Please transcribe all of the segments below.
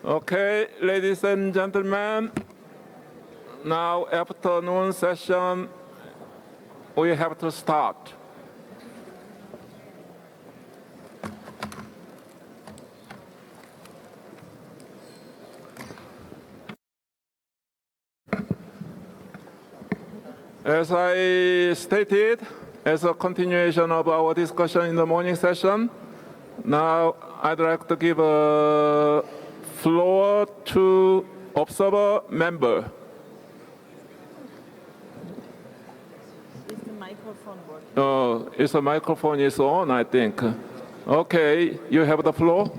Okay, ladies and gentlemen, now afternoon session, we have to start. As I stated, as a continuation of our discussion in the morning session, now I'd like to give a floor to observer member. Is the microphone working? Is the microphone is on, I think. Okay, you have the floor.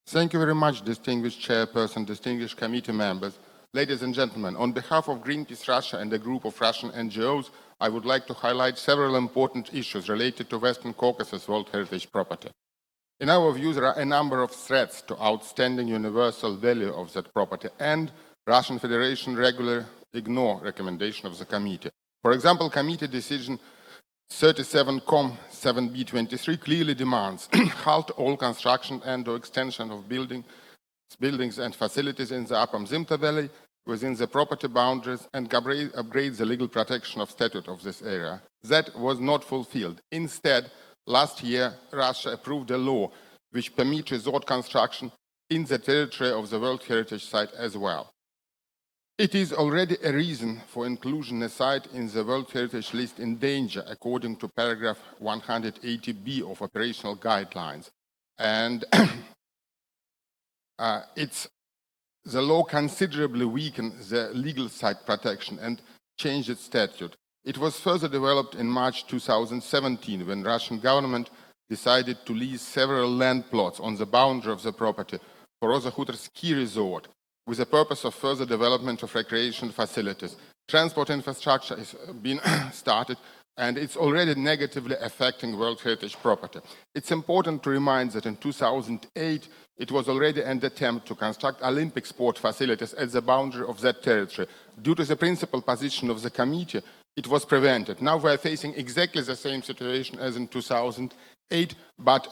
Thank you very much, distinguished chairperson, distinguished committee members. Ladies and gentlemen, on behalf of Greenpeace Russia and a group of Russian NGOs, I would like to highlight several important issues related to Western Caucasus World Heritage property. In our view, there are a number of threats to outstanding universal value of that property, and Russian Federation regularly ignore recommendation of the committee. For example, committee decision 37-7B23 clearly demands halt all construction and/or extension of buildings and facilities in the Upper Mzymta Valley within the property boundaries and upgrade the legal protection of statute of this area. That was not fulfilled. Instead, last year, Russia approved a law which permits resort construction in the territory of the World Heritage Site as well. It is already a reason for inclusion a site in the World Heritage List in danger, according to paragraph 180B of operational guidelines. And the law considerably weakened the legal site protection and changed its statute. It was further developed in March 2017 when Russian government decided to lease several land plots on the boundary of the property for Rosa Khutor ski resort with the purpose of further development of recreation facilities. Transport infrastructure is being started, and it's already negatively affecting World Heritage property. It's important to remind that in 2008, it was already an attempt to construct Olympic sport facilities at the boundary of that territory. Due to the principal position of the committee, it was prevented. Now we are facing exactly the same situation as in 2008, but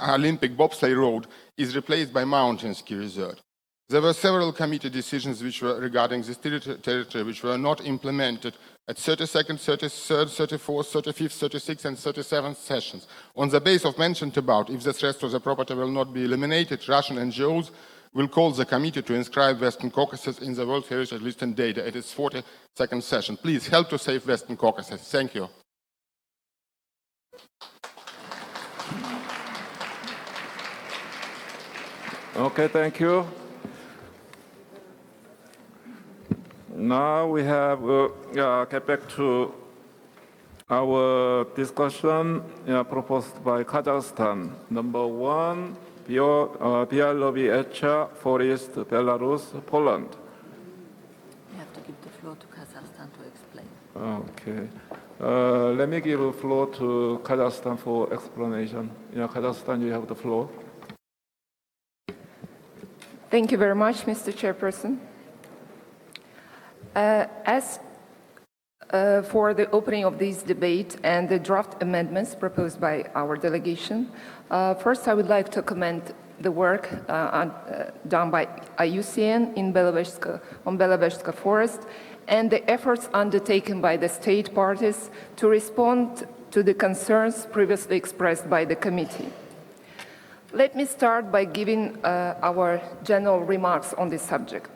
Olympic bobsleigh road is replaced by mountain ski resort. There were several committee decisions which were regarding this territory which were not implemented at 32nd, 33rd, 34th, 35th, 36th, and 37th sessions. On the basis of mentioned above, if the threats to the property will not be eliminated, Russian NGOs will call the committee to inscribe Western Caucasus in the World Heritage List and data at its 42nd session. Please help to save Western Caucasus. Thank you. Okay, thank you. Now we have get back to our discussion proposed by Kazakhstan. Number 1, Bialowiecka Forest, Belarus, Poland. You have to give the floor to Kazakhstan to explain. Okay. Let me give the floor to Kazakhstan for explanation. Kazakhstan, you have the floor. Thank you very much, Mr. Chairperson. As for the opening of this debate and the draft amendments proposed by our delegation, first I would like to commend the work done by IUCN in on Belovezhska Forest and the efforts undertaken by the state parties to respond to the concerns previously expressed by the committee. Let me start by giving our general remarks on this subject.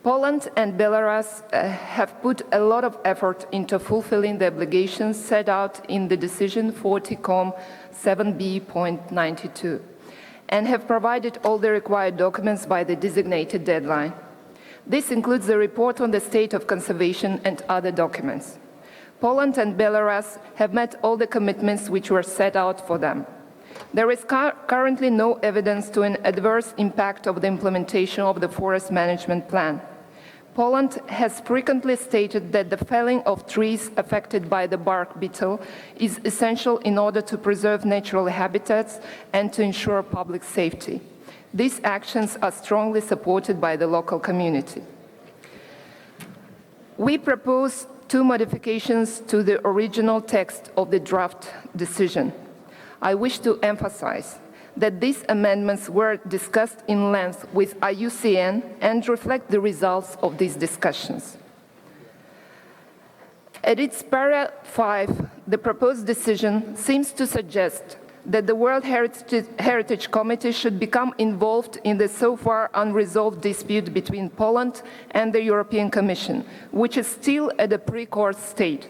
Poland and Belarus have put a lot of effort into fulfilling the obligations set out in the decision 40-7B.92 and have provided all the required documents by the designated deadline. This includes the report on the state of conservation and other documents. Poland and Belarus have met all the commitments which were set out for them. There is currently no evidence to an adverse impact of the implementation of the forest management plan. Poland has frequently stated that the felling of trees affected by the bark beetle is essential in order to preserve natural habitats and to ensure public safety. These actions are strongly supported by the local community. We propose 2 modifications to the original text of the draft decision. I wish to emphasize that these amendments were discussed in length with IUCN and reflect the results of these discussions. At its para 5, the proposed decision seems to suggest that the World Heritage Committee should become involved in the so far unresolved dispute between Poland and the European Commission, which is still at a pre-court state.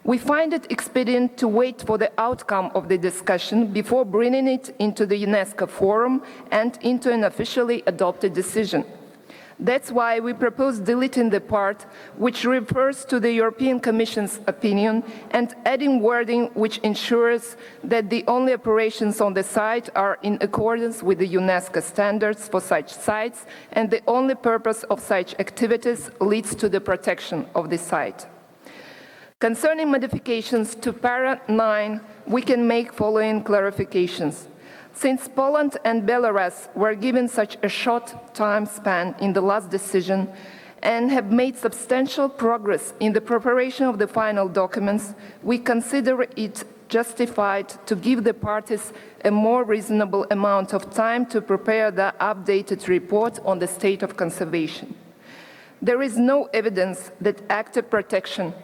We find it expedient to wait for the outcome of the discussion before bringing it into the UNESCO forum and into an officially adopted decision. That's why we propose deleting the part which refers to the European Commission's opinion and adding wording which ensures that the only operations on the site are in accordance with the UNESCO standards for such sites and the only purpose of such activities leads to the protection of the site. Concerning modifications to para 9, we can make following clarifications. Since Poland and Belarus were given such a short time span in the last decision and have made substantial progress in the preparation of the final documents, we consider it justified to give the parties a more reasonable amount of time to prepare the updated report on the state of conservation. There is no evidence that active protection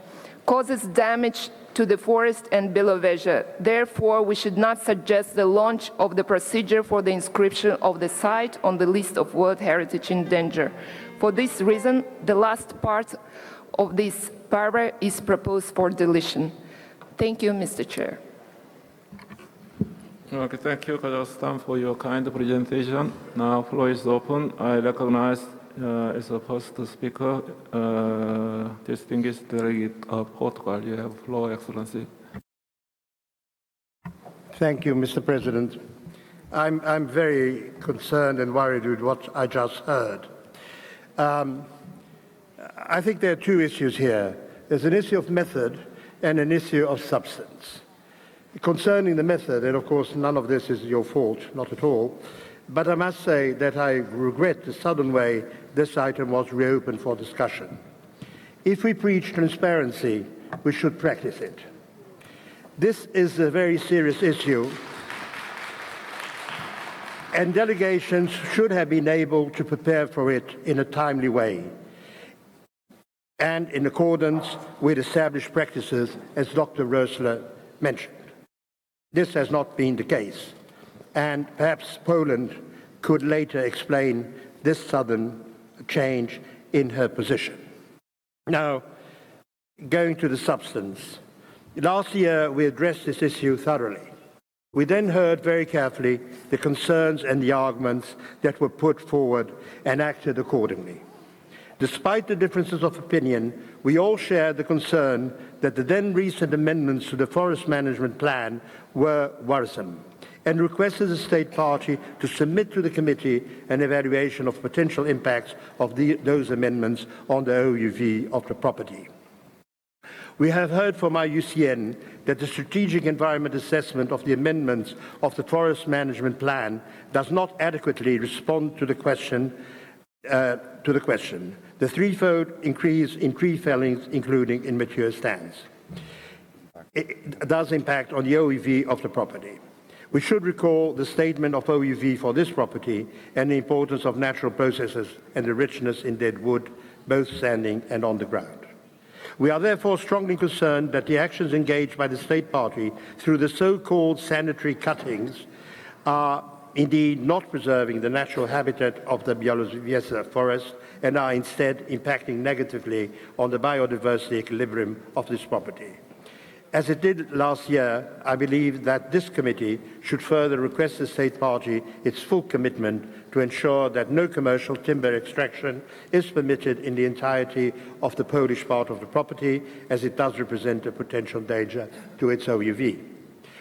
causes damage to the forest and Bilovezha. Therefore, we should not suggest the launch of the procedure for the inscription of the site on the list of World Heritage in danger. For this reason, the last part of this paragraph is proposed for deletion. Thank you, Mr. Chair. Okay, thank you, Kazakhstan, for your kind presentation. Now, floor is open. I recognize as the first speaker, distinguished delegate of Portugal. You have floor, Excellency. Thank you, Mr. President. I'm very concerned and worried with what I just heard. I think there are two issues here. There's an issue of method and an issue of substance. Concerning the method, and of course none of this is your fault, not at all, but I must say that I regret the sudden way this item was reopened for discussion. If we preach transparency, we should practice it. This is a very serious issue, and delegations should have been able to prepare for it in a timely way and in accordance with established practices, as Dr. Roessler mentioned. This has not been the case, and perhaps Poland could later explain this sudden change in her position. Now, going to the substance. Last year, we addressed this issue thoroughly. We then heard very carefully the concerns and the arguments that were put forward and acted accordingly. Despite the differences of opinion, we all shared the concern that the then recent amendments to the Forest Management Plan were worrisome and requested the state party to submit to the committee an evaluation of potential impacts of those amendments on the OUV of the property. We have heard from IUCN that the strategic environment assessment of the amendments of the Forest Management Plan does not adequately respond to the question. The threefold increase in tree fellings, including in mature stands. It does impact on the OEV of the property. We should recall the statement of OUV for this property and the importance of natural processes and the richness in dead wood, both standing and on the ground. We are therefore strongly concerned that the actions engaged by the state party through the so-called sanitary cuttings are indeed not preserving the natural habitat of the Bialowieza forest and are instead impacting negatively on the biodiversity equilibrium of this property. As it did last year, I believe that this committee should further request the state party its full commitment to ensure that no commercial timber extraction is permitted in the entirety of the Polish part of the property, as it does represent a potential danger to its OUV.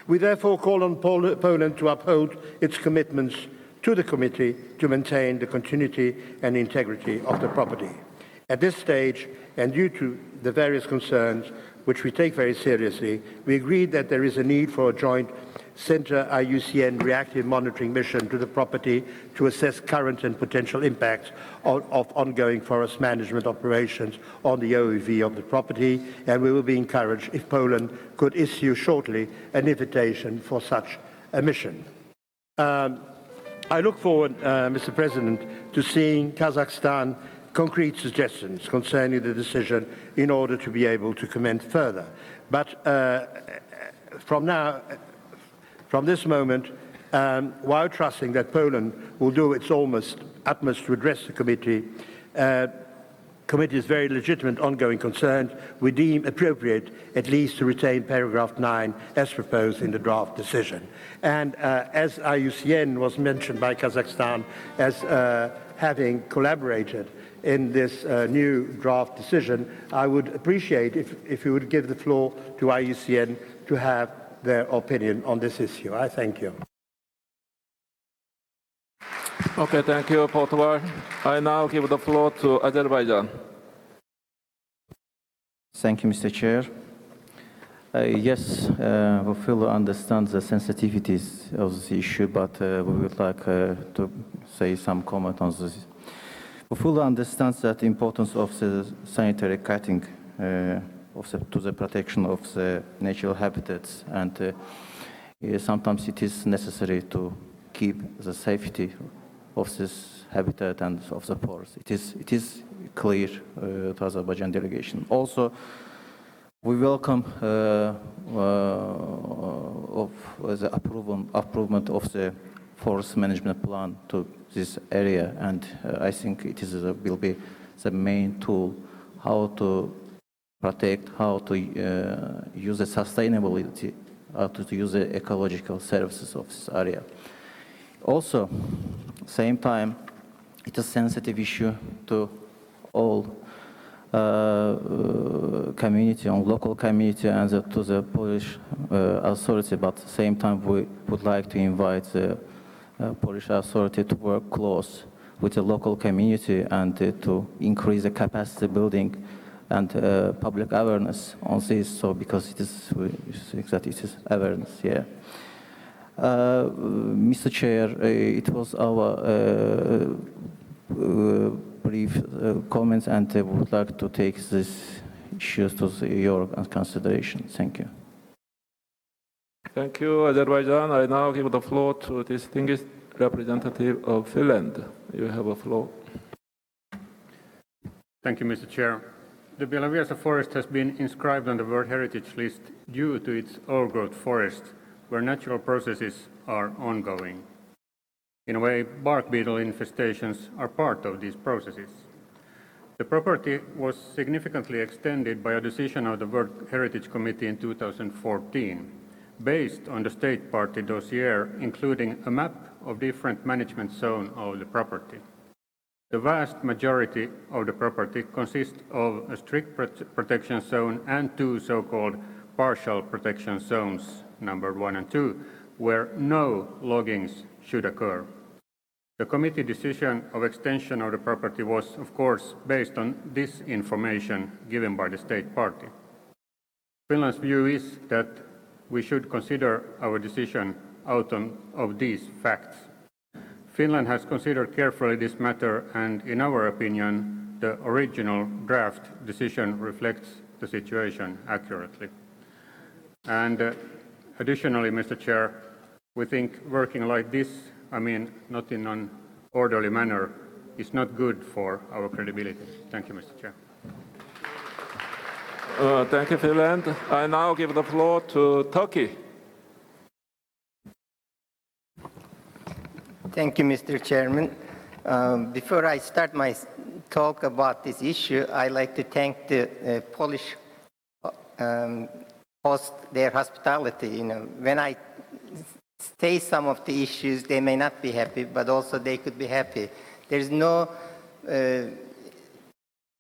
We therefore call on Poland to uphold its commitments to the committee to maintain the continuity and integrity of the property. At this stage, and due to the various concerns which we take very seriously, we agreed that there is a need for a joint Centre-IUCN reactive monitoring mission to the property to assess current and potential impacts of ongoing forest management operations on the OEV of the property, and we will be encouraged if Poland could issue shortly an invitation for such a mission. I look forward, Mr. President, to seeing Kazakhstan concrete suggestions concerning the decision in order to be able to comment further. But from this moment, while trusting that Poland will do its utmost to address the committee's very legitimate ongoing concerns, we deem appropriate at least to retain paragraph 9 as proposed in the draft decision. And as IUCN was mentioned by Kazakhstan as having collaborated in this new draft decision, I would appreciate if you would give the floor to IUCN to have their opinion on this issue. I thank you. Okay, thank you, Portugal. I now give the floor to Azerbaijan. Thank you, Mr. Chair. Yes, we fully understand the sensitivities of this issue, but we would like to say some comment on this. We fully understand the importance of the sanitary cutting to the protection of the natural habitats, and sometimes it is necessary to keep the safety of this habitat and of the forest. It is clear to Azerbaijan delegation. Also, we welcome of the approval of the forest management plan to this area, and I think it is will be the main tool how to protect, how to use the sustainability, how to use the ecological services of this area. Also, same time, it's a sensitive issue to all community, on local community, and to the Polish authority. But at the same time, we would like to invite the Polish authority to work close with the local community and to increase the capacity building and public awareness on this. So because it is, we think that it is awareness, yeah. Mr. Chair, it was our brief comments, and we would like to take these issues to your consideration. Thank you. Thank you, Azerbaijan. I now give the floor to distinguished representative of Finland. You have a floor. Thank you, Mr. Chair. The Bielowieza forest has been inscribed on the World Heritage List due to its old-growth forest, where natural processes are ongoing. In a way, bark beetle infestations are part of these processes. The property was significantly extended by a decision of the World Heritage Committee in 2014, based on the state party dossier, including a map of different management zones of the property. The vast majority of the property consists of a strict protection zone and two so-called partial protection zones, numbered 1 and 2, where no loggings should occur. The committee decision of extension of the property was, of course, based on this information given by the state party. Finland's view is that we should consider our decision out of these facts. Finland has considered carefully this matter, and in our opinion, the original draft decision reflects the situation accurately. And additionally, Mr. Chair, we think working like this, not in an orderly manner, is not good for our credibility. Thank you, Mr. Chair. Thank you, Finland. I now give the floor to Turkey. Thank you, Mr. Chairman. Before I start my talk about this issue, I'd like to thank the Polish host, their hospitality. When I state some of the issues, they may not be happy, but also they could be happy. There's no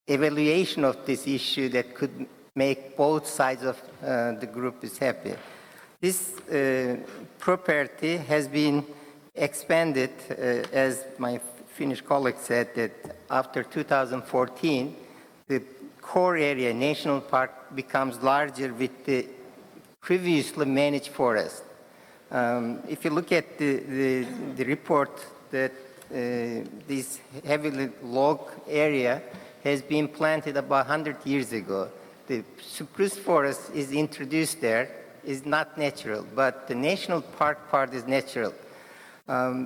evaluation of this issue that could make both sides of the group is happy. This property has been expanded, as my Finnish colleague said, that after 2014, the core area, national park, becomes larger with the previously managed forest. If you look at the report that this heavily logged area has been planted about 100 years ago. The spruce forest is introduced there, is not natural, but the national park part is natural.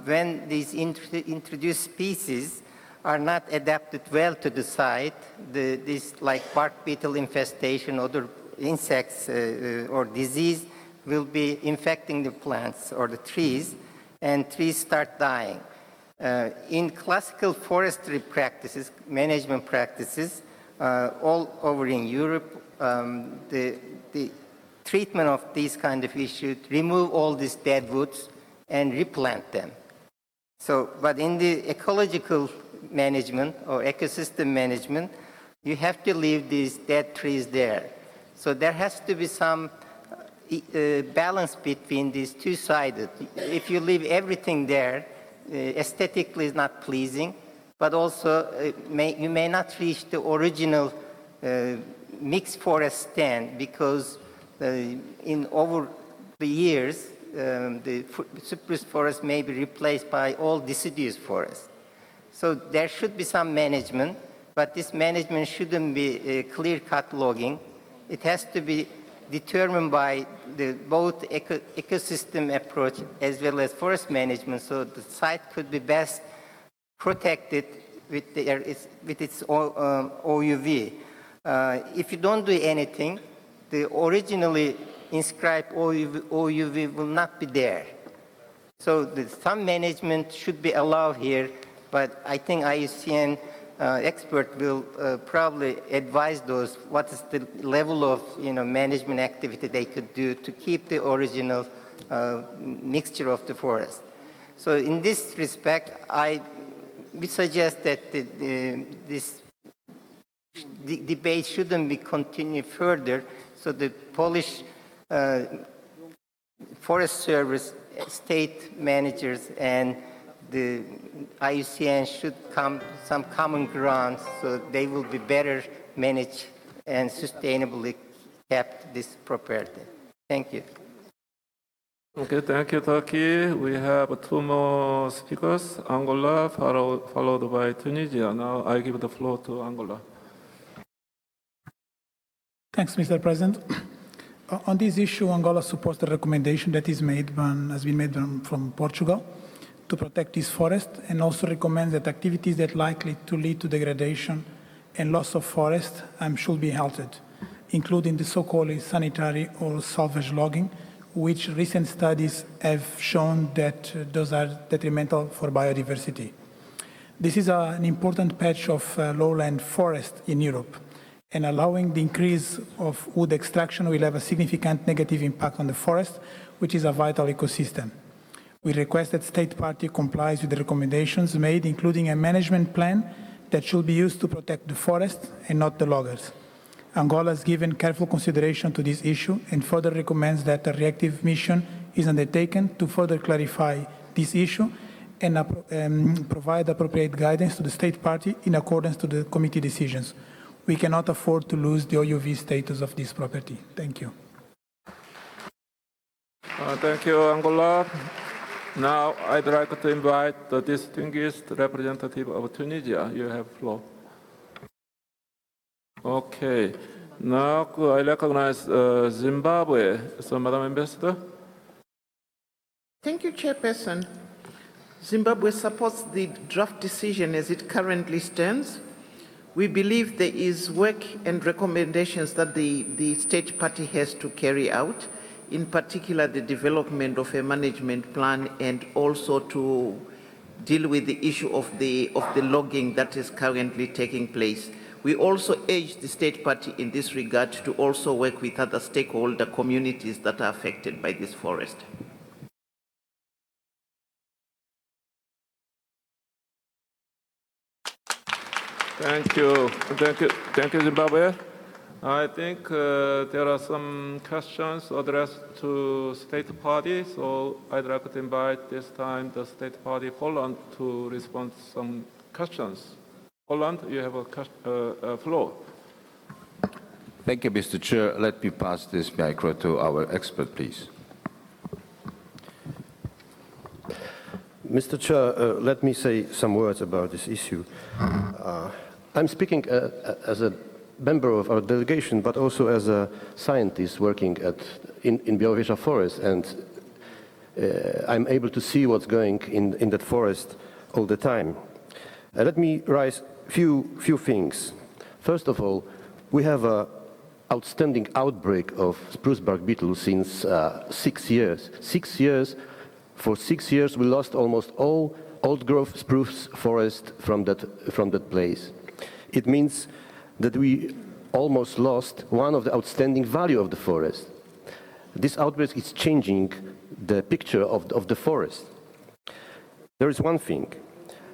When these introduced species are not adapted well to the site, this like bark beetle infestation, other insects or disease will be infecting the plants or the trees, and trees start dying. In classical forestry practices, management practices, all over in Europe, the treatment of these kind of issues remove all these dead woods and replant them. So, but in the ecological management or ecosystem management, you have to leave these dead trees there. So there has to be some balance between these two-sided. If you leave everything there, aesthetically is not pleasing, but also you may not reach the original mixed forest stand because in over the years, the cypress forest may be replaced by all deciduous forest. So there should be some management, but this management shouldn't be clear-cut logging. It has to be determined by both ecosystem approach as well as forest management, so the site could be best protected with its OUV. If you don't do anything, the originally inscribed OUV will not be there. So some management should be allowed here, but I think IUCN expert will probably advise those what is the level of management activity they could do to keep the original mixture of the forest. So in this respect, we suggest that this debate shouldn't be continued further. So the Polish Forest Service, state managers, and the IUCN should come some common ground so they will be better managed and sustainably kept this property. Thank you. Okay, thank you, Turkey. We have two more speakers, Angola, followed by Tunisia. Now I give the floor to Angola. Thanks, Mr. President. On this issue, Angola supports the recommendation that has been made from Portugal to protect this forest, and also recommends that activities that are likely to lead to degradation and loss of forest should be halted, including the so-called sanitary or salvage logging, which recent studies have shown that those are detrimental for biodiversity. This is an important patch of lowland forest in Europe, and allowing the increase of wood extraction will have a significant negative impact on the forest, which is a vital ecosystem. We request that state party complies with the recommendations made, including a management plan that should be used to protect the forest and not the loggers. Angola has given careful consideration to this issue and further recommends that a reactive mission is undertaken to further clarify this issue and provide appropriate guidance to the state party in accordance to the committee decisions. We cannot afford to lose the OUV status of this property. Thank you. Thank you, Angola. Now I'd like to invite the distinguished representative of Tunisia. You have floor. Okay. Now I recognize Zimbabwe. So, Madam Ambassador. Thank you, Chairperson. Zimbabwe supports the draft decision as it currently stands. We believe there is work and recommendations that the state party has to carry out, in particular the development of a management plan and also to deal with the issue of the logging that is currently taking place. We also urge the state party in this regard to also work with other stakeholder communities that are affected by this forest. Thank you. Thank you, Zimbabwe. I think there are some questions addressed to state party, so I'd like to invite this time the state party Poland to respond to some questions. Poland, you have a floor. Thank you, Mr. Chair. Let me pass this micro to our expert, please. Mr. Chair, let me say some words about this issue. I'm speaking as a member of our delegation, but also as a scientist working in Białowieża Forest. And I'm able to see what's going in that forest all the time. Let me raise few things. First of all, we have an outstanding outbreak of spruce bark beetle since 6 years. 6 years. For 6 years, we lost almost all old-growth spruce forest from that place. It means that we almost lost one of the outstanding value of the forest. This outbreak is changing the picture of the forest. There is one thing.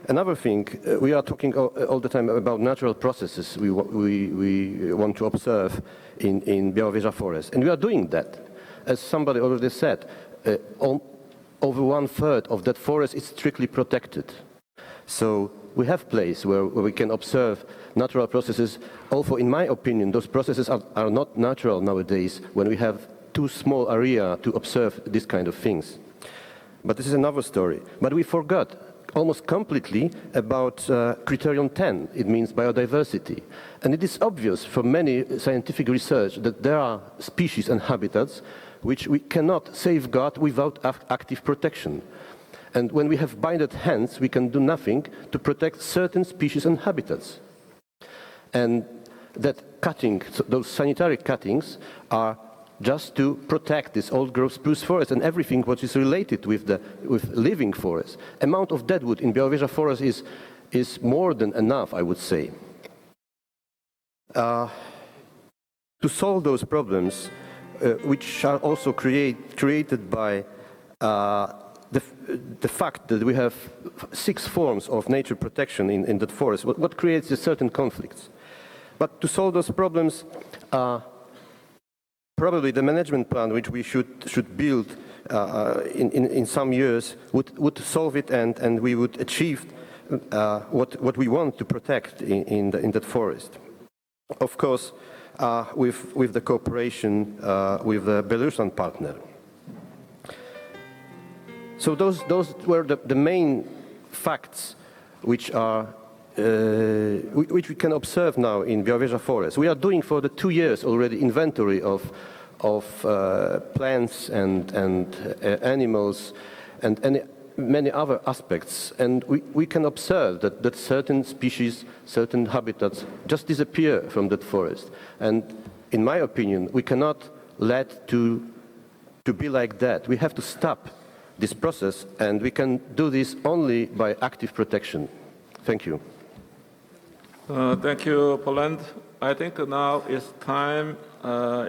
Another thing, we are talking all the time about natural processes we want to observe in Białowieża Forest, and we are doing that. As somebody already said, over 1/3 of that forest is strictly protected. So we have place where we can observe natural processes. Although, in my opinion, those processes are not natural nowadays when we have too small area to observe these kind of things. But this is another story. But we forgot almost completely about criterion 10. It means biodiversity. And it is obvious from many scientific research that there are species and habitats which we cannot safeguard without active protection. And when we have binded hands, we can do nothing to protect certain species and habitats. And that cutting, so those sanitary cuttings are just to protect this old-growth spruce forest and everything what is related with living forest. Amount of deadwood in Białowieża Forest is more than enough, I would say. To solve those problems, which are also created by the fact that we have 6 forms of nature protection in that forest, what creates a certain conflicts. But to solve those problems, probably the management plan which we should build in some years would solve it, and we would achieve what we want to protect in that forest. Of course, with the cooperation with the Belarusian partner. So those were the main facts which we can observe now in Białowieża Forest. We are doing for the 2 years already inventory of plants and animals and many other aspects, and we can observe that certain species, certain habitats just disappear from that forest. And in my opinion, we cannot let to be like that. We have to stop this process, and we can do this only by active protection. Thank you. Thank you, Poland. I think now it's time,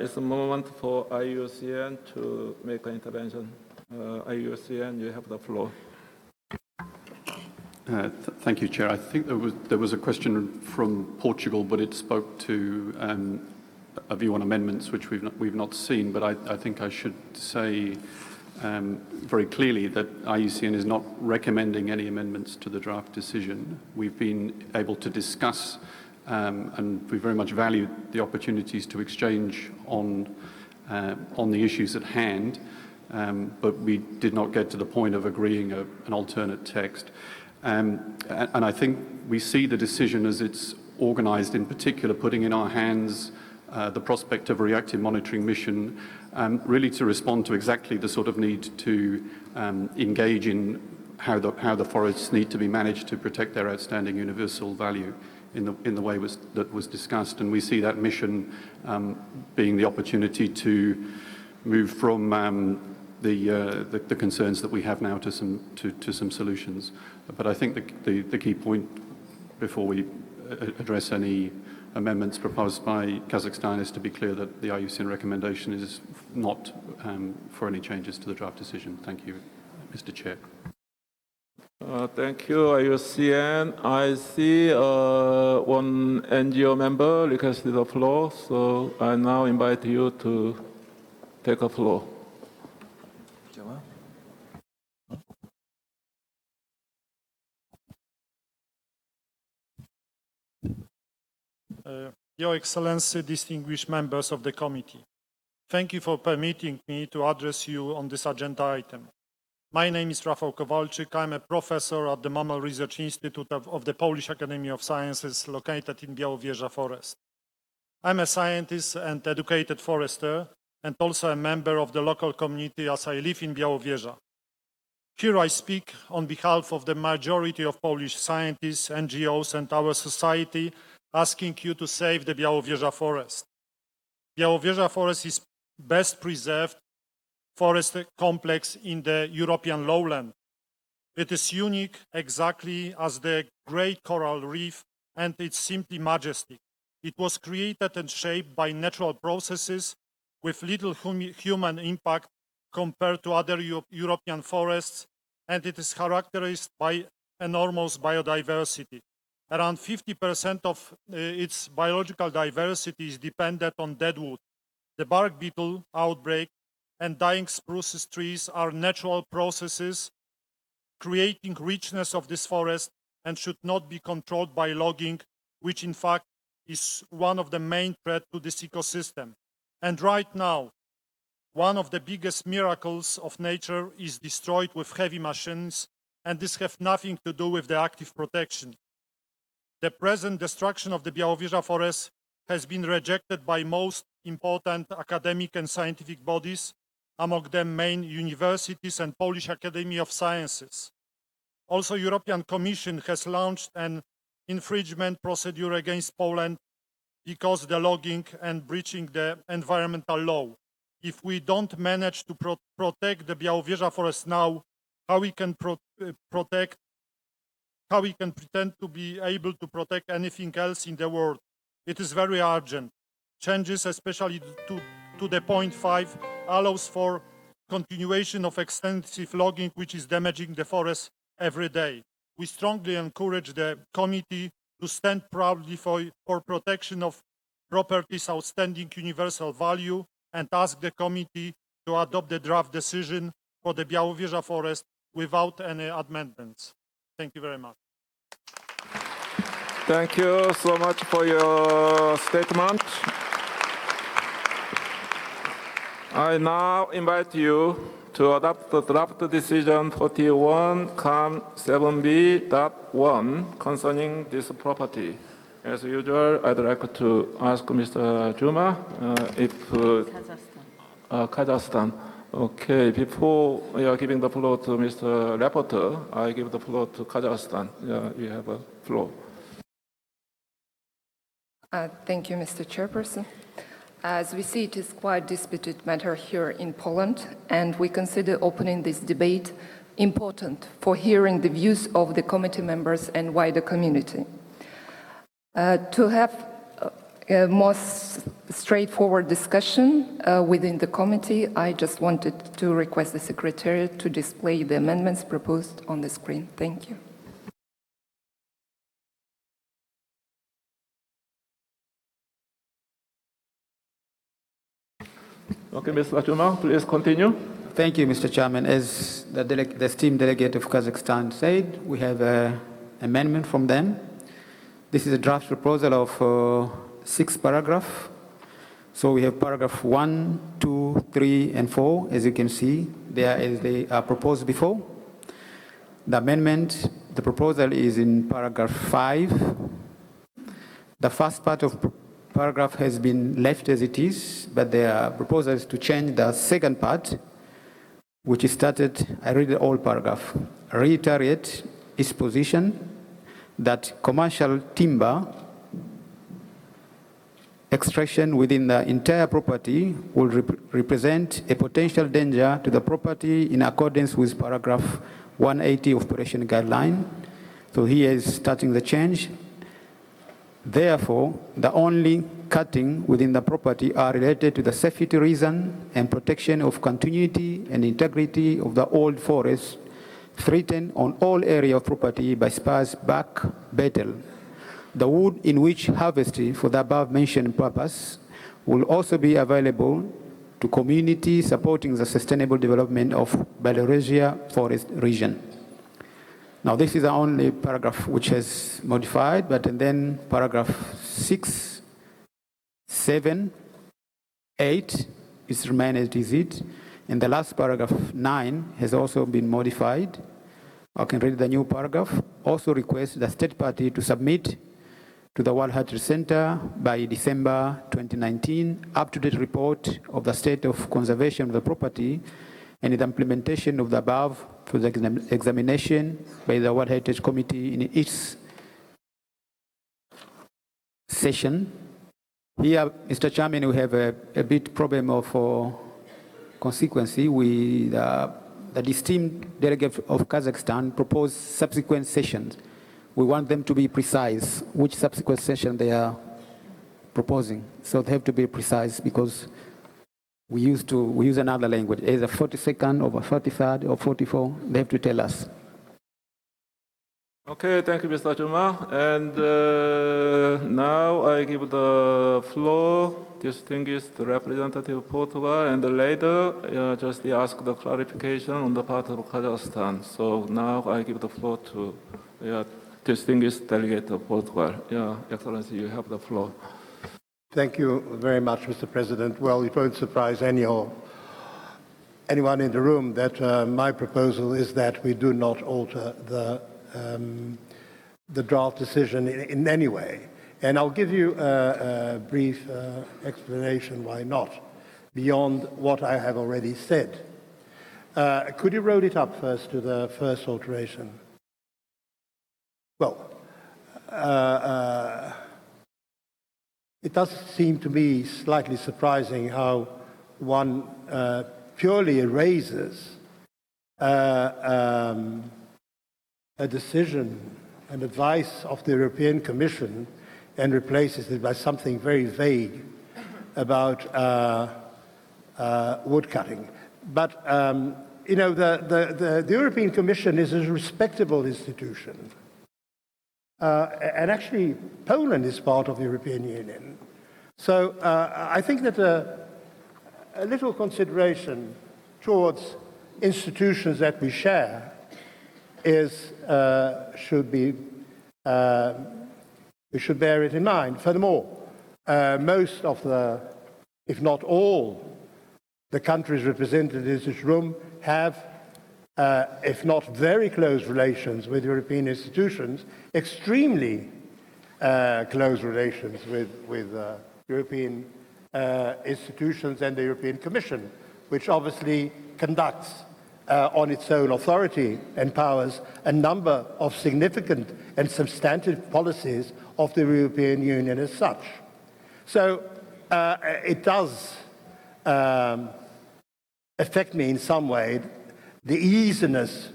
it's a moment for IUCN to make an intervention. IUCN, you have the floor. Thank you, Chair. I think there was a question from Portugal, but it spoke to a view on amendments which we've not seen. But I think I should say very clearly that IUCN is not recommending any amendments to the draft decision. We've been able to discuss and we very much valued the opportunities to exchange on the issues at hand, but we did not get to the point of agreeing an alternate text. And I think we see the decision as it's organised, in particular putting in our hands the prospect of a reactive monitoring mission, really to respond to exactly the sort of need to engage in how the forests need to be managed to protect their outstanding universal value in the way that was discussed. And we see that mission being the opportunity to move from the concerns that we have now to some solutions. But I think the key point before we address any amendments proposed by Kazakhstan is to be clear that the IUCN recommendation is not for any changes to the draft decision. Thank you, Mr. Chair. Thank you, IUCN. I see one NGO member requested the floor, so I now invite you to take the floor. Your Excellency, distinguished members of the committee, thank you for permitting me to address you on this agenda item. My name is Rafał Kowalczyk. I'm a professor at the Mammal Research Institute of the Polish Academy of Sciences located in Białowieża Forest. I'm a scientist and educated forester and also a member of the local community as I live in Białowieża. Here I speak on behalf of the majority of Polish scientists, NGOs, and our society, asking you to save the Białowieża forest. Białowieża forest is best preserved forest complex in the European lowland. It is unique exactly as the Great Coral Reef, and it's simply majestic. It was created and shaped by natural processes with little human impact compared to other European forests, and it is characterized by enormous biodiversity. Around 50% of its biological diversity is dependent on deadwood. The bark beetle outbreak and dying spruce trees are natural processes creating richness of this forest and should not be controlled by logging, which in fact is one of the main threats to this ecosystem. And right now, one of the biggest miracles of nature is destroyed with heavy machines, and this has nothing to do with the active protection. The present destruction of the Białowieża forest has been rejected by most important academic and scientific bodies, among them main universities and Polish Academy of Sciences. Also, European Commission has launched an infringement procedure against Poland because the logging and breaching the environmental law. If we don't manage to protect the Białowieża forest now, how we can pretend to be able to protect anything else in the world? It is very urgent. Changes, especially to the point 5, allows for continuation of extensive logging, which is damaging the forest every day. We strongly encourage the committee to stand proudly for protection of property's outstanding universal value and ask the committee to adopt the draft decision for the Białowieża forest without any amendments. Thank you very much. Thank you so much for your statement. I now invite you to adopt the draft decision 41-7B.1 concerning this property. As usual, I'd like to ask Mr. Juma if Kazakhstan. Okay, before we are giving the floor to Mr. Rapporteur, I give the floor to Kazakhstan. You have a floor. Thank you, Mr. Chairperson. As we see, it is quite a disputed matter here in Poland, and we consider opening this debate important for hearing the views of the committee members and wider community. To have a more straightforward discussion within the committee, I just wanted to request the Secretariat to display the amendments proposed on the screen. Thank you. Okay, Mr. Juma, please continue. Thank you, Mr. Chairman. As the esteemed delegate of Kazakhstan said, we have an amendment from them. This is a draft proposal of 6 paragraphs. So we have paragraph 1, 2, 3, and 4, as you can see, there as they are proposed before. The amendment, the proposal is in paragraph 5. The first part of paragraph has been left as it is, but there are proposals to change the second part, which is started, I read the whole paragraph, reiterate its position that commercial timber extraction within the entire property will represent a potential danger to the property in accordance with paragraph 180 of Operation Guideline. So here is starting the change. Therefore, the only cutting within the property are related to the safety reason and protection of continuity and integrity of the old forest threatened on all area of property by spruce bark beetle. The wood in which harvested for the above mentioned purpose will also be available to community supporting the sustainable development of Belarusia forest region. Now, this is the only paragraph which has modified, but then paragraph 6, 7, 8 is remained as it is, and the last paragraph 9 has also been modified. I can read the new paragraph. Also request the state party to submit to the World Heritage Center by December 2019 up-to-date report of the state of conservation of the property and the implementation of the above to the examination by the World Heritage Committee in each session. Here, Mr. Chairman, we have a bit problem of consequency. The esteemed delegate of Kazakhstan proposed subsequent sessions. We want them to be precise which subsequent session they are proposing. So they have to be precise because we use another language, either 42nd or 43rd or 44. They have to tell us. Okay, thank you, Mr. Juma. And now I give the floor distinguished representative of Portugal, and later just ask the clarification on the part of Kazakhstan. So now I give the floor to distinguished delegate of Portugal. Yeah, Excellency, you have the floor. Thank you very much, Mr. President. Well, it won't surprise anyone in the room that my proposal is that we do not alter the draft decision in any way. And I'll give you a brief explanation why not, beyond what I have already said. Could you roll it up first to the first alteration? Well, it does seem to me slightly surprising how one purely erases a decision, an advice of the European Commission, and replaces it by something very vague about woodcutting. But, you know, the European Commission is a respectable institution. And actually, Poland is part of the European Union. So I think that a little consideration towards institutions that we share we should bear it in mind. Furthermore, most of the, if not all, the countries represented in this room have, if not very close relations with European institutions, extremely close relations with European institutions and the European Commission, which obviously conducts on its own authority and powers a number of significant and substantive policies of the European Union as such. So it does affect me in some way, the easiness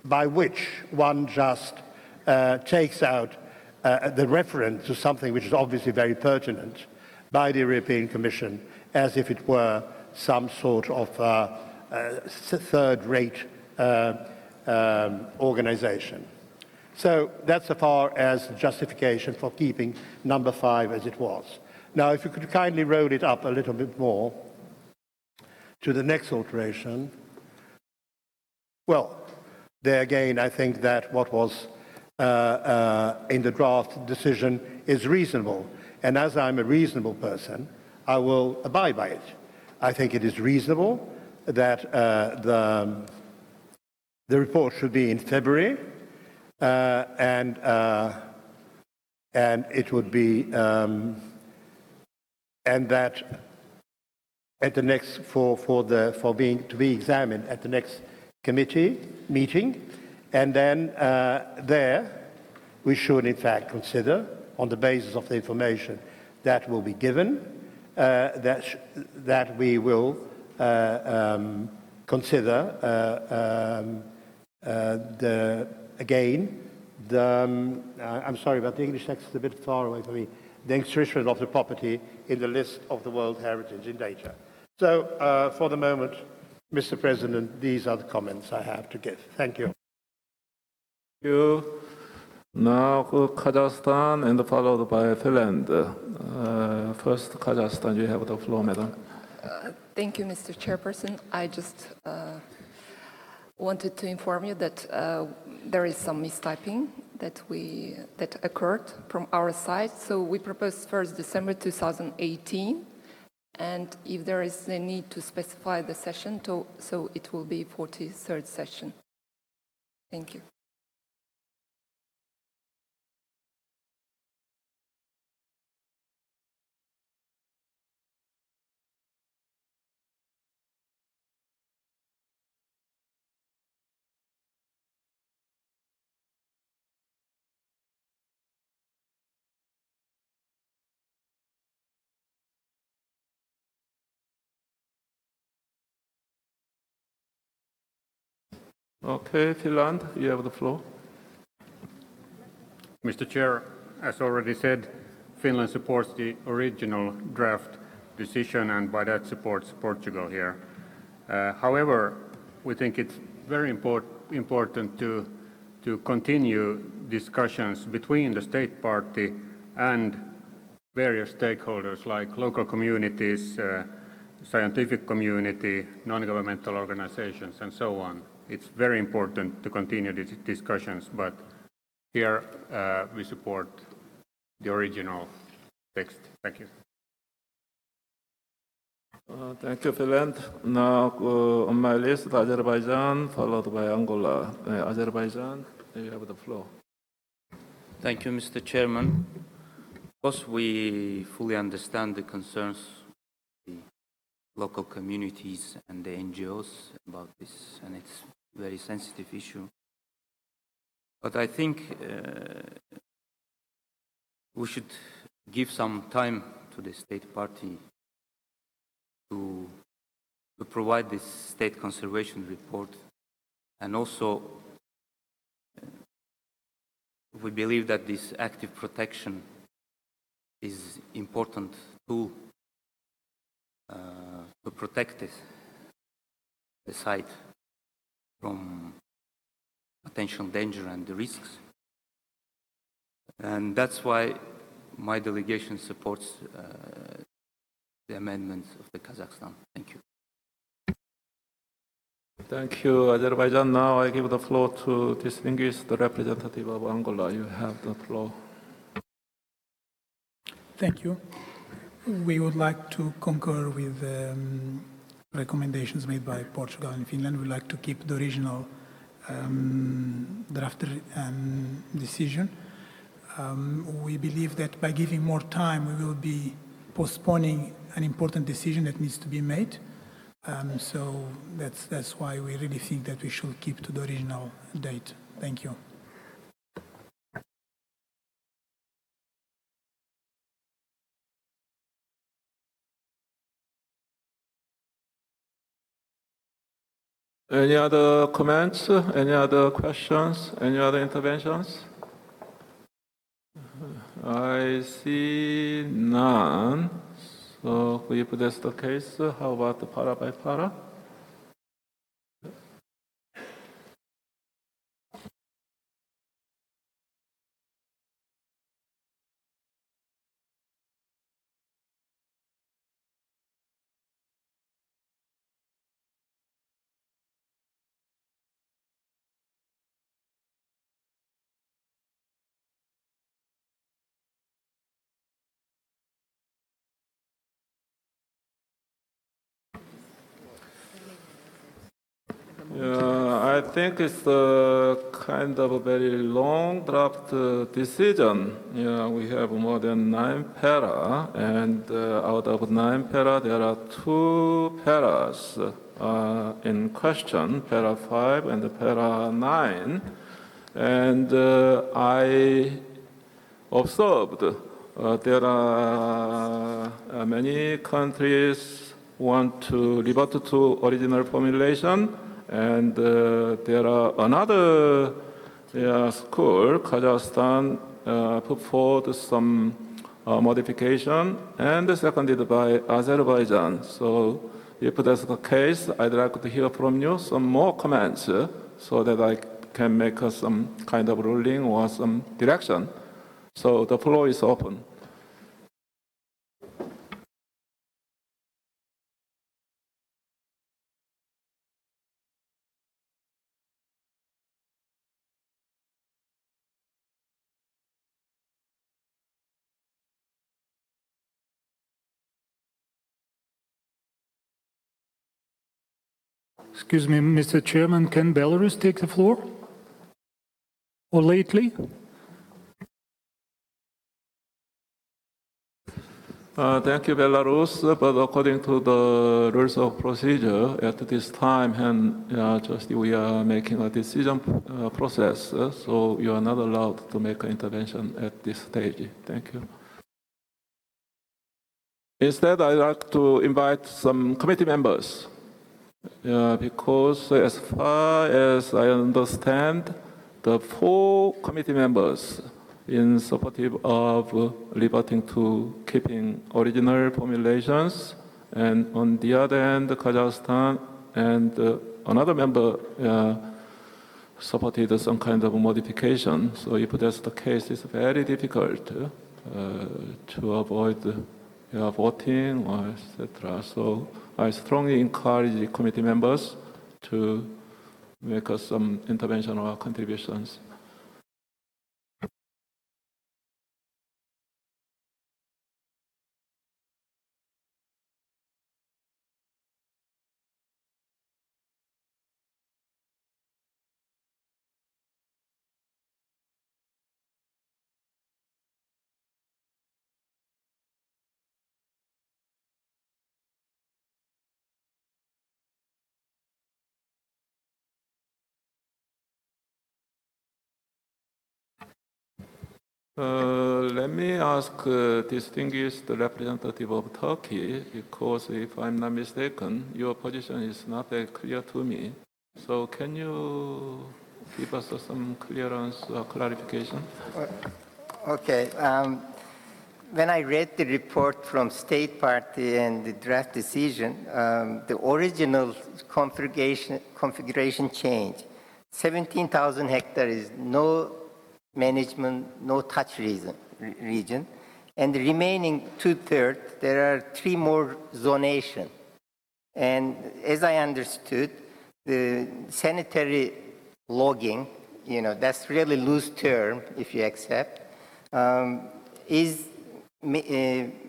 by which one just takes out the reference to something which is obviously very pertinent by the European Commission, as if it were some sort of third-rate organization. So that's as far as justification for keeping number 5 as it was. Now, if you could kindly roll it up a little bit more to the next alteration. Well, there again, I think that what was in the draft decision is reasonable. And as I'm a reasonable person, I will abide by it. I think it is reasonable that the report should be in February, and it would be, and that at the next to be examined at the next committee meeting, and then there we should in fact consider, on the basis of the information that will be given, that we will consider I'm sorry, but the English text is a bit far away from me, the inscription of the property in the list of the World Heritage in data. So for the moment, Mr. President, these are the comments I have to give. Thank you. Thank you. Now Kazakhstan and followed by Finland. First, Kazakhstan, you have the floor, madam. Thank you, Mr. Chairperson. I just wanted to inform you that there is some mistyping that occurred from our side. So we proposed 1st December 2018, and if there is a need to specify the session, so it will be 43rd session. Thank you. Okay, Finland, you have the floor. Mr. Chair, as already said, Finland supports the original draft decision and by that supports Portugal here. However, we think it's very important to continue discussions between the state party and various stakeholders like local communities, scientific community, non-governmental organizations, and so on. It's very important to continue these discussions, but here we support the original text. Thank you. Thank you, Finland. Now on my list, Azerbaijan, followed by Angola. Azerbaijan, you have the floor. Thank you, Mr. Chairman. Of course, we fully understand the concerns of the local communities and the NGOs about this, and it's a very sensitive issue. But I think we should give some time to the state party to provide this state conservation report. And also, we believe that this active protection is important tool to protect the site from potential danger and the risks. And that's why my delegation supports the amendments of the Kazakhstan. Thank you. Thank you, Azerbaijan. Now I give the floor to distinguished representative of Angola. You have the floor. Thank you. We would like to concur with recommendations made by Portugal and Finland. We'd like to keep the original draft decision. We believe that by giving more time, we will be postponing an important decision that needs to be made. So that's why we really think that we should keep to the original date. Thank you. Any other comments? Any other questions? Any other interventions? I see none. So if that's the case, how about the para by para? I think it's a kind of a very long draft decision. We have more than 9 para, and out of 9 para, there are 2 paras in question, para 5 and para 9. And I observed there are many countries want to revert to original formulation. And there are another school, Kazakhstan, put forward some modification, and seconded by Azerbaijan. So if that's the case, I'd like to hear from you some more comments so that I can make some kind of ruling or some direction. So the floor is open. Excuse me, Mr. Chairman, can Belarus take the floor? Or lately? Thank you, Belarus. But according to the rules of procedure, at this time, and just we are making a decision process, so you are not allowed to make an intervention at this stage. Thank you. Instead, I'd like to invite some committee members because as far as I understand, the 4 committee members in supportive of reverting to keeping original formulations, and on the other hand, Kazakhstan and another member supported some kind of modification. So if that's the case, it's very difficult to avoid voting or etc. So I strongly encourage committee members to make some intervention or contributions. Let me ask distinguished representative of Turkey, because if I'm not mistaken, your position is not very clear to me. So can you give us some clearance or clarification? Okay. When I read the report from State Party and the draft decision, the original configuration change, 17,000 hectares is no management, no touch region, and the remaining 2/3, there are 3 more zonation. And as I understood, the sanitary logging, that's really loose term if you accept, is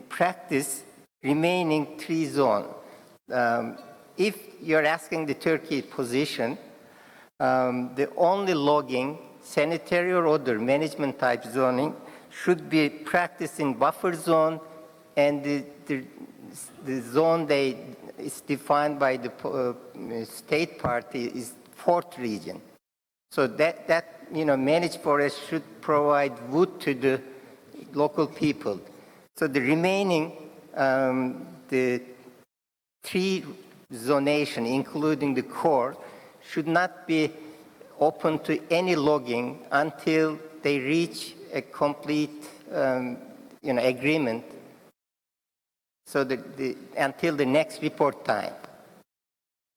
practice remaining 3 zone. If you're asking the Turkey position, the only logging, sanitary or other management type zoning, should be practiced in buffer zone, and the zone is defined by the State Party is 4th region. So that managed forest should provide wood to the local people. So the remaining, the 3 zonation, including the core, should not be open to any logging until they reach a complete agreement, so until the next report time.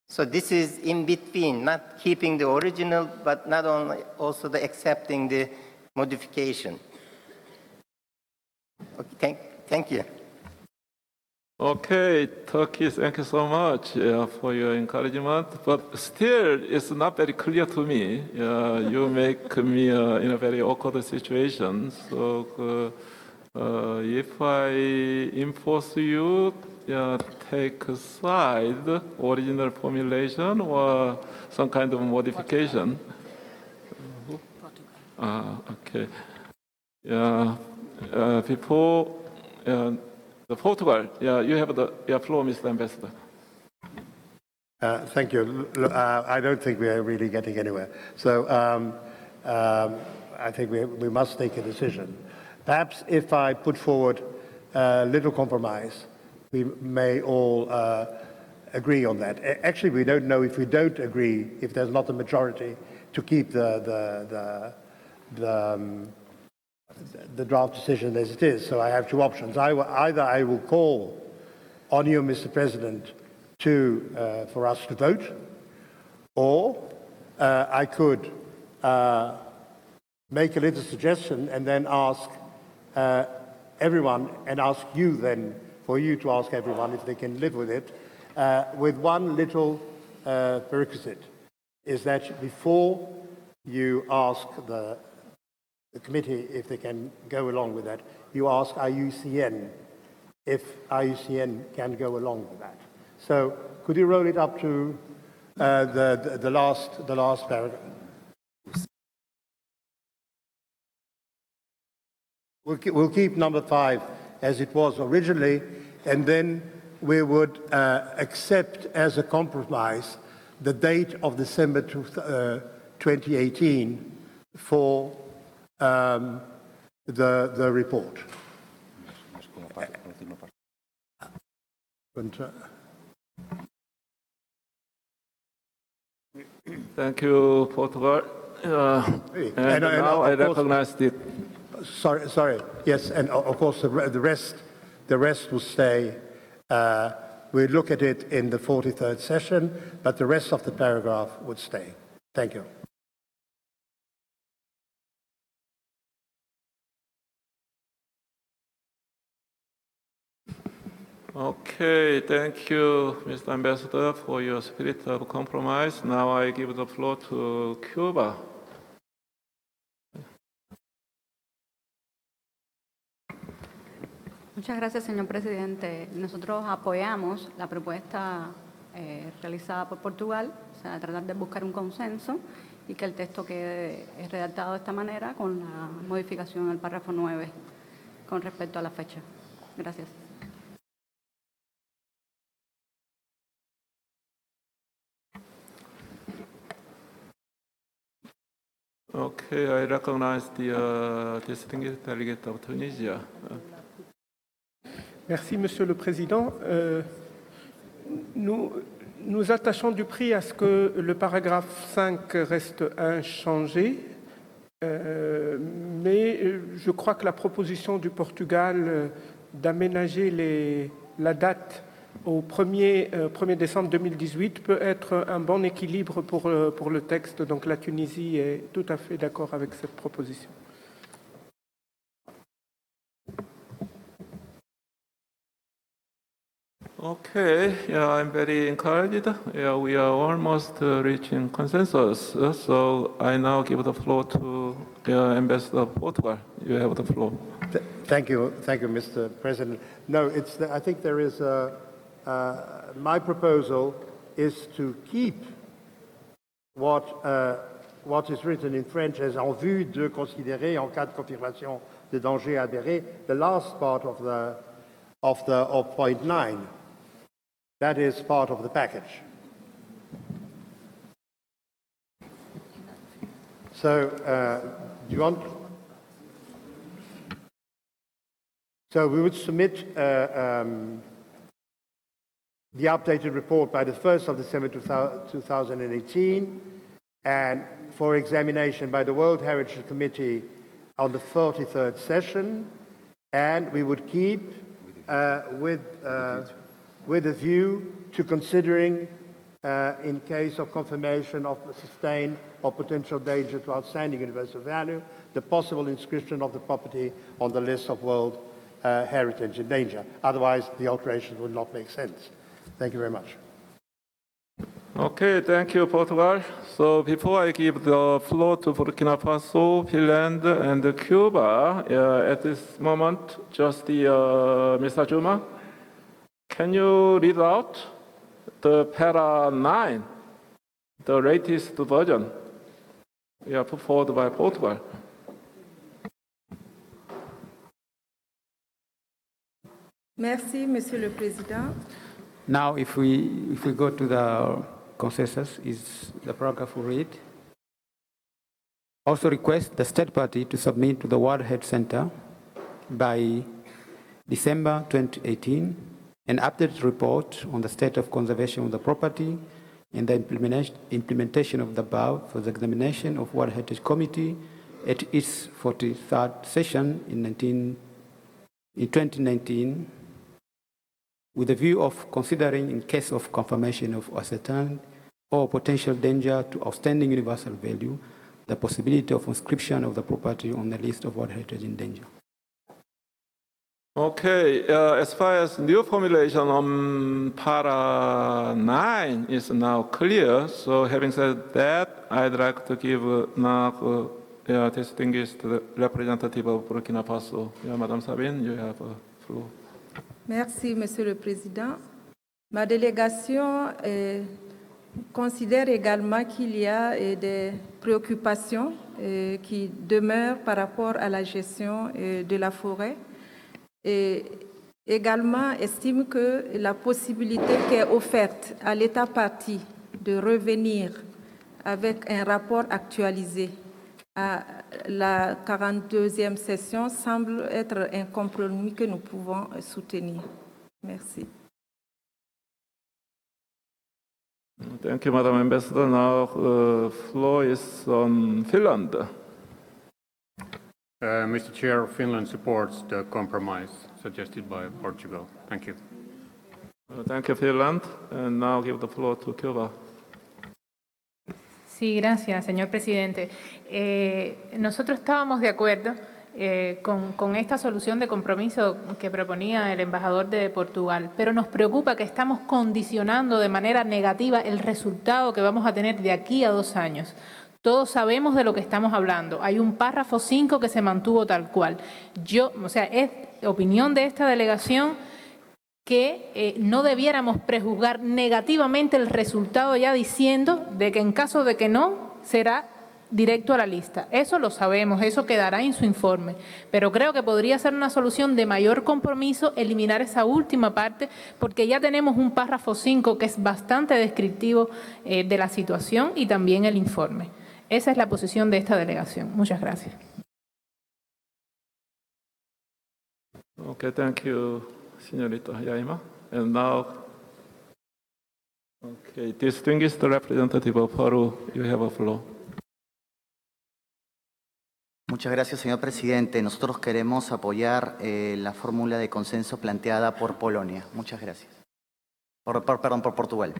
So this is in between, not keeping the original, but not only also accepting the modification. Okay, thank you. Okay, Turkey, thank you so much for your encouragement. But still, it's not very clear to me. You make me in a very awkward situation. So if I enforce you, take side original formulation or some kind of modification. Okay. Before. The Portugal, you have the floor, Mr. Ambassador. Thank you. I don't think we are really getting anywhere. So I think we must take a decision. Perhaps if I put forward a little compromise, we may all agree on that. Actually, we don't know if we don't agree, if there's not a majority, to keep the draft decision as it is. So I have 2 options. Either I will call on you, Mr. President, for us to vote, or I could make a little suggestion and then ask everyone, and ask you then, for you to ask everyone if they can live with it, with one little prerequisite, is that before you ask the committee if they can go along with that, you ask IUCN if IUCN can go along with that. So could you roll it up to the last paragraph? We'll keep number 5 as it was originally, and then we would accept as a compromise the date of December 2018 for the report. Thank you, Portugal. And now I of course- recognize the Sorry. Yes, and of course the rest will stay. We'll look at it in the 43rd session, but the rest of the paragraph would stay. Thank you. Okay, thank you, Mr. Ambassador, for your spirit of compromise. Now I give the floor to Cuba. Muchas gracias, señor presidente. Nosotros apoyamos la propuesta realizada por Portugal, o sea, tratar de buscar un consenso y que el texto quede redactado de esta manera con la modificación al párrafo 9 con respecto a la fecha. Gracias. Okay, I recognize the distinguished delegate of Tunisia. Merci, Monsieur le Président. Nous attachons du prix à ce que le paragraphe 5 reste inchangé, mais je crois que la proposition du Portugal d'aménager la date au 1er décembre 2018 peut être un bon équilibre pour le texte. Donc la Tunisie est tout à fait d'accord avec cette proposition. Okay, yeah, I'm very encouraged. Yeah, we are almost reaching consensus. So I now give the floor to Ambassador of Portugal. You have the floor. Thank you, Mr. President. No, I think there is my proposal is to keep what is written in French as en vue de considérer en cas de confirmation de danger avéré, the last part of point 9. That is part of the package. So, do you want? So we would submit the updated report by the 1st of December 2018 and for examination by the World Heritage Committee on the 43rd session, and we would keep with a view to considering, in case of confirmation of sustained or potential danger to outstanding universal value, the possible inscription of the property on the list of World Heritage in danger. Otherwise, the alterations would not make sense. Thank you very much. Okay, thank you, Portugal. So before I give the floor to Burkina Faso, Finland, and Cuba, at this moment, just Mr. Juma, can you read out the para 9, the latest version, put forward by Portugal? Merci, Monsieur le Président. Now, if we go to the consensus, is the paragraph we read. Also request the state party to submit to the World Heritage Center by December 2018 an updated report on the state of conservation of the property and the implementation of the above for the examination of World Heritage Committee at its 43rd session in 2019, with a view of considering, in case of confirmation of ascertained or potential danger to outstanding universal value, the possibility of inscription of the property on the list of World Heritage in danger. Okay, as far as new formulation on para 9 is now clear, so having said that, I'd like to give now distinguished representative of Burkina Faso. Madame Sabine, you have the floor. Merci, Monsieur le Président. Ma délégation considère également qu'il y a des préoccupations qui demeurent par rapport à la gestion de la forêt et également estime que la possibilité qui est offerte à l'État partie de revenir avec un rapport actualisé à la 42e session semble être un compromis que nous pouvons soutenir. Merci. Thank you, Madam Ambassador. Now the floor is on Finland. Mr. Chair, Finland supports the compromise suggested by Portugal. Thank you. Thank you, Finland. And now give the floor to Cuba. Sí, gracias, señor presidente. Nosotros estábamos de acuerdo con esta solución de compromiso que proponía el embajador de Portugal, pero nos preocupa que estamos condicionando de manera negativa el resultado que vamos a tener de aquí a 2 años. Todos sabemos de lo que estamos hablando. Hay un párrafo 5 que se mantuvo tal cual. Es opinión de esta delegación que no debiéramos prejuzgar negativamente el resultado ya diciendo de que en caso de que no, será directo a la lista. Eso lo sabemos, eso quedará en su informe. Pero creo que podría ser una solución de mayor compromiso eliminar esa última parte, porque ya tenemos un párrafo 5 que es bastante descriptivo de la situación y también el informe. Esa es la posición de esta delegación. Muchas gracias. Okay, thank you, Señorita Yaima. And now, okay, distinguished representative of Peru, you have a floor. Muchas gracias, señor presidente. Nosotros queremos apoyar la fórmula de consenso planteada por Polonia. Muchas gracias. Por Portugal.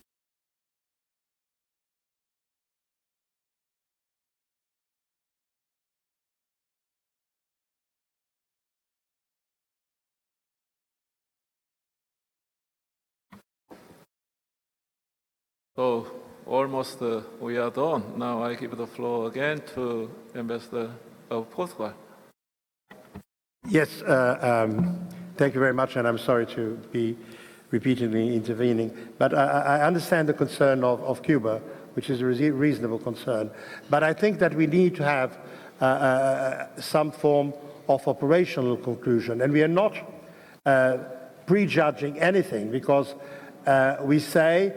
So almost we are done. Now I give the floor again to Ambassador of Portugal. Yes, thank you very much, and I'm sorry to be repeatedly intervening. But I understand the concern of Cuba, which is a reasonable concern. But I think that we need to have some form of operational conclusion. And we are not prejudging anything, because we say,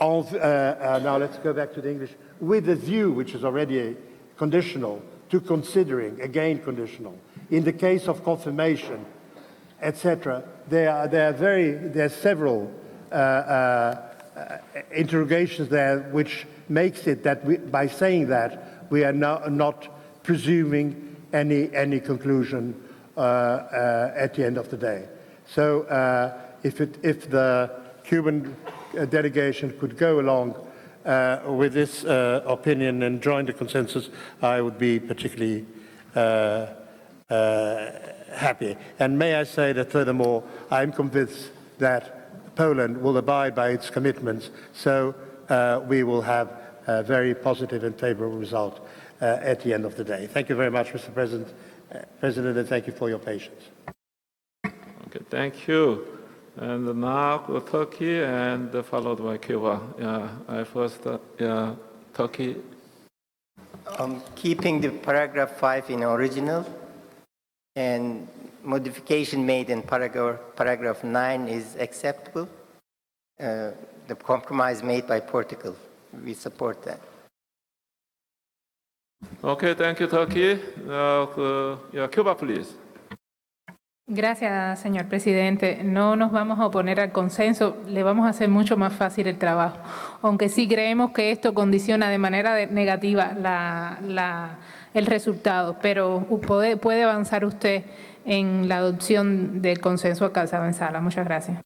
now let's go back to the English, with a view, which is already conditional, to considering, again conditional. In the case of confirmation, etc., there are several interrogations there, which makes it that by saying that we are not presuming any conclusion at the end of the day. So if the Cuban delegation could go along with this opinion and join the consensus, I would be particularly happy. And may I say that furthermore, I'm convinced that Poland will abide by its commitments, so we will have a very positive and favorable result at the end of the day. Thank you very much, Mr. President, and thank you for your patience. Okay, thank you. And now Turkey, and followed by Cuba. I first, Turkey. Keeping the paragraph 5 in original and modification made in paragraph 9 is acceptable. The compromise made by Portugal, we support that. Okay, thank you, Turkey. Cuba, please. Gracias, señor presidente. No nos vamos a oponer al consenso, le vamos a hacer mucho más fácil el trabajo, aunque sí creemos que esto condiciona de manera negativa el resultado, pero puede avanzar usted en la adopción del consenso alcanzado en sala. Muchas gracias.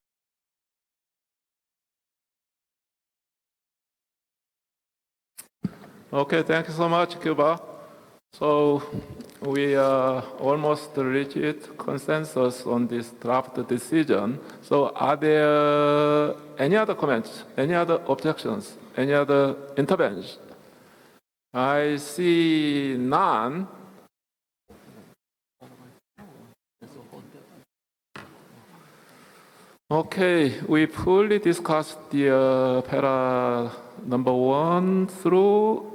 Okay, thank you so much, Cuba. So we almost reached consensus on this draft decision. So are there any other comments, any other objections, any other interventions? I see none. Okay, we fully discussed the para number 1 through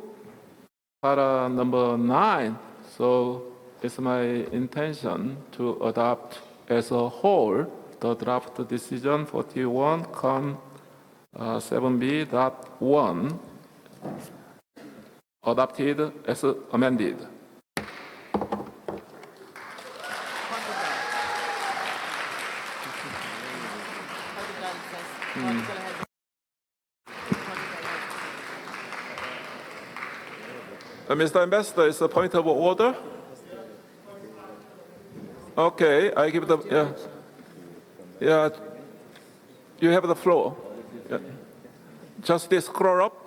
para number 9. So it's my intention to adopt as a whole the draft decision 41.7b.1 adopted as amended. Mr. Ambassador, it's a point of order. Okay, I give the, yeah, you have the floor. Yeah. Justice scroll up.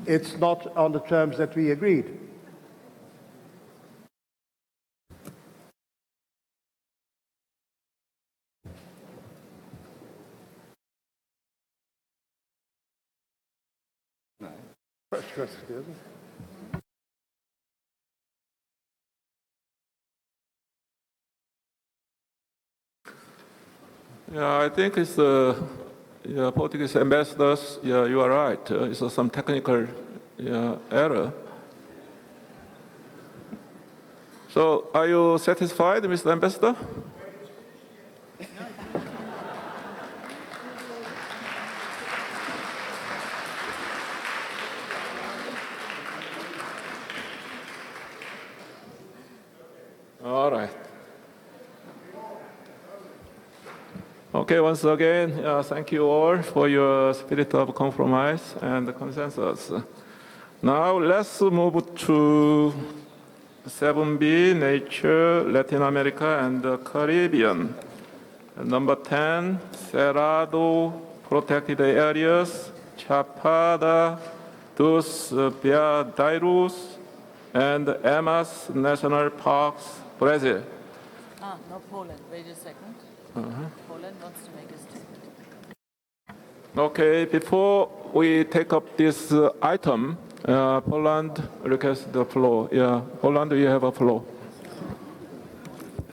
It's not on the terms that we agreed. Yeah, I think it's yeah, Portuguese ambassadors. Yeah, you are right. It's some technical error. So, are you satisfied, Mr. Ambassador? All right. Okay, once again, thank you all for your spirit of compromise and consensus. Now let's move to 7B, Nature, Latin America and the Caribbean. Number 10, Cerrado, Protected Areas, Chapada dos Veadeiros, and Emas National Parks, Brazil. No, Poland. Wait a second. Poland wants to make a statement. Okay, before we take up this item, Poland requests the floor. Yeah, Poland, you have a floor.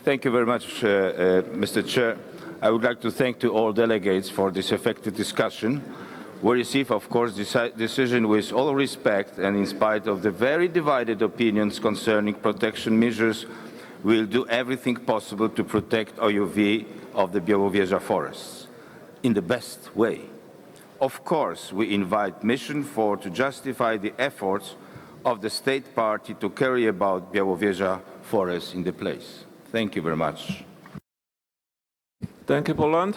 Thank you very much, Mr. Chair. I would like to thank to all delegates for this effective discussion. We receive, of course, this decision with all respect, and in spite of the very divided opinions concerning protection measures, we'll do everything possible to protect OUV of the Białowieża forests in the best way. Of course, we invite Mission 4 to justify the efforts of the state party to carry about Białowieża forests in the place. Thank you very much. Thank you, Poland.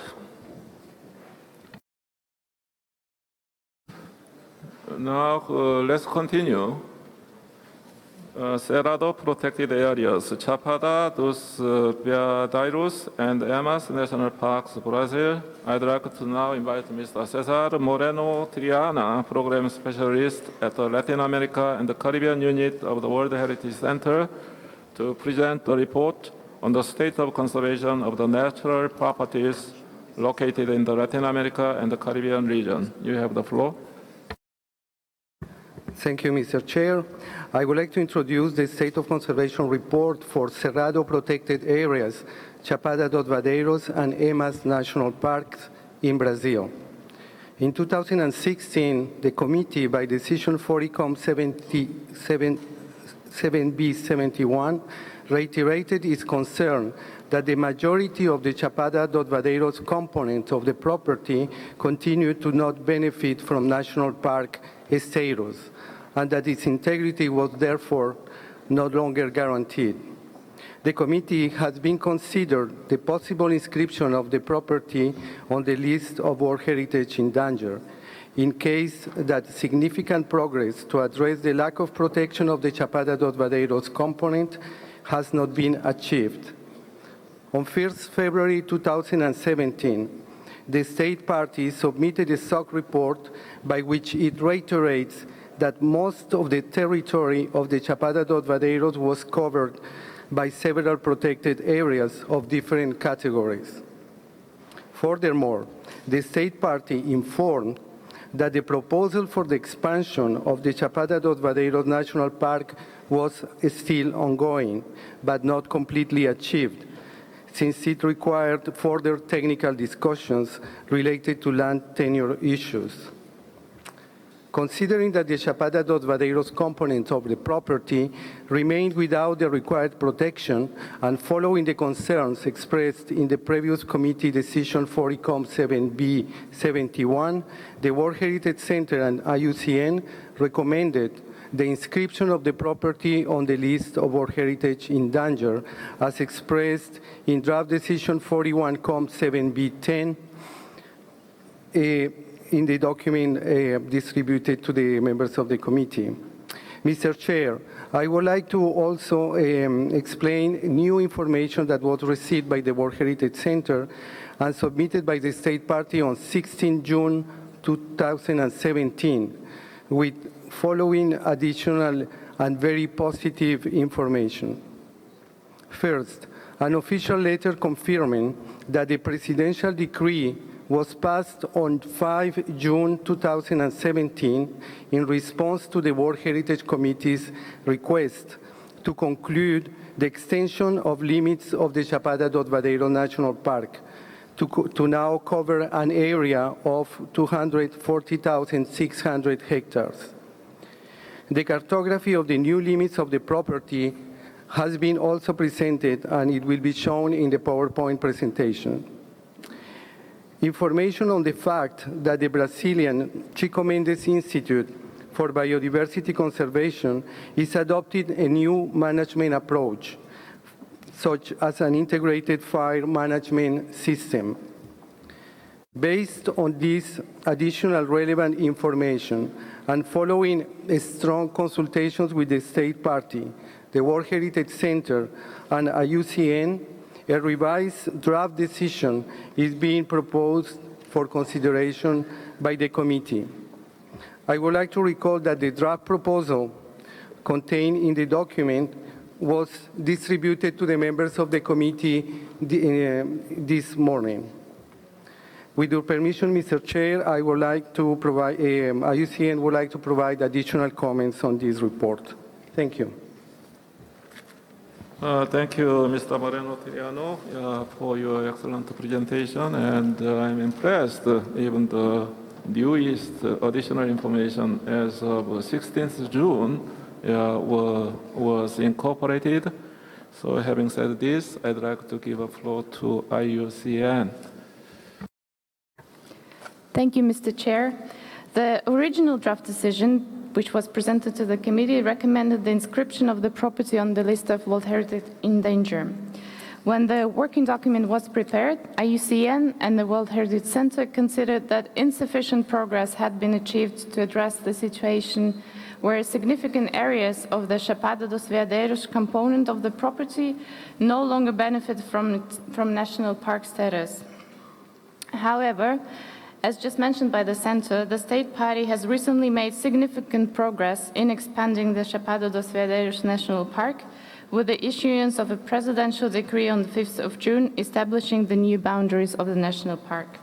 Now, let's continue. Cerrado Protected Areas, Chapada dos Veadeiros, and Emas National Parks, Brazil. I'd like to now invite Mr. Cesar Moreno Triana, Program Specialist at the Latin America and the Caribbean Unit of the World Heritage Center, to present the report on the state of conservation of the natural properties located in the Latin America and the Caribbean region. You have the floor. Thank you, Mr. Chair. I would like to introduce the State of Conservation Report for Cerrado Protected Areas, Chapada dos Veadeiros, and Emas National Parks in Brazil. In 2016, the committee, by decision 40Com 7B71, reiterated its concern that the majority of the Chapada dos Veadeiros component of the property continued to not benefit from national park status, and that its integrity was therefore no longer guaranteed. The committee has been considered the possible inscription of the property on the list of World Heritage in danger, in case that significant progress to address the lack of protection of the Chapada dos Veadeiros component has not been achieved. On 1st February 2017, the state party submitted a SOC report by which it reiterates that most of the territory of the Chapada dos Veadeiros was covered by several protected areas of different categories. Furthermore, the state party informed that the proposal for the expansion of the Chapada dos Veadeiros National Park was still ongoing, but not completely achieved, since it required further technical discussions related to land tenure issues. Considering that the Chapada dos Veadeiros component of the property remained without the required protection, and following the concerns expressed in the previous committee decision 40Com 7B71, the World Heritage Center and IUCN recommended the inscription of the property on the list of World Heritage in danger, as expressed in draft decision 41Com 7B10. in the document distributed to the members of the committee. Mr. Chair, I would like to also explain new information that was received by the World Heritage Center and submitted by the State Party on 16 June 2017, with following additional and very positive information. First, an official letter confirming that the presidential decree was passed on 5 June 2017 in response to the World Heritage Committee's request to conclude the extension of limits of the Chapada do Vadeiro National Park to now cover an area of 240,600 hectares. The cartography of the new limits of the property has been also presented, and it will be shown in the PowerPoint presentation. Information on the fact that the Brazilian Chico Mendes Institute for Biodiversity Conservation is adopting a new management approach, such as an integrated fire management system. Based on this additional relevant information and following strong consultations with the State Party, the World Heritage Center, and IUCN, a revised draft decision is being proposed for consideration by the committee. I would like to recall that the draft proposal contained in the document was distributed to the members of the committee this morning. With your permission, Mr. Chair, I would like to provide, IUCN would like to provide additional comments on this report. Thank you. Thank you, Mr. Moreno Tiriano, for your excellent presentation, and I'm impressed, even the newest additional information as of 16th June was incorporated. So having said this, I'd like to give a floor to IUCN. Thank you, Mr. Chair. The original draft decision, which was presented to the committee, recommended the inscription of the property on the list of World Heritage in danger. When the working document was prepared, IUCN and the World Heritage Center considered that insufficient progress had been achieved to address the situation where significant areas of the Chapada dos Veadeiros component of the property no longer benefit from national park status. However, as just mentioned by the Center, the State Party has recently made significant progress in expanding the Chapada dos Veadeiros National Park with the issuance of a presidential decree on the 5th of June establishing the new boundaries of the national park.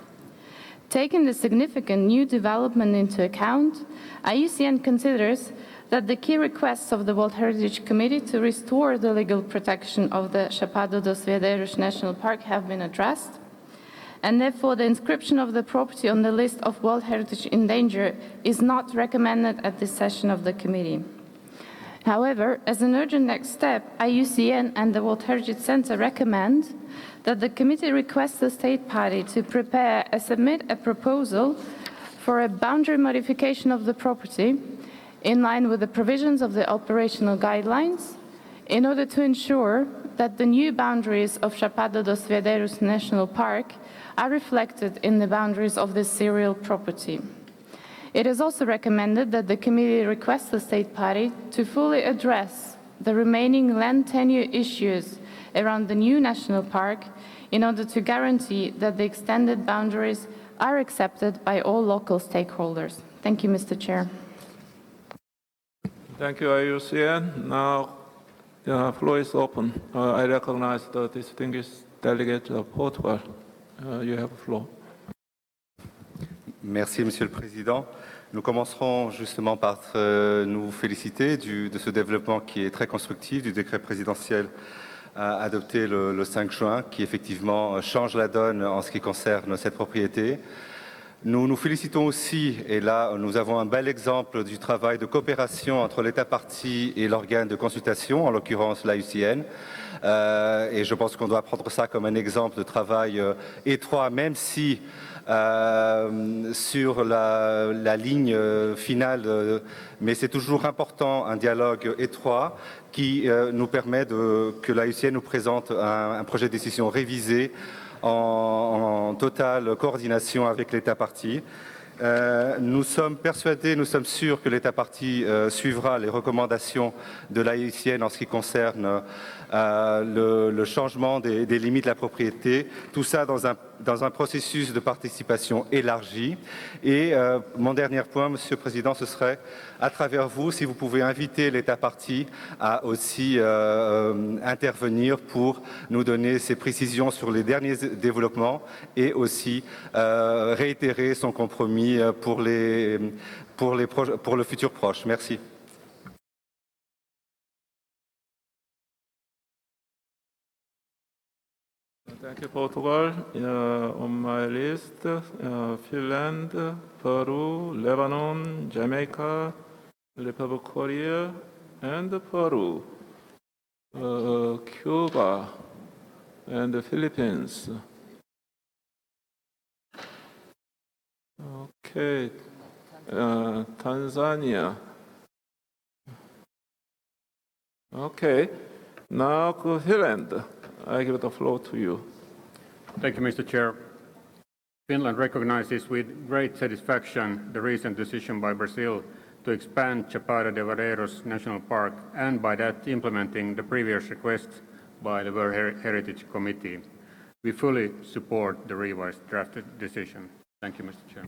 Taking the significant new development into account, IUCN considers that the key requests of the World Heritage Committee to restore the legal protection of the Chapada dos Veadeiros National Park have been addressed, and therefore the inscription of the property on the list of World Heritage in danger is not recommended at this session of the committee. However, as an urgent next step, IUCN and the World Heritage Center recommend that the committee requests the State Party to prepare and submit a proposal for a boundary modification of the property in line with the provisions of the operational guidelines in order to ensure that the new boundaries of Chapada dos Veadeiros National Park are reflected in the boundaries of this serial property. It is also recommended that the committee requests the State Party to fully address the remaining land tenure issues around the new national park in order to guarantee that the extended boundaries are accepted by all local stakeholders. Thank you, Mr. Chair. Thank you, IUCN. Now, the floor is open. I recognize the distinguished delegate of Portugal. You have the floor. Merci, Monsieur le Président. Nous commencerons justement par nous féliciter de ce développement qui est très constructif du décret présidentiel adopté le 5 juin, qui effectivement change la donne en ce qui concerne cette propriété. Nous nous félicitons aussi, et là nous avons un bel exemple du travail de coopération entre l'État partie et l'organe de consultation, en l'occurrence l'IUCN. Et je pense qu'on doit prendre ça comme un exemple de travail étroit, même si sur la ligne finale, mais c'est toujours important un dialogue étroit qui nous permet que l'IUCN nous présente un projet de décision révisé en totale coordination avec l'État partie. Nous sommes persuadés, nous sommes sûrs que l'État partie suivra les recommandations de l'AICN en ce qui concerne le changement des limites de la propriété, tout ça dans un processus de participation élargi. Et mon dernier point, Monsieur le Président, ce serait, à travers vous, si vous pouvez inviter l'État partie à aussi intervenir pour nous donner ses précisions sur les derniers développements et aussi réitérer son compromis pour le futur proche. Merci. Thank you, Portugal. On my list, Finland, Peru, Lebanon, Jamaica, Republic of Korea, and Peru, Cuba, and the Philippines. Okay, Tanzania. Okay, now Finland. I give the floor to you. Thank you, Mr. Chair. Finland recognizes with great satisfaction the recent decision by Brazil to expand Chapada de Veadeiros National Park and by that implementing the previous request by the World Heritage Committee. We fully support the revised draft decision. Thank you, Mr. Chair.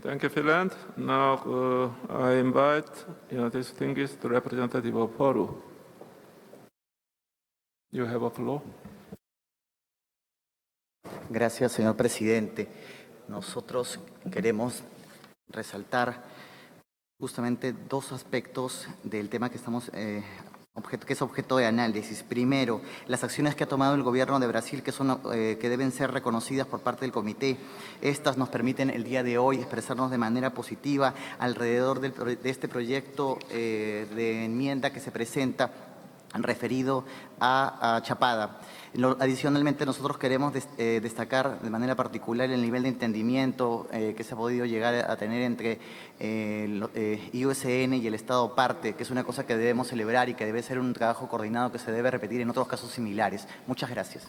Thank you, Finland. Now I invite distinguished representative of Peru. You have a floor. Gracias, señor presidente. Nosotros queremos resaltar justamente dos aspectos del tema que estamos que es objeto de análisis. Primero, las acciones que ha tomado el gobierno de Brasil, que deben ser reconocidas por parte del comité. Estas nos permiten el día de hoy expresarnos de manera positiva alrededor de este proyecto de enmienda que se presenta referido a Chapada. Adicionalmente, nosotros queremos destacar de manera particular el nivel de entendimiento que se ha podido llegar a tener entre IUSN y el Estado parte, que es una cosa que debemos celebrar y que debe ser un trabajo coordinado que se debe repetir en otros casos similares. Muchas gracias.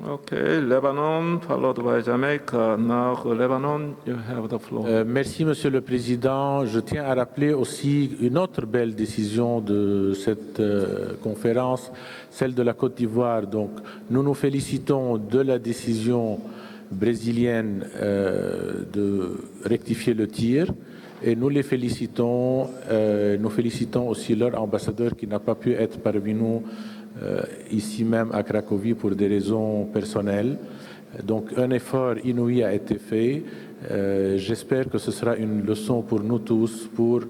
Okay, Lebanon, followed by Jamaica. Now, Lebanon, you have the floor. Merci, Monsieur le Président. Je tiens à rappeler aussi une autre belle décision de cette conférence, celle de la Côte d'Ivoire. Donc, nous nous félicitons de la décision brésilienne de rectifier le tir. Et nous les félicitons. Nous félicitons aussi leur ambassadeur qui n'a pas pu être parmi nous ici même à Cracovie pour des raisons personnelles. Donc un effort inouï a été fait. J'espère que ce sera une leçon pour nous tous pour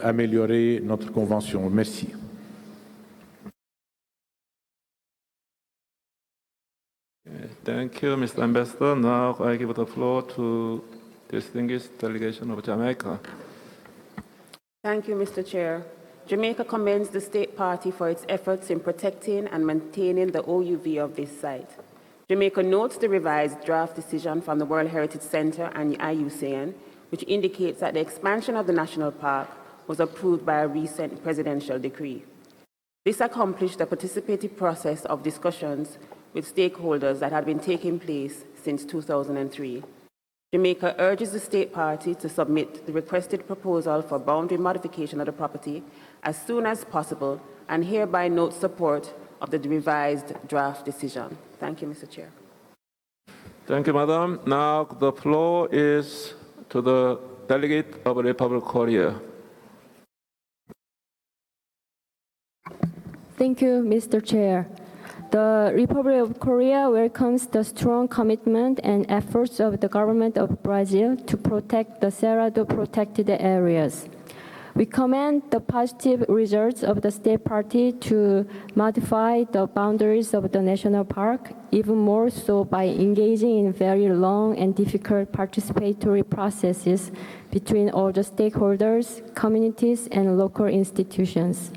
améliorer notre convention. Merci. Thank you, Mr. Ambassador. Now I give the floor to distinguished delegation of Jamaica. Thank you, Mr. Chair. Jamaica commends the State Party for its efforts in protecting and maintaining the OUV of this site. Jamaica notes the revised draft decision from the World Heritage Center and IUCN, which indicates that the expansion of the national park was approved by a recent presidential decree. This accomplished the participative process of discussions with stakeholders that had been taking place since 2003. Jamaica urges the State Party to submit the requested proposal for boundary modification of the property as soon as possible and hereby notes support of the revised draft decision. Thank you, Mr. Chair. Thank you, Madam. Now the floor is to the delegate of the Republic of Korea. Thank you, Mr. Chair. The Republic of Korea welcomes the strong commitment and efforts of the government of Brazil to protect the Cerrado protected areas. We commend the positive results of the State Party to modify the boundaries of the national park, even more so by engaging in very long and difficult participatory processes between all the stakeholders, communities, and local institutions.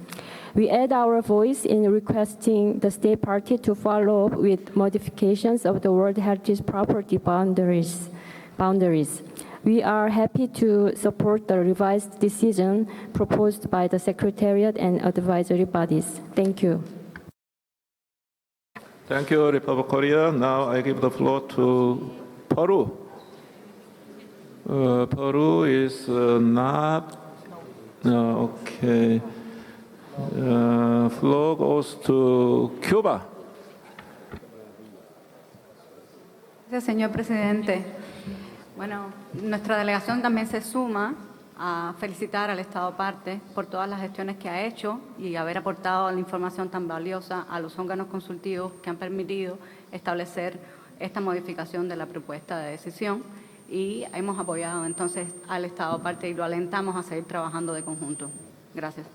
We add our voice in requesting the State Party to follow up with modifications of the World Heritage Property boundaries. We are happy to support the revised decision proposed by the Secretariat and advisory bodies. Thank you. Thank you, Republic of Korea. Now I give the floor to Peru. Peru is not. No, okay. Floor goes to Cuba. Gracias, señor presidente. Bueno, nuestra delegación también se suma a felicitar al Estado parte por todas las gestiones que ha hecho y haber aportado la información tan valiosa a los órganos consultivos que han permitido establecer esta modificación de la propuesta de decisión, y hemos apoyado entonces al Estado parte y lo alentamos a seguir trabajando de conjunto. Gracias.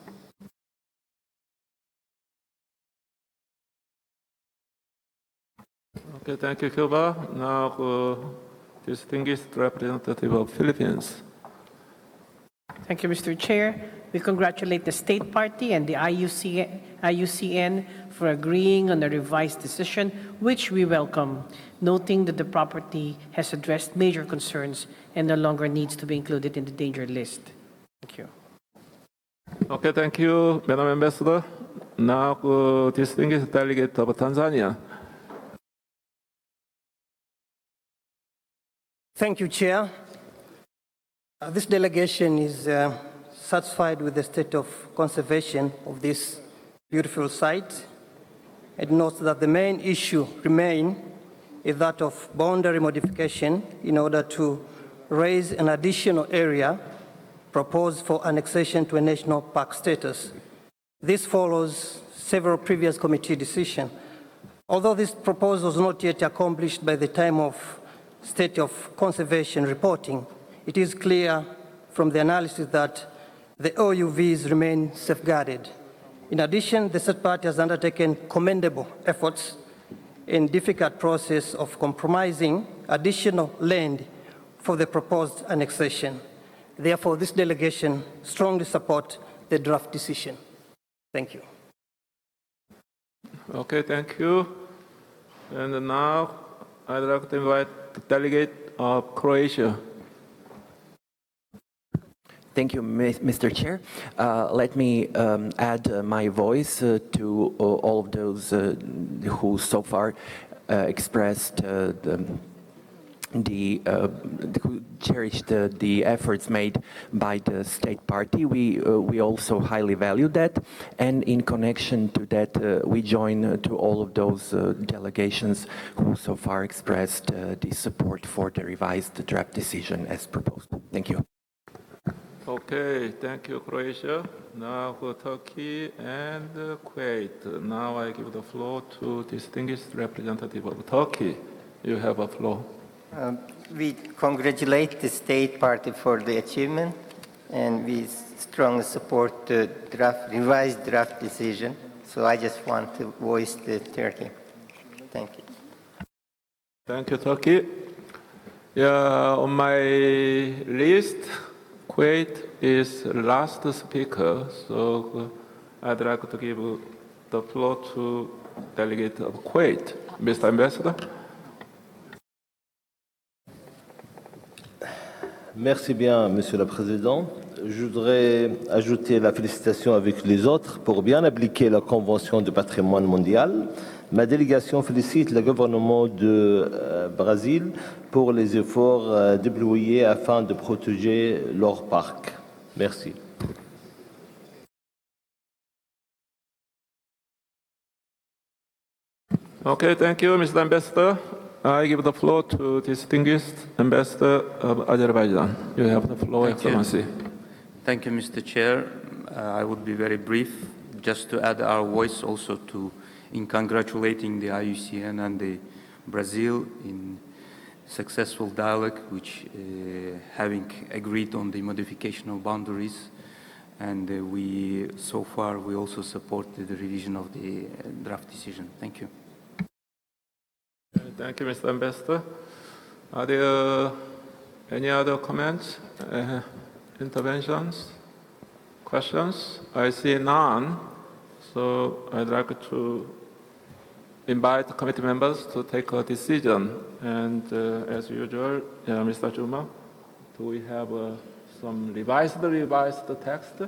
Okay, thank you, Cuba. Now, distinguished representative of Philippines. Thank you, Mr. Chair. We congratulate the State Party and the IUCN for agreeing on a revised decision, which we welcome, noting that the property has addressed major concerns and no longer needs to be included in the danger list. Thank you. Okay, thank you, Madam Ambassador. Now, distinguished delegate of Tanzania. Thank you, Chair. This delegation is satisfied with the state of conservation of this beautiful site. It notes that the main issue remains is that of boundary modification in order to raise an additional area proposed for annexation to a national park status. This follows several previous committee decisions. Although this proposal was not yet accomplished by the time of state of conservation reporting, it is clear from the analysis that the OUVs remain safeguarded. In addition, the third party has undertaken commendable efforts in difficult process of compromising additional land for the proposed annexation. Therefore, this delegation strongly supports the draft decision. Thank you. Okay, thank you. And now I'd like to invite the delegate of Croatia. Thank you, Mr. Chair. Let me add my voice to all of those who so far expressed who cherished the efforts made by the state party. We also highly value that, and in connection to that, we join to all of those delegations who so far expressed the support for the revised draft decision as proposed. Thank you. Okay, thank you, Croatia. Now for Turkey and Kuwait. Now I give the floor to distinguished representative of Turkey. You have a floor. We congratulate the State Party for the achievement, and we strongly support the revised draft decision. So I just want to voice the Turkey. Thank you. Thank you, Turkey. Yeah, on my list, Kuwait is last speaker, so I'd like to give the floor to delegate of Kuwait, Mr. Ambassador. Merci bien, Monsieur le Président. Je voudrais ajouter la félicitation avec les autres pour bien appliquer la Convention du patrimoine mondial. Ma délégation félicite le gouvernement du Brésil pour les efforts déployés afin de protéger leur parc. Merci. Okay, thank you, Mr. Ambassador. I give the floor to distinguished Ambassador of Azerbaijan. You have the floor, Excellency. Thank you, Mr. Chair. I would be very brief, just to add our voice also in congratulating the IUCN and the Brazil in successful dialogue, which having agreed on the modification of boundaries, and we also support the revision of the draft decision. Thank you. Thank you, Mr. Ambassador. Are there any other comments, interventions, questions? I see none, so I'd like to invite committee members to take a decision. And as usual, Mr. Juma, do we have some revised text?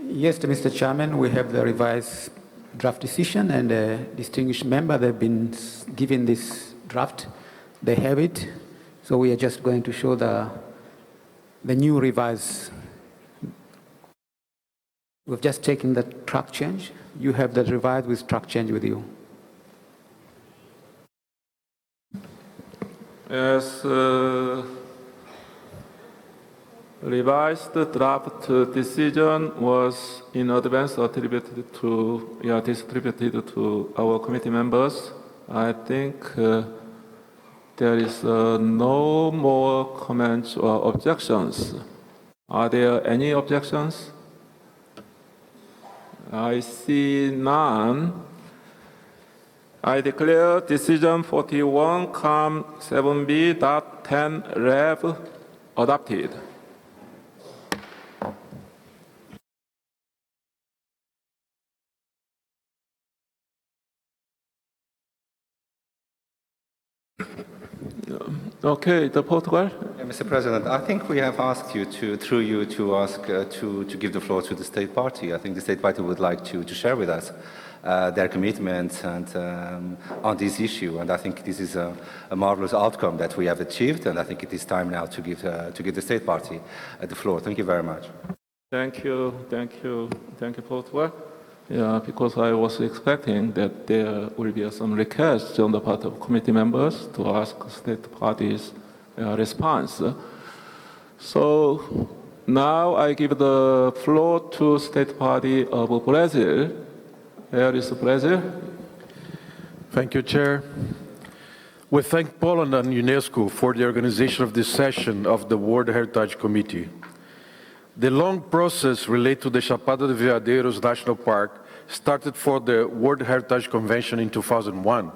Yes, Mr. Chairman, we have the revised draft decision, and distinguished member, they've been given this draft. They have it. So we are just going to show the new revised. We've just taken the track change. You have the revised with track change with you. Yes, revised draft decision was in advance distributed to our committee members. I think there is no more comments or objections. Are there any objections? I see none. I declare decision 41-7B.10 Rev adopted. Okay, the Portugal. Mr. President, I think we have asked you to, through you, to ask to give the floor to the state party. I think the state party would like to share with us their commitment and on this issue. And I think this is a marvelous outcome that we have achieved. And I think it is time now to give the state party the floor. Thank you very much. Thank you, Portugal. Yeah, because I was expecting that there will be some requests on the part of committee members to ask state parties response. So now I give the floor to state party of Brazil. Where is Brazil? Thank you, Chair. We thank Poland and UNESCO for the organization of this session of the World Heritage Committee. The long process related to the Chapada dos Veadeiros National Park started for the World Heritage Convention in 2001,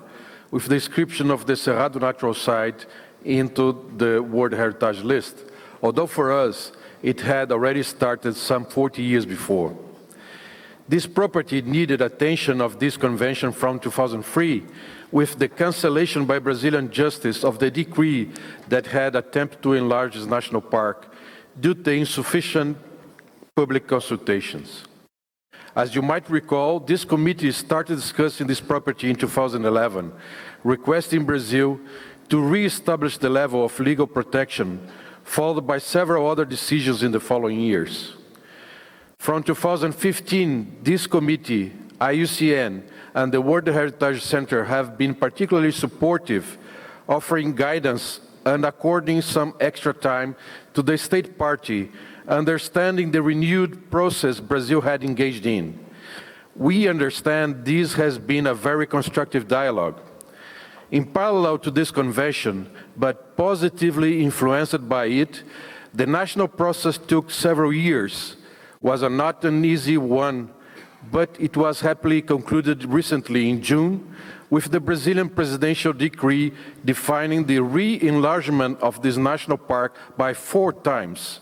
with the inscription of the Cerrado Natural Site into the World Heritage List, although for us, it had already started some 40 years before. This property needed attention of this convention from 2003, with the cancellation by Brazilian justice of the decree that had attempted to enlarge this national park due to insufficient public consultations. As you might recall, this committee started discussing this property in 2011, requesting Brazil to re-establish the level of legal protection, followed by several other decisions in the following years. From 2015, this committee, IUCN, and the World Heritage Center have been particularly supportive, offering guidance and according some extra time to the state party, understanding the renewed process Brazil had engaged in. We understand this has been a very constructive dialogue. In parallel to this convention, but positively influenced by it, the national process took several years, was not an easy one, but it was happily concluded recently in June with the Brazilian presidential decree defining the re-enlargement of this national park by 4 times,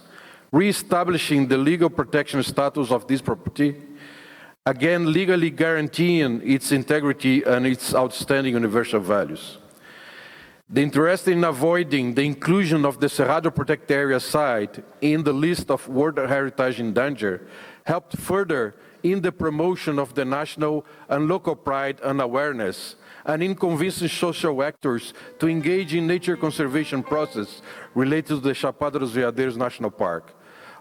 re-establishing the legal protection status of this property, again legally guaranteeing its integrity and its outstanding universal values. The interest in avoiding the inclusion of the Cerrado Protected Area site in the list of World Heritage in Danger helped further in the promotion of the national and local pride and awareness, and in convincing social actors to engage in nature conservation process related to the Chapada dos Veadeiros National Park,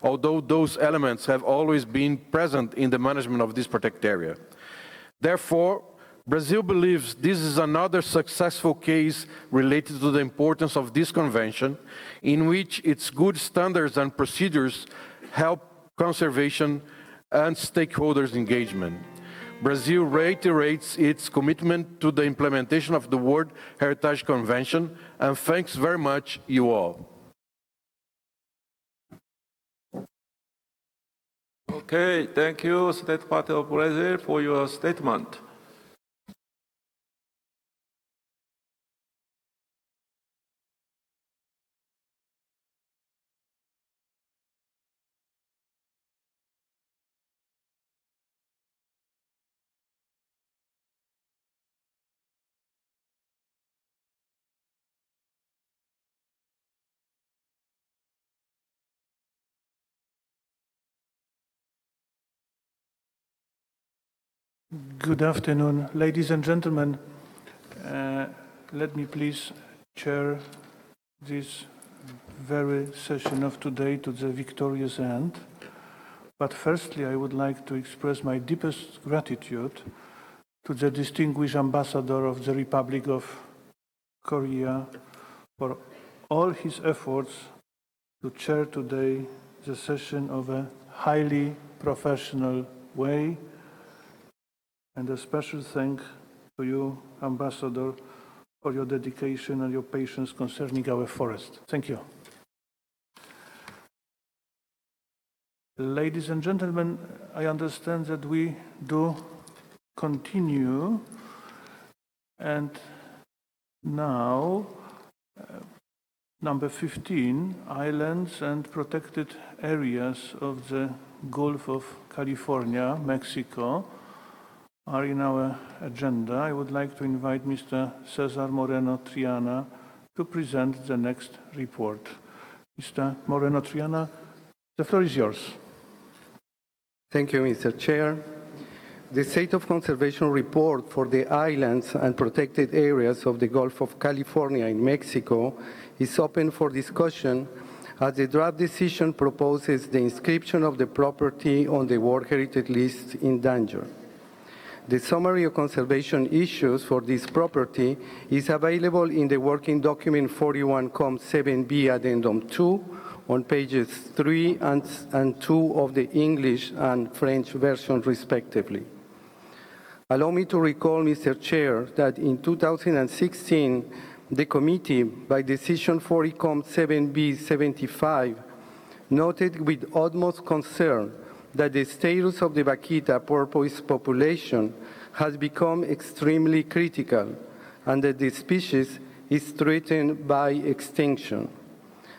although those elements have always been present in the management of this protected area. Therefore, Brazil believes this is another successful case related to the importance of this convention, in which its good standards and procedures help conservation and stakeholders' engagement. Brazil reiterates its commitment to the implementation of the World Heritage Convention, and thanks very much, you all. Okay, thank you, State Party of Brazil, for your statement. Good afternoon, ladies and gentlemen. Let me please chair this very session of today to the victorious end. But firstly, I would like to express my deepest gratitude to the distinguished ambassador of the Republic of Korea for all his efforts to chair today the session of a highly professional way. And a special thank to you, Ambassador, for your dedication and your patience concerning our forest. Thank you. Ladies and gentlemen, I understand that we do continue. And now, number 15, islands and protected areas of the Gulf of California, Mexico, are in our agenda. I would like to invite Mr. Cesar Moreno Triana to present the next report. Mr. Moreno Triana, the floor is yours. Thank you, Mr. Chair. The State of Conservation report for the islands and protected areas of the Gulf of California in Mexico is open for discussion as the draft decision proposes the inscription of the property on the World Heritage List in danger. The summary of conservation issues for this property is available in the working document 41.7b Addendum 2 on pages 3 and 2 of the English and French versions, respectively. Allow me to recall, Mr. Chair, that in 2016, the committee, by decision 40.7b75, noted with utmost concern that the status of the vaquita porpoise population has become extremely critical and that the species is threatened by extinction.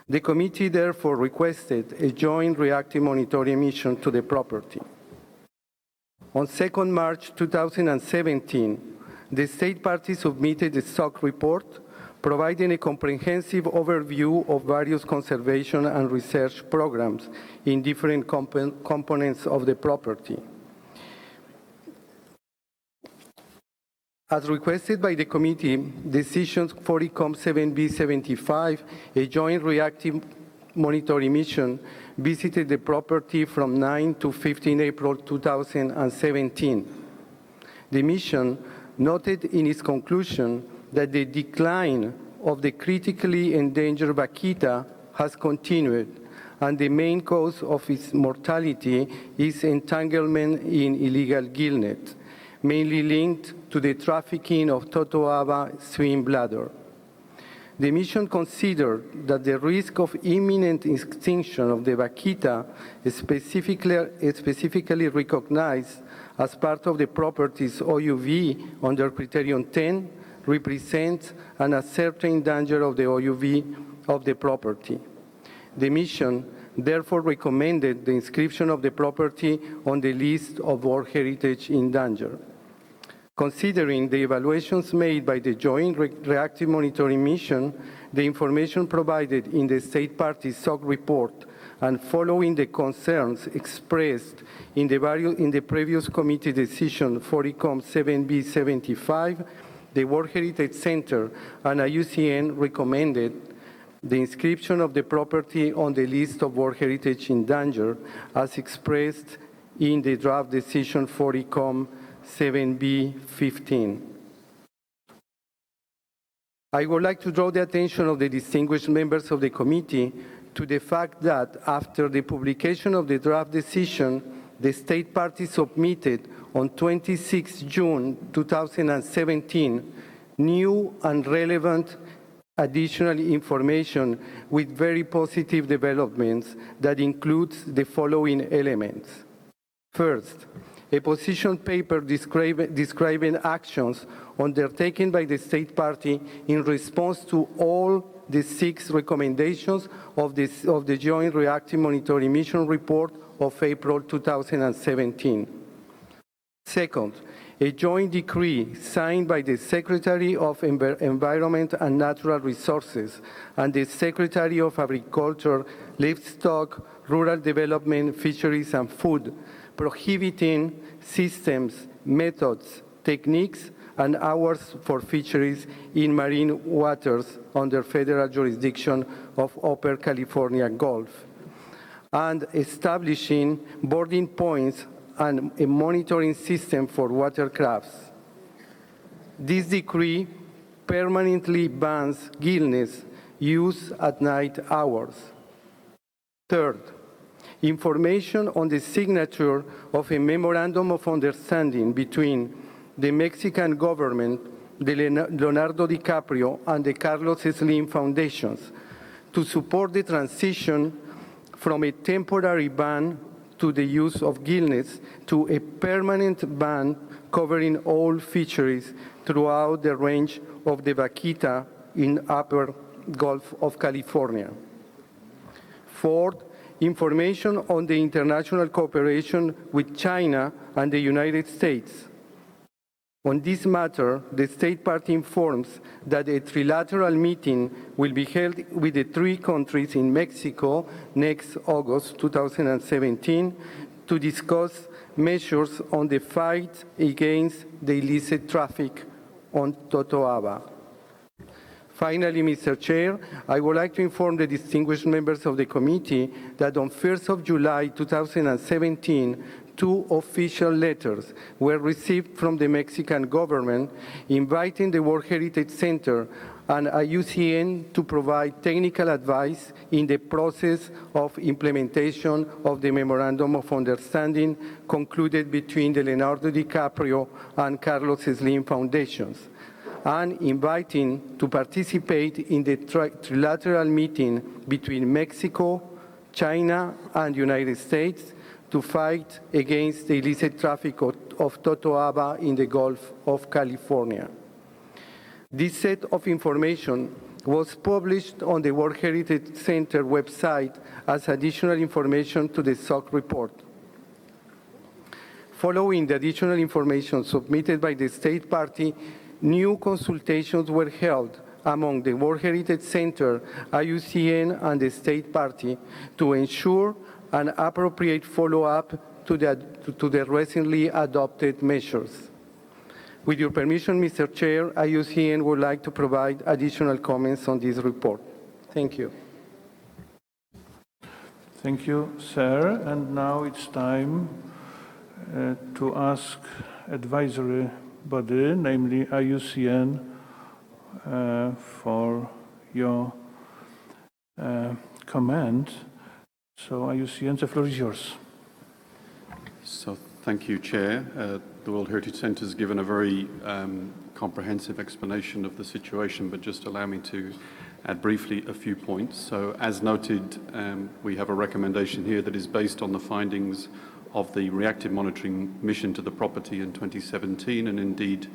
The committee therefore requested a joint reactive monitoring mission to the property. On 2nd March 2017, the state party submitted a SOC report providing a comprehensive overview of various conservation and research programs in different components of the property. As requested by the committee, decision 40.7b75, a joint reactive monitoring mission, visited the property from 9 to 15 April 2017. The mission noted in its conclusion that the decline of the critically endangered vaquita has continued, and the main cause of its mortality is entanglement in illegal gillnet, mainly linked to the trafficking of totoaba swim bladder. The mission considered that the risk of imminent extinction of the vaquita, specifically recognized as part of the property's OUV under Criterion 10, represents an ascertained danger of the OUV of the property. The mission therefore recommended the inscription of the property on the list of World Heritage in danger. Considering the evaluations made by the Joint Reactive Monitoring Mission, the information provided in the state party's SOC report, and following the concerns expressed in the previous committee decision 40.7b75, the World Heritage Center and IUCN recommended the inscription of the property on the list of World Heritage in danger as expressed in the draft decision 40.7b15. I would like to draw the attention of the distinguished members of the committee to the fact that after the publication of the draft decision, the state party submitted on 26 June 2017 new and relevant additional information with very positive developments that includes the following elements. First, a position paper describing actions undertaken by the state party in response to all the 6 recommendations of the Joint Reactive Monitoring Mission report of April 2017. Second, a joint decree signed by the Secretary of Environment and Natural Resources and the Secretary of Agriculture, Livestock, Rural Development, Fisheries and Food, prohibiting systems methods, techniques, and hours for fisheries in marine waters under federal jurisdiction of Upper California Gulf, and establishing boarding points and a monitoring system for watercrafts. This decree permanently bans gillnets use at night hours. Third, information on the signature of a memorandum of understanding between the Mexican government, the Leonardo DiCaprio, and the Carlos Slim Foundations to support the transition from a temporary ban to the use of gillnets to a permanent ban covering all fisheries throughout the range of the Vaquita in Upper Gulf of California. Fourth, information on the international cooperation with China and the United States. On this matter, the State Party informs that a trilateral meeting will be held with the three countries in Mexico next August 2017 to discuss measures on the fight against the illicit traffic on Totoaba. Finally, Mr. Chair, I would like to inform the distinguished members of the committee that on 1st of July 2017, 2 official letters were received from the Mexican government inviting the World Heritage Center and IUCN to provide technical advice in the process of implementation of the Memorandum of Understanding concluded between the Leonardo DiCaprio and Carlos Slim Foundations, and inviting to participate in the trilateral meeting between Mexico, China, and United States to fight against the illicit traffic of Totoaba in the Gulf of California. This set of information was published on the World Heritage Center website as additional information to the SOC report. Following the additional information submitted by the State Party, new consultations were held among the World Heritage Center, IUCN, and the State Party to ensure an appropriate follow-up to the recently adopted measures. With your permission, Mr. Chair, IUCN would like to provide additional comments on this report. Thank you. Thank you, sir. And now it's time to ask advisory body, namely IUCN, for your comment. So, IUCN, the floor is yours. So, thank you, Chair. The World Heritage Centre has given a very comprehensive explanation of the situation, but just allow me to add briefly a few points. So, as noted, we have a recommendation here that is based on the findings of the reactive monitoring mission to the property in 2017, and indeed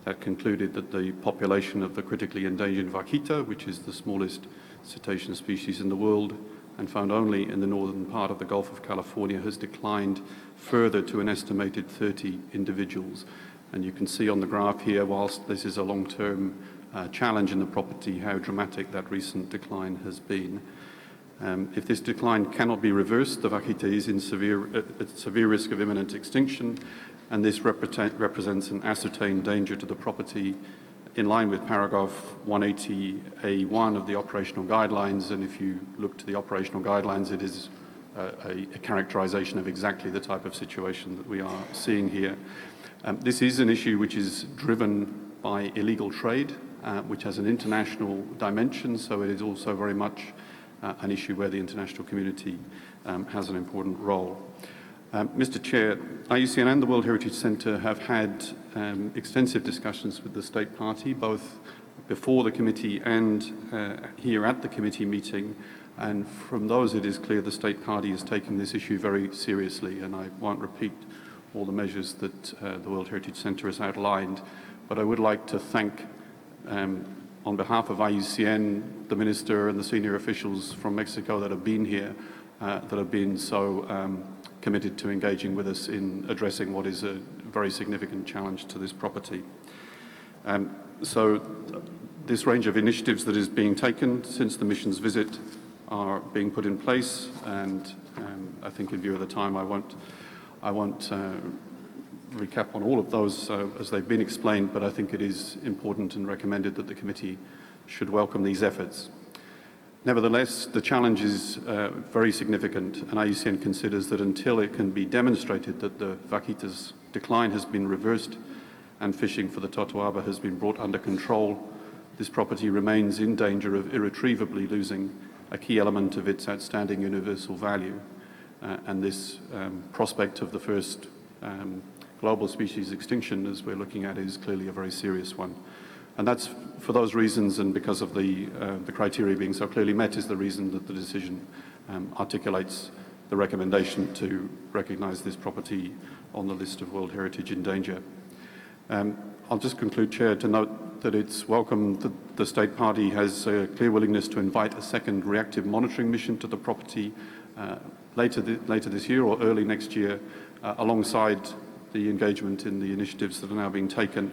that concluded that the population of the critically endangered vaquita, which is the smallest cetacean species in the world and found only in the northern part of the Gulf of California, has declined further to an estimated 30 individuals. And you can see on the graph here, whilst this is a long-term challenge in the property, how dramatic that recent decline has been. If this decline cannot be reversed, the vaquita is in severe risk of imminent extinction, and this represents an ascertained danger to the property in line with paragraph 180A1 of the operational guidelines. And if you look to the operational guidelines, it is a characterization of exactly the type of situation that we are seeing here. This is an issue which is driven by illegal trade, which has an international dimension, so it is also very much an issue where the international community has an important role. Mr. Chair, IUCN and the World Heritage Centre have had extensive discussions with the State Party, both before the committee and here at the committee meeting, and from those it is clear the State Party is taking this issue very seriously, and I won't repeat all the measures that the World Heritage Centre has outlined, but I would like to thank on behalf of IUCN, the Minister and the senior officials from Mexico that have been here, that have been so committed to engaging with us in addressing what is a very significant challenge to this property. So this range of initiatives that is being taken since the mission's visit are being put in place, and I think in view of the time I won't recap on all of those as they've been explained, but I think it is important and recommended that the committee should welcome these efforts. Nevertheless, the challenge is very significant, and IUCN considers that until it can be demonstrated that the vaquita's decline has been reversed and fishing for the totoaba has been brought under control, this property remains in danger of irretrievably losing a key element of its outstanding universal value. And this prospect of the first global species extinction, as we're looking at, is clearly a very serious one. And that's for those reasons, and because of the criteria being so clearly met, is the reason that the decision articulates the recommendation to recognise this property on the list of World Heritage in danger. I'll just conclude, Chair, to note that it's welcome that the State Party has a clear willingness to invite a second reactive monitoring mission to the property later this year or early next year, alongside the engagement in the initiatives that are now being taken.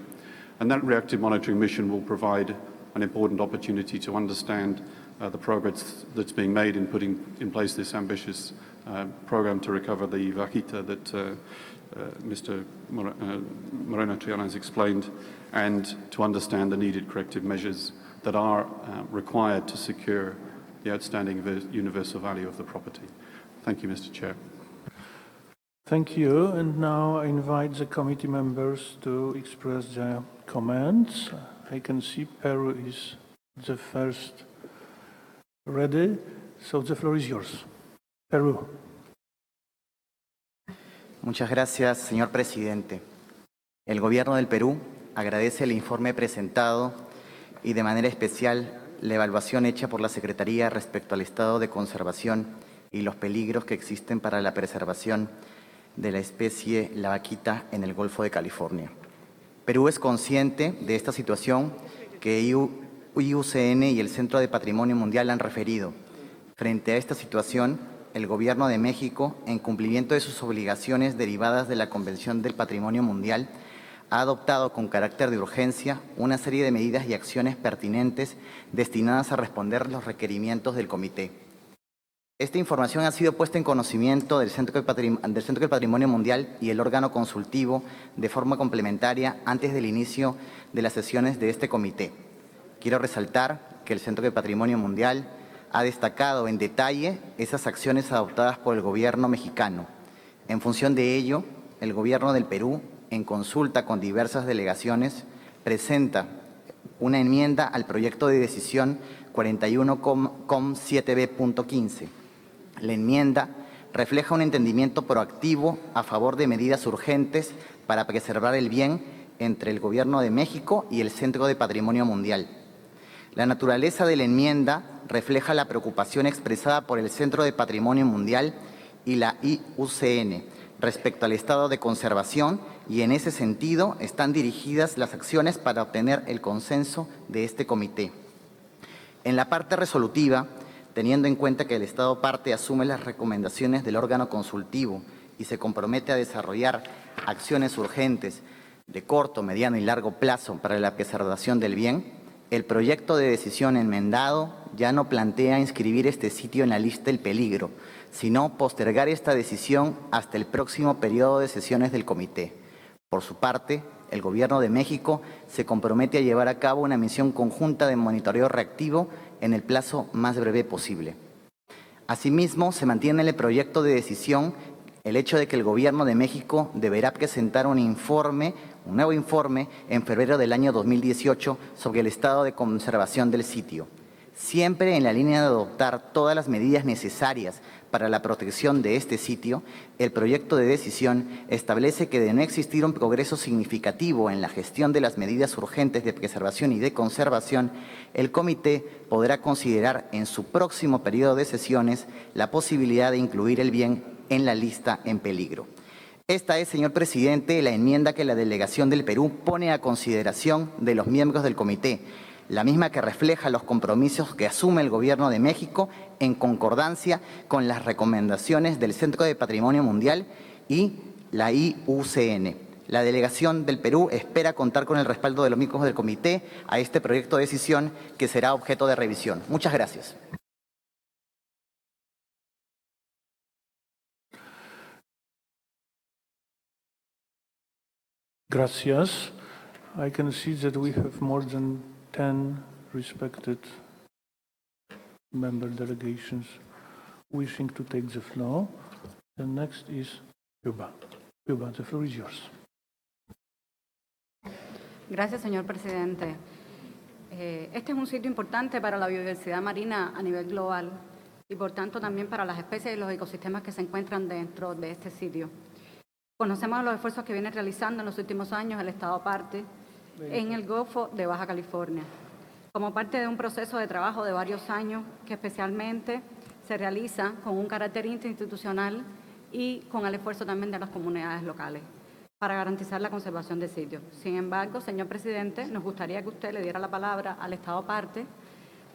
And that reactive monitoring mission will provide an important opportunity to understand the progress that's being made in putting in place this ambitious program to recover the vaquita that Mr. Moreno Triana has explained, and to understand the needed corrective measures that are required to secure the outstanding universal value of the property. Thank you, Mr. Chair. Thank you. And now I invite the committee members to express their comments. I can see Peru is the first ready, so the floor is yours. Peru. Muchas gracias, señor presidente. El Gobierno del Perú agradece el informe presentado y de manera especial la evaluación hecha por la Secretaría respecto al estado de conservación y los peligros que existen para la preservación de la especie la vaquita en el Golfo de California. Perú es consciente de esta situación que IUCN y el Centro de Patrimonio Mundial han referido. Frente a esta situación, el Gobierno de México, en cumplimiento de sus obligaciones derivadas de la Convención del Patrimonio Mundial, ha adoptado con carácter de urgencia una serie de medidas y acciones pertinentes destinadas a responder los requerimientos del Comité. Esta información ha sido puesta en conocimiento del Centro del Patrimonio Mundial y el órgano consultivo de forma complementaria antes del inicio de las sesiones de este comité. Quiero resaltar que el Centro del Patrimonio Mundial ha destacado en detalle esas acciones adoptadas por el gobierno mexicano. En función de ello, el gobierno del Perú, en consulta con diversas delegaciones, presenta una enmienda al proyecto de decisión 41.7b.15. La enmienda refleja un entendimiento proactivo a favor de medidas urgentes para preservar el bien entre el Gobierno de México y el Centro de Patrimonio Mundial. La naturaleza de la enmienda refleja la preocupación expresada por el Centro de Patrimonio Mundial y la IUCN respecto al estado de conservación, y en ese sentido están dirigidas las acciones para obtener el consenso de este comité. En la parte resolutiva, teniendo en cuenta que el Estado parte asume las recomendaciones del órgano consultivo y se compromete a desarrollar acciones urgentes de corto, mediano y largo plazo para la preservación del bien, el proyecto de decisión enmendado ya no plantea inscribir este sitio en la lista del peligro, sino postergar esta decisión hasta el próximo periodo de sesiones del comité. Por su parte, el Gobierno de México se compromete a llevar a cabo una misión conjunta de monitoreo reactivo en el plazo más breve posible. Asimismo, se mantiene en el proyecto de decisión el hecho de que el Gobierno de México deberá presentar un nuevo informe en febrero del año 2018 sobre el estado de conservación del sitio. Siempre en la línea de adoptar todas las medidas necesarias para la protección de este sitio, el proyecto de decisión establece que de no existir un progreso significativo en la gestión de las medidas urgentes de preservación y de conservación, el comité podrá considerar en su próximo periodo de sesiones la posibilidad de incluir el bien en la lista en peligro. Esta es, señor presidente, la enmienda que la delegación del Perú pone a consideración de los miembros del comité, la misma que refleja los compromisos que asume el Gobierno de México en concordancia con las recomendaciones del Centro de Patrimonio Mundial y la IUCN. La delegación del Perú espera contar con el respaldo de los miembros del comité a este proyecto de decisión que será objeto de revisión. Muchas gracias. Gracias. I can see that we have more than 10 respected member delegations wishing to take the floor. The next is Cuba. Cuba, the floor is yours. Gracias, señor presidente. Este es un sitio importante para la biodiversidad marina a nivel global y, por tanto, también para las especies y los ecosistemas que se encuentran dentro de este sitio. Conocemos los esfuerzos que viene realizando en los últimos años el Estado parte en el Golfo de Baja California, como parte de un proceso de trabajo de varios años que especialmente se realiza con un carácter interinstitucional y con el esfuerzo también de las comunidades locales para garantizar la conservación del sitio. Sin embargo, señor presidente, nos gustaría que usted le diera la palabra al Estado parte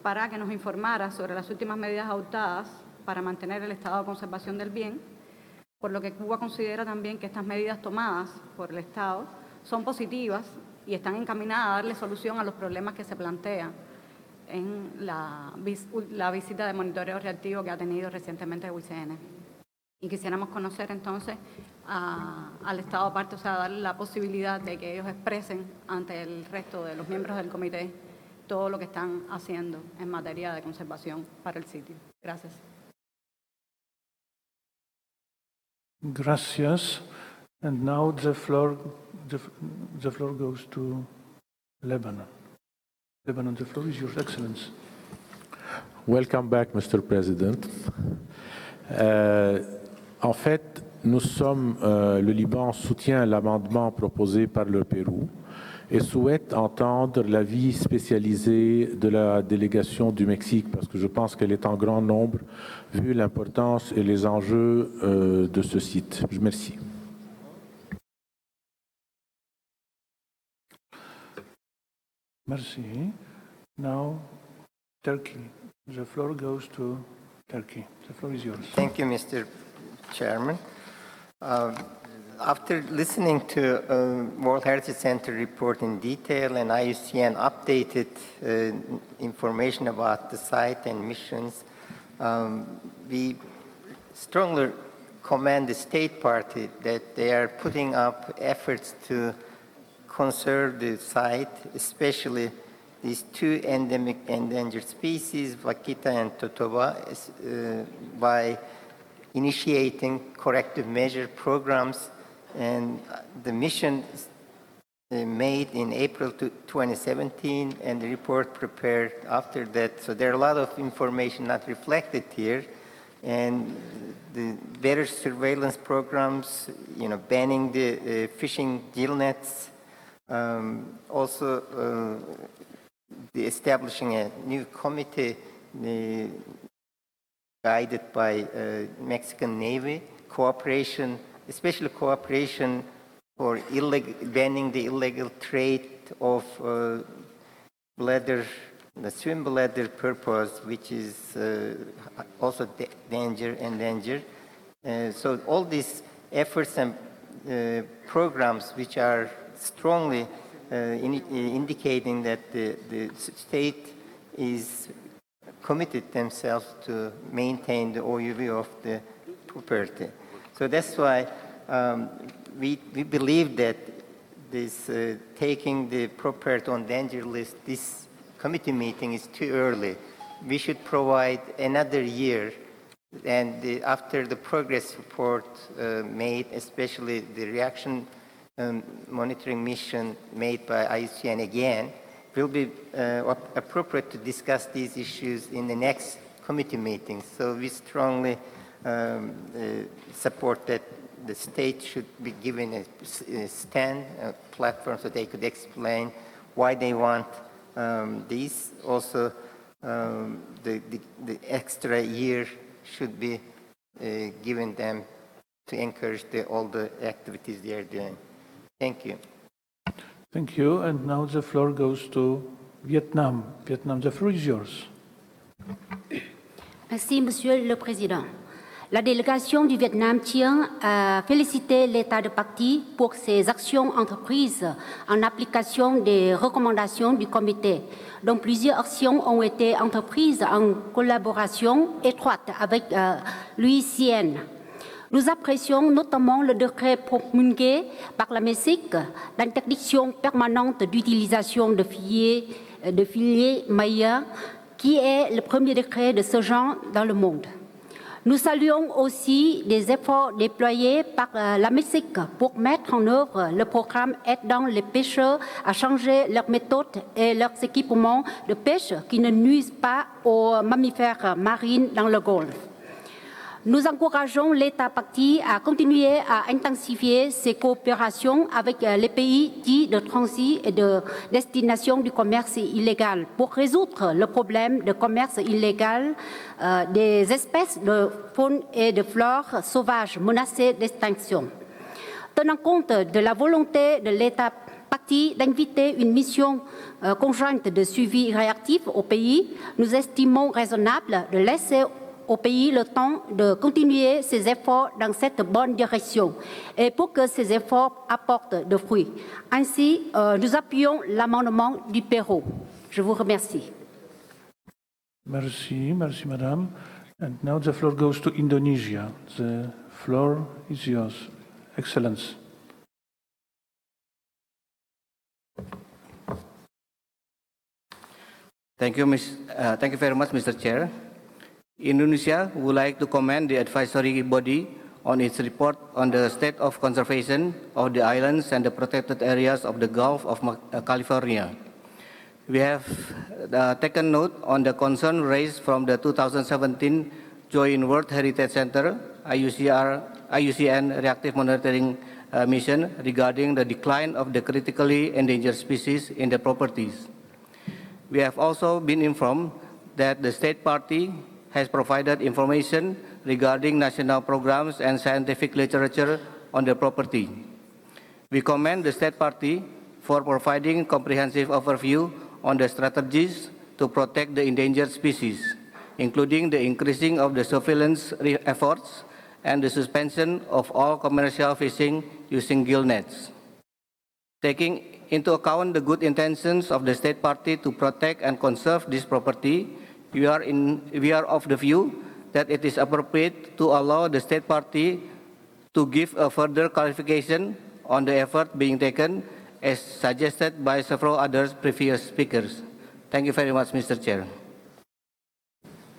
para que nos informara sobre las últimas medidas adoptadas para mantener el estado de conservación del bien, por lo que Cuba considera también que estas medidas tomadas por el Estado son positivas y están encaminadas a darle solución a los problemas que se plantean en la visita de monitoreo reactivo que ha tenido recientemente el UICN. Y quisiéramos conocer entonces al Estado parte, o sea, darle la posibilidad de que ellos expresen ante el resto de los miembros del comité todo lo que están haciendo en materia de conservación para el sitio. Gracias. Gracias. And now the floor goes to Lebanon. Lebanon, the floor is yours, Excellency. Welcome back, Mr. President. En fait, le Liban soutient l'amendement proposé par le Pérou et souhaite entendre l'avis spécialisé de la délégation du Mexique, parce que je pense qu'elle est en grand nombre, vu l'importance et les enjeux de ce site. Je vous remercie. Merci. Now, Turkey. The floor goes to Turkey. The floor is yours. Thank you, Mr. Chairman. After listening to World Heritage Center report in detail and IUCN updated information about the site and missions, we strongly commend the state party that they are putting up efforts to conserve the site, especially these two endemic endangered species, Vaquita and Totoba, by initiating corrective measure programs. And the mission made in April 2017 and the report prepared after that. So there are a lot of information not reflected here. And the better surveillance programs, banning the fishing gill nets, also the establishing a new committee guided by Mexican Navy, cooperation, especially cooperation for banning the illegal trade of bladder, the swim bladder purpose, which is also endangered. So all these efforts and programs which are strongly indicating that the state is committed themselves to maintain the OUV of the property. So that's why we believe that this taking the property on danger list, this committee meeting is too early. We should provide another year, and after the progress report made, especially the reaction monitoring mission made by IUCN again, will be appropriate to discuss these issues in the next committee meeting. So we strongly support that the state should be given a stand, a platform, so they could explain why they want these. Also, the extra year should be given them to encourage all the activities they are doing. Thank you. Thank you. And now the floor goes to Vietnam. Vietnam, the floor is yours. Merci, Monsieur le Président. La délégation du Vietnam tient à féliciter l'État de partie pour ses actions entreprises en application des recommandations du comité, dont plusieurs actions ont été entreprises en collaboration étroite avec l'UICN. Nous apprécions notamment le décret promulgué par la Mexique d'interdiction permanente d'utilisation de filets Maya, qui est le premier décret de ce genre dans le monde. Nous saluons aussi les efforts déployés par la Mexique pour mettre en œuvre le programme aidant les pêcheurs à changer leurs méthodes et leurs équipements de pêche qui ne nuisent pas aux mammifères marins dans le Golfe. Nous encourageons l'État parti à continuer à intensifier ses coopérations avec les pays dits de transit et de destination du commerce illégal pour résoudre le problème de commerce illégal des espèces de faune et de flore sauvages menacées d'extinction. Tenant compte de la volonté de l'État parti d'inviter une mission conjointe de suivi réactif au pays, nous estimons raisonnable de laisser au pays le temps de continuer ses efforts dans cette bonne direction et pour que ces efforts apportent de fruits. Ainsi, nous appuyons l'amendement du Pérou. Je vous remercie. Merci, merci, Madame. And now the floor goes to Indonesia. The floor is yours. Excellence. Thank you very much, Mr. Chair. Indonesia would like to commend the advisory body on its report on the state of conservation of the islands and the protected areas of the Gulf of California. We have taken note on the concern raised from the 2017 Joint World Heritage Center IUCN Reactive Monitoring Mission regarding the decline of the critically endangered species in the properties. We have also been informed that the state party has provided information regarding national programs and scientific literature on the property. We commend the state party for providing comprehensive overview on the strategies to protect the endangered species, including the increasing of the surveillance efforts and the suspension of all commercial fishing using gill nets. Taking into account the good intentions of the state party to protect and conserve this property, we are of the view that it is appropriate to allow the state party to give a further clarification on the effort being taken as suggested by several other previous speakers. Thank you very much, Mr. Chair.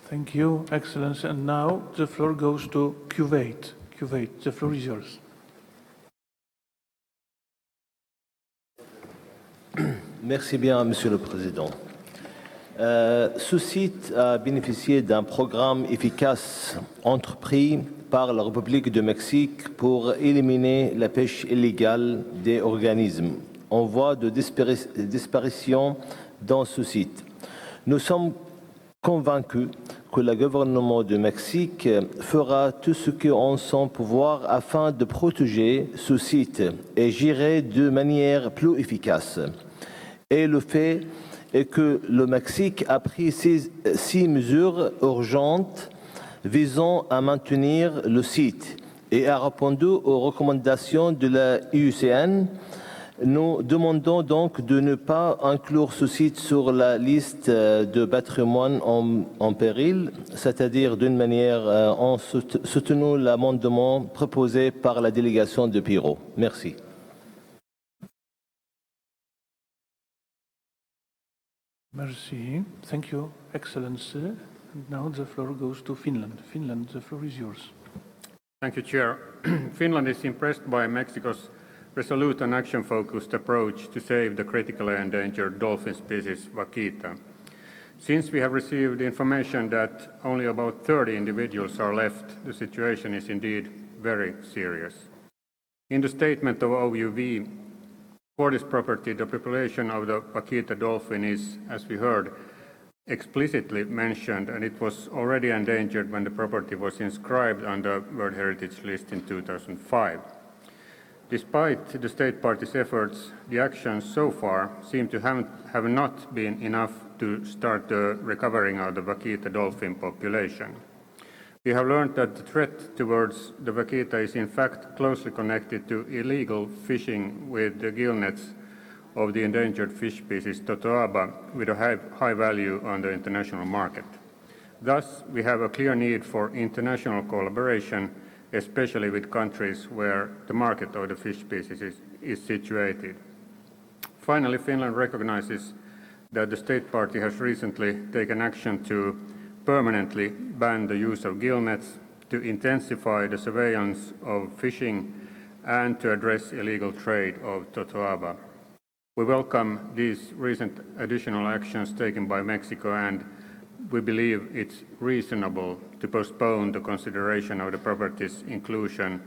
Thank you, Excellency. And now the floor goes to Kuwait. Kuwait, the floor is yours. Merci bien, Monsieur le Président. Ce site a bénéficié d'un programme efficace entrepris par la République du Mexique pour éliminer la pêche illégale des organismes en voie de disparition dans ce site. Nous sommes convaincus que le gouvernement du Mexique fera tout ce qui est en son pouvoir afin de protéger ce site et gérer de manière plus efficace. Et le fait est que le Mexique a pris six mesures urgentes visant à maintenir le site et a répondu aux recommandations de la IUCN. Nous demandons donc de ne pas inclure ce site sur la liste de patrimoine en péril, c'est-à-dire d'une manière en soutenant l'amendement proposé par la délégation de Piro. Merci. Merci. Thank you, Excellency. And now the floor goes to Finland. Finland, the floor is yours. Thank you, Chair. Finland is impressed by Mexico's resolute and action-focused approach to save the critically endangered dolphin species vaquita. Since we have received information that only about 30 individuals are left, the situation is indeed very serious. In the statement of OUV for this property, the population of the vaquita dolphin is, as we heard, explicitly mentioned, and it was already endangered when the property was inscribed on the World Heritage List in 2005. Despite the state party's efforts, the actions so far seem to have not been enough to start the recovering of the vaquita dolphin population. We have learned that the threat towards the vaquita is in fact closely connected to illegal fishing with the gill nets of the endangered fish species Totoaba with a high value on the international market. Thus, we have a clear need for international collaboration especially with countries where the market of the fish species is situated. Finally, Finland recognizes that the state party has recently taken action to permanently ban the use of gill nets, to intensify the surveillance of fishing, and to address illegal trade of totoaba. We welcome these recent additional actions taken by Mexico, and we believe it's reasonable to postpone the consideration of the property's inclusion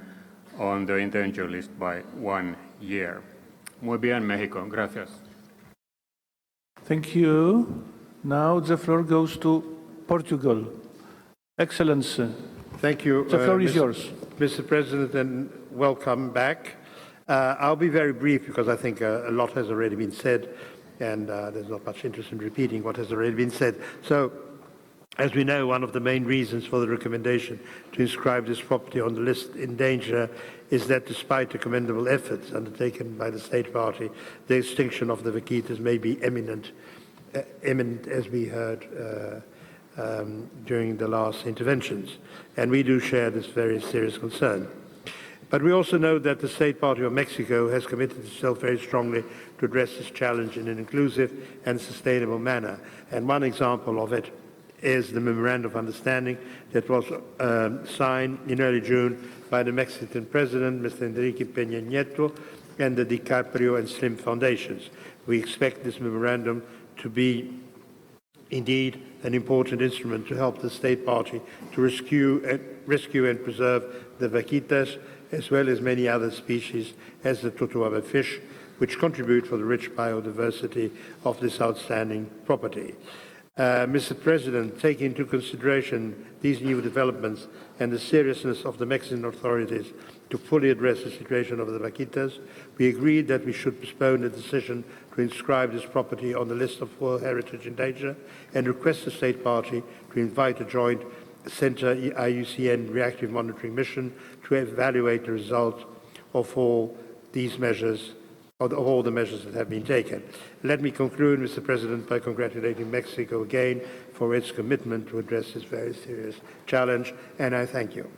on the endangered list by 1 year. Muy bien, México. Gracias. Thank you. Now the floor goes to Portugal. Excellency. Thank you. The floor is yours. Mr. President, and welcome back. I'll be very brief because I think a lot has already been said, and there's not much interest in repeating what has already been said. So, as we know, one of the main reasons for the recommendation to inscribe this property on the list in danger is that despite the commendable efforts undertaken by the state party, the extinction of the vaquitas may be imminent, as we heard during the last interventions. And we do share this very serious concern. But we also know that the State Party of Mexico has committed itself very strongly to address this challenge in an inclusive and sustainable manner. And one example of it is the Memorandum of Understanding that was signed in early June by the Mexican President, Mr. Enrique Peña Nieto, and the DiCaprio and Slim Foundations. We expect this memorandum to be indeed an important instrument to help the State Party to rescue and preserve the vaquitas, as well as many other species as the totoaba fish, which contribute for the rich biodiversity of this outstanding property. Mr. President, taking into consideration these new developments and the seriousness of the Mexican authorities to fully address the situation of the vaquitas, we agreed that we should postpone the decision to inscribe this property on the list of World Heritage in danger and request the State Party to invite a joint Center IUCN reactive monitoring mission to evaluate the results of all these measures, of all the measures that have been taken. Let me conclude, Mr. President, by congratulating Mexico again for its commitment to address this very serious challenge, and I thank you.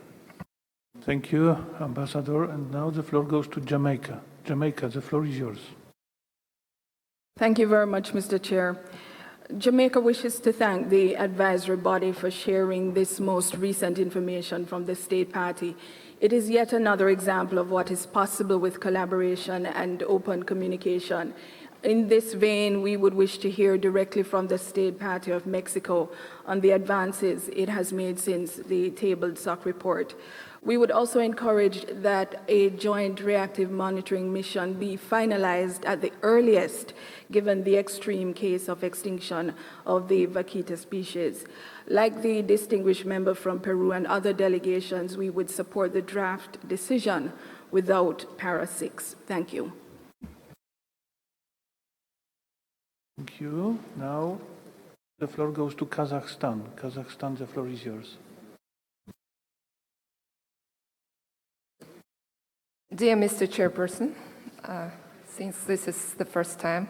Thank you, Ambassador. And now the floor goes to Jamaica. Jamaica, the floor is yours. Thank you very much, Mr. Chair. Jamaica wishes to thank the advisory body for sharing this most recent information from the State Party. It is yet another example of what is possible with collaboration and open communication. In this vein, we would wish to hear directly from the State Party of Mexico on the advances it has made since the tabled SOC report. We would also encourage that a joint reactive monitoring mission be finalized at the earliest, given the extreme case of extinction of the vaquita species. Like the distinguished member from Peru and other delegations, we would support the draft decision without para 6. Thank you. Thank you. Now the floor goes to Kazakhstan. Kazakhstan, the floor is yours. Dear Mr. Chairperson, since this is the first time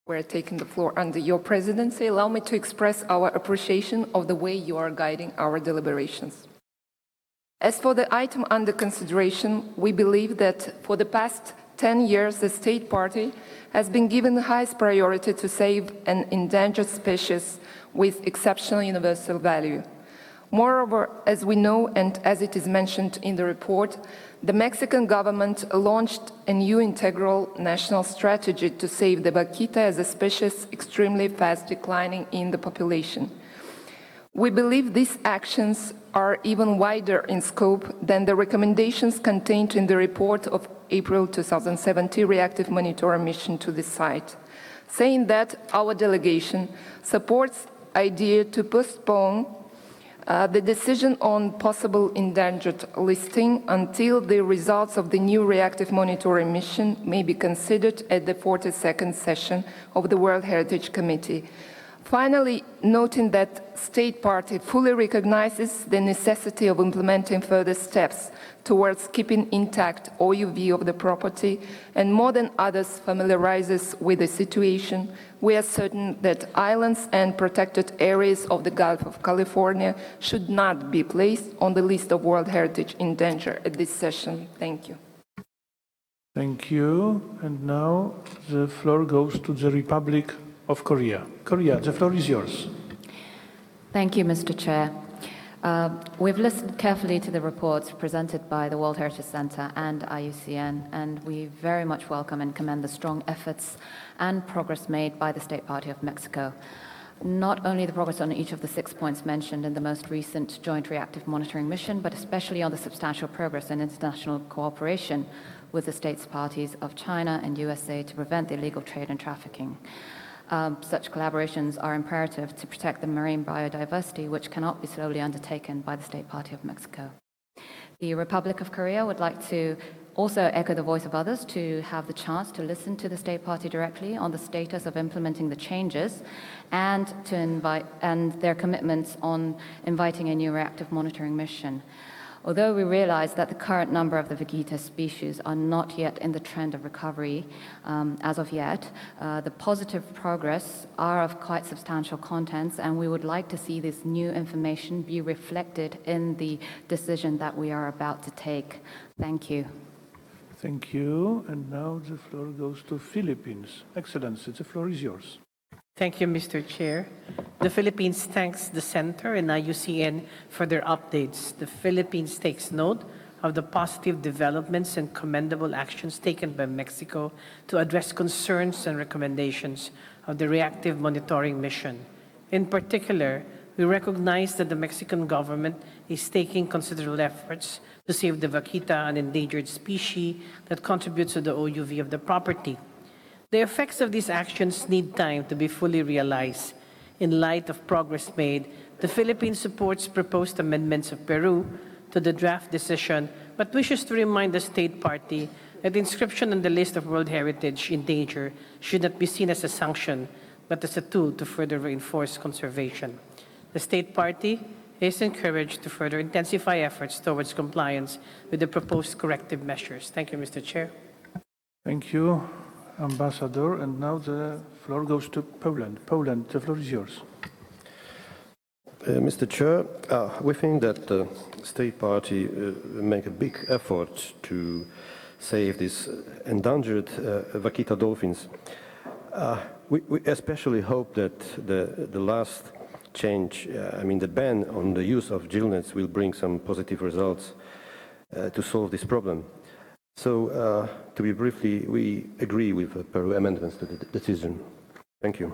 we're taking the floor under your presidency, allow me to express our appreciation of the way you are guiding our deliberations. As for the item under consideration, we believe that for the past 10 years, the State Party has been given the highest priority to save an endangered species with exceptional universal value. Moreover, as we know and as it is mentioned in the report, the Mexican government launched a new integral national strategy to save the vaquita as a species extremely fast declining in the population. We believe these actions are even wider in scope than the recommendations contained in the report of April 2017 reactive monitoring mission to the site, saying that our delegation supports the idea to postpone the decision on possible endangered listing until the results of the new reactive monitoring mission may be considered at the 42nd session of the World Heritage Committee. Finally, noting that State Party fully recognizes the necessity of implementing further steps towards keeping intact OUV of the property and more than others familiarizes with the situation, we are certain that islands and protected areas of the Gulf of California should not be placed on the list of World Heritage in danger at this session. Thank you. Thank you. And now the floor goes to the Republic of Korea. Korea, the floor is yours. Thank you, Mr. Chair. We've listened carefully to the reports presented by the World Heritage Center and IUCN, and we very much welcome and commend the strong efforts and progress made by the State Party of Mexico. Not only the progress on each of the 6 points mentioned in the most recent Joint Reactive Monitoring Mission, but especially on the substantial progress in international cooperation with the states parties of China and USA to prevent the illegal trade and trafficking. Such collaborations are imperative to protect the marine biodiversity, which cannot be slowly undertaken by the State Party of Mexico. The Republic of Korea would like to also echo the voice of others to have the chance to listen to the State Party directly on the status of implementing the changes and to invite and their commitments on inviting a new reactive monitoring mission. Although we realize that the current number of the vaquita species are not yet in the trend of recovery as of yet, the positive progress are of quite substantial contents, and we would like to see this new information be reflected in the decision that we are about to take. Thank you. Thank you. And now the floor goes to Philippines. Excellency, the floor is yours. Thank you, Mr. Chair. The Philippines thanks the Center and IUCN for their updates. The Philippines takes note of the positive developments and commendable actions taken by Mexico to address concerns and recommendations of the reactive monitoring mission. In particular, we recognize that the Mexican government is taking considerable efforts to save the vaquita, an endangered species that contributes to the OUV of the property. The effects of these actions need time to be fully realized. In light of progress made, the Philippines supports proposed amendments of Peru to the draft decision, but wishes to remind the State Party that inscription on the list of World Heritage in danger should not be seen as a sanction, but as a tool to further reinforce conservation. The State Party is encouraged to further intensify efforts towards compliance with the proposed corrective measures. Thank you, Mr. Chair. Thank you, Ambassador. And now the floor goes to Poland. Poland, the floor is yours. Mr. Chair, we think that the State Party make a big effort to save these endangered vaquita dolphins. We especially hope that the last change, the ban on the use of gill nets will bring some positive results to solve this problem. So, to be briefly, we agree with the Peru amendments to the decision. Thank you.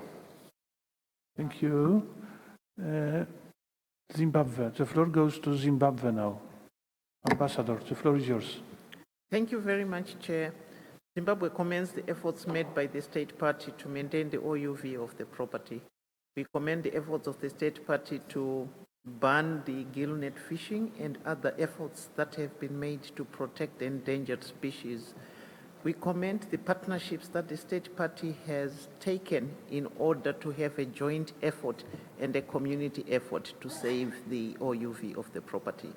Thank you. Zimbabwe. The floor goes to Zimbabwe now. Ambassador, the floor is yours. Thank you very much, Chair. Zimbabwe commends the efforts made by the State Party to maintain the OUV of the property. We commend the efforts of the State Party to ban the gill net fishing and other efforts that have been made to protect the endangered species. We commend the partnerships that the State Party has taken in order to have a joint effort and a community effort to save the OUV of the property.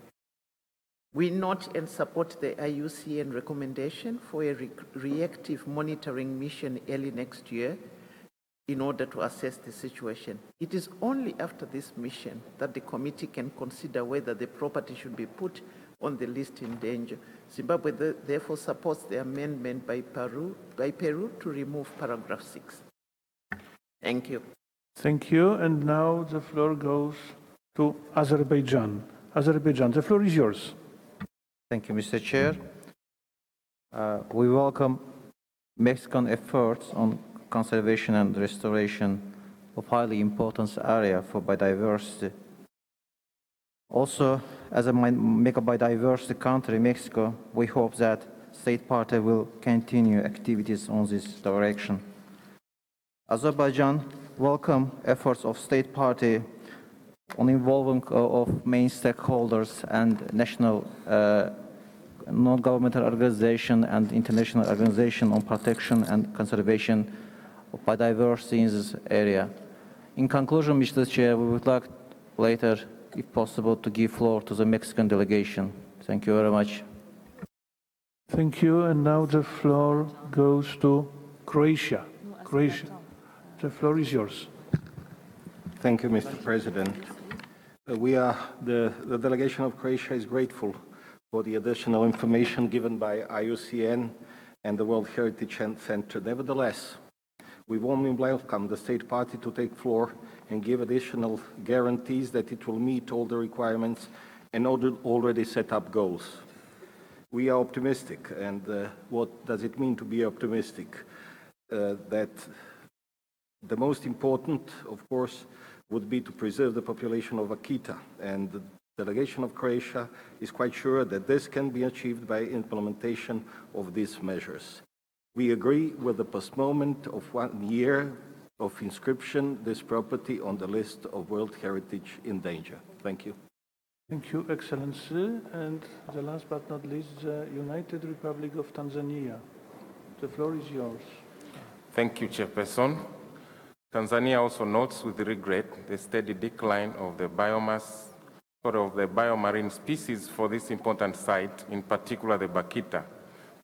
We note and support the IUCN recommendation for a reactive monitoring mission early next year in order to assess the situation. It is only after this mission that the committee can consider whether the property should be put on the list in danger. Zimbabwe therefore supports the amendment by Peru to remove paragraph 6. Thank you. Thank you. And now the floor goes to Azerbaijan. Azerbaijan, the floor is yours. Thank you, Mr. Chair. We welcome Mexican efforts on conservation and restoration of highly important area for biodiversity. Also, as a mega biodiversity country, Mexico, we hope that State Party will continue activities on this direction. Azerbaijan welcome efforts of State Party on involving of main stakeholders and national non-governmental organization and international organization on protection and conservation of biodiversity in this area. In conclusion, Mr. Chair, we would like later, if possible, to give floor to the Mexican delegation. Thank you very much. Thank you. And now the floor goes to Croatia. Croatia, the floor is yours. Thank you, Mr. President. The delegation of Croatia is grateful for the additional information given by IUCN and the World Heritage Center. Nevertheless, we warmly welcome the state party to take floor and give additional guarantees that it will meet all the requirements and already set up goals. We are optimistic, and what does it mean to be optimistic? That the most important, of course, would be to preserve the population of Akita, and the delegation of Croatia is quite sure that this can be achieved by implementation of these measures. We agree with the postponement of 1 year of inscription this property on the list of World Heritage in danger. Thank you. Thank you, Excellency. And the last but not least, the United Republic of Tanzania. The floor is yours. Thank you, Chairperson. Tanzania also notes with regret the steady decline of the biomarine species for this important site, in particular the Bakita,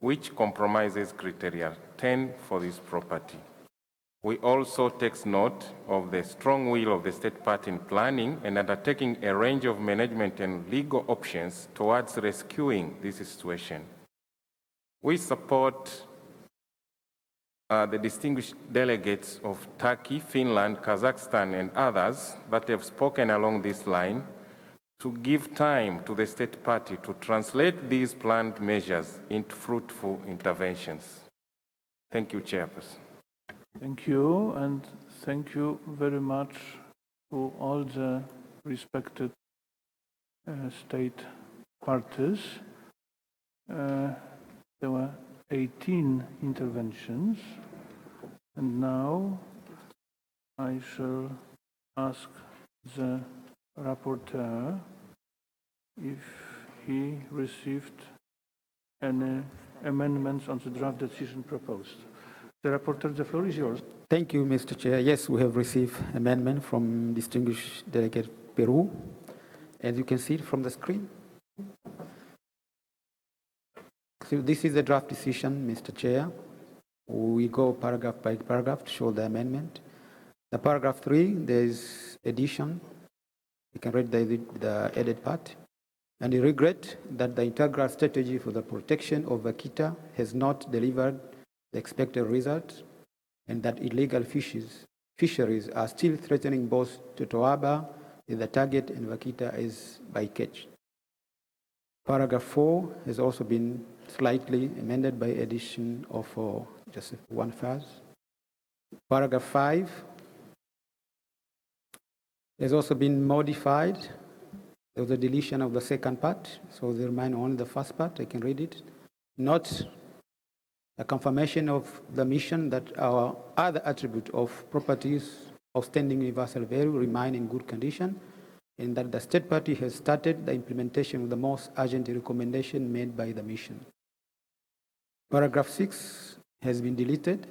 which compromises criteria 10 for this property. We also take note of the strong will of the state party in planning and undertaking a range of management and legal options towards rescuing this situation. We support the distinguished delegates of Turkey, Finland, Kazakhstan, and others that have spoken along this line to give time to the state party to translate these planned measures into fruitful interventions. Thank you, Chairperson. Thank you, and thank you very much to all the respected state parties. There were 18 interventions, and now I shall ask the rapporteur if he received any amendments on the draft decision proposed. The rapporteur, the floor is yours. Thank you, Mr. Chair. Yes, we have received amendment from distinguished delegate Peru, as you can see it from the screen. So this is the draft decision, Mr. Chair. We go paragraph by paragraph to show the amendment. The paragraph 3, there is addition. You can read the added part. And we regret that the integral strategy for the protection of Akita has not delivered the expected result, and that illegal fisheries are still threatening both Totoaba, the target, and Akita as bycatch. Paragraph 4 has also been slightly amended by addition of just one phrase. Paragraph 5 has also been modified. There was a deletion of the second part, so there remain only the first part. I can read it. Not a confirmation of the mission that our other attribute of properties of standing universal value remain in good condition, and that the state party has started the implementation of the most urgent recommendation made by the mission. Paragraph 6 has been deleted,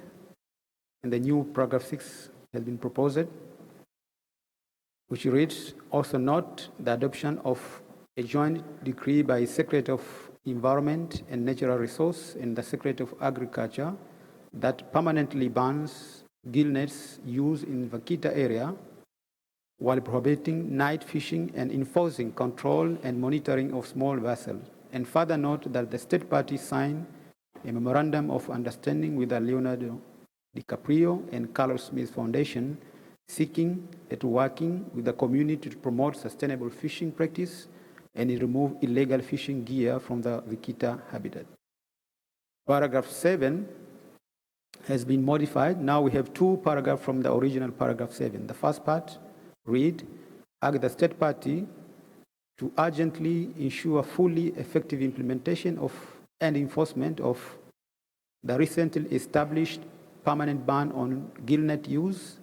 and the new paragraph 6 has been proposed, which reads, also note the adoption of a joint decree by Secretary of Environment and Natural Resource and the Secretary of Agriculture that permanently bans gill nets used in the Vakita area while prohibiting night fishing and enforcing control and monitoring of small vessels. And further note that the state party signed a memorandum of understanding with the Leonardo DiCaprio and Carlos Smith Foundation seeking and working with the community to promote sustainable fishing practice and remove illegal fishing gear from the Vakita habitat. Paragraph 7 has been modified. Now we have two paragraphs from the original paragraph 7. The first part read, urge the state party to urgently ensure fully effective implementation of and enforcement of the recently established permanent ban on gill net use,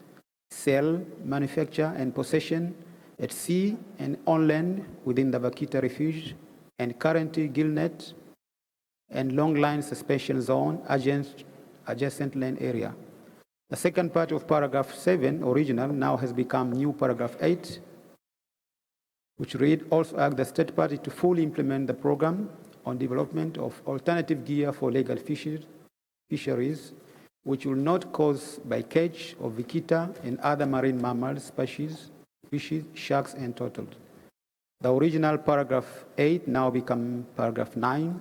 sale, manufacture, and possession at sea and on land within the Vakita refuge and currently gill net and long line suspension zone adjacent land area. The second part of paragraph 7, original, now has become new paragraph 8, which read, also ask the state party to fully implement the program on development of alternative gear for legal fisheries, which will not cause bycatch of vaquita and other marine mammal species, fishes, sharks, and turtles. The original paragraph 8 now become paragraph 9,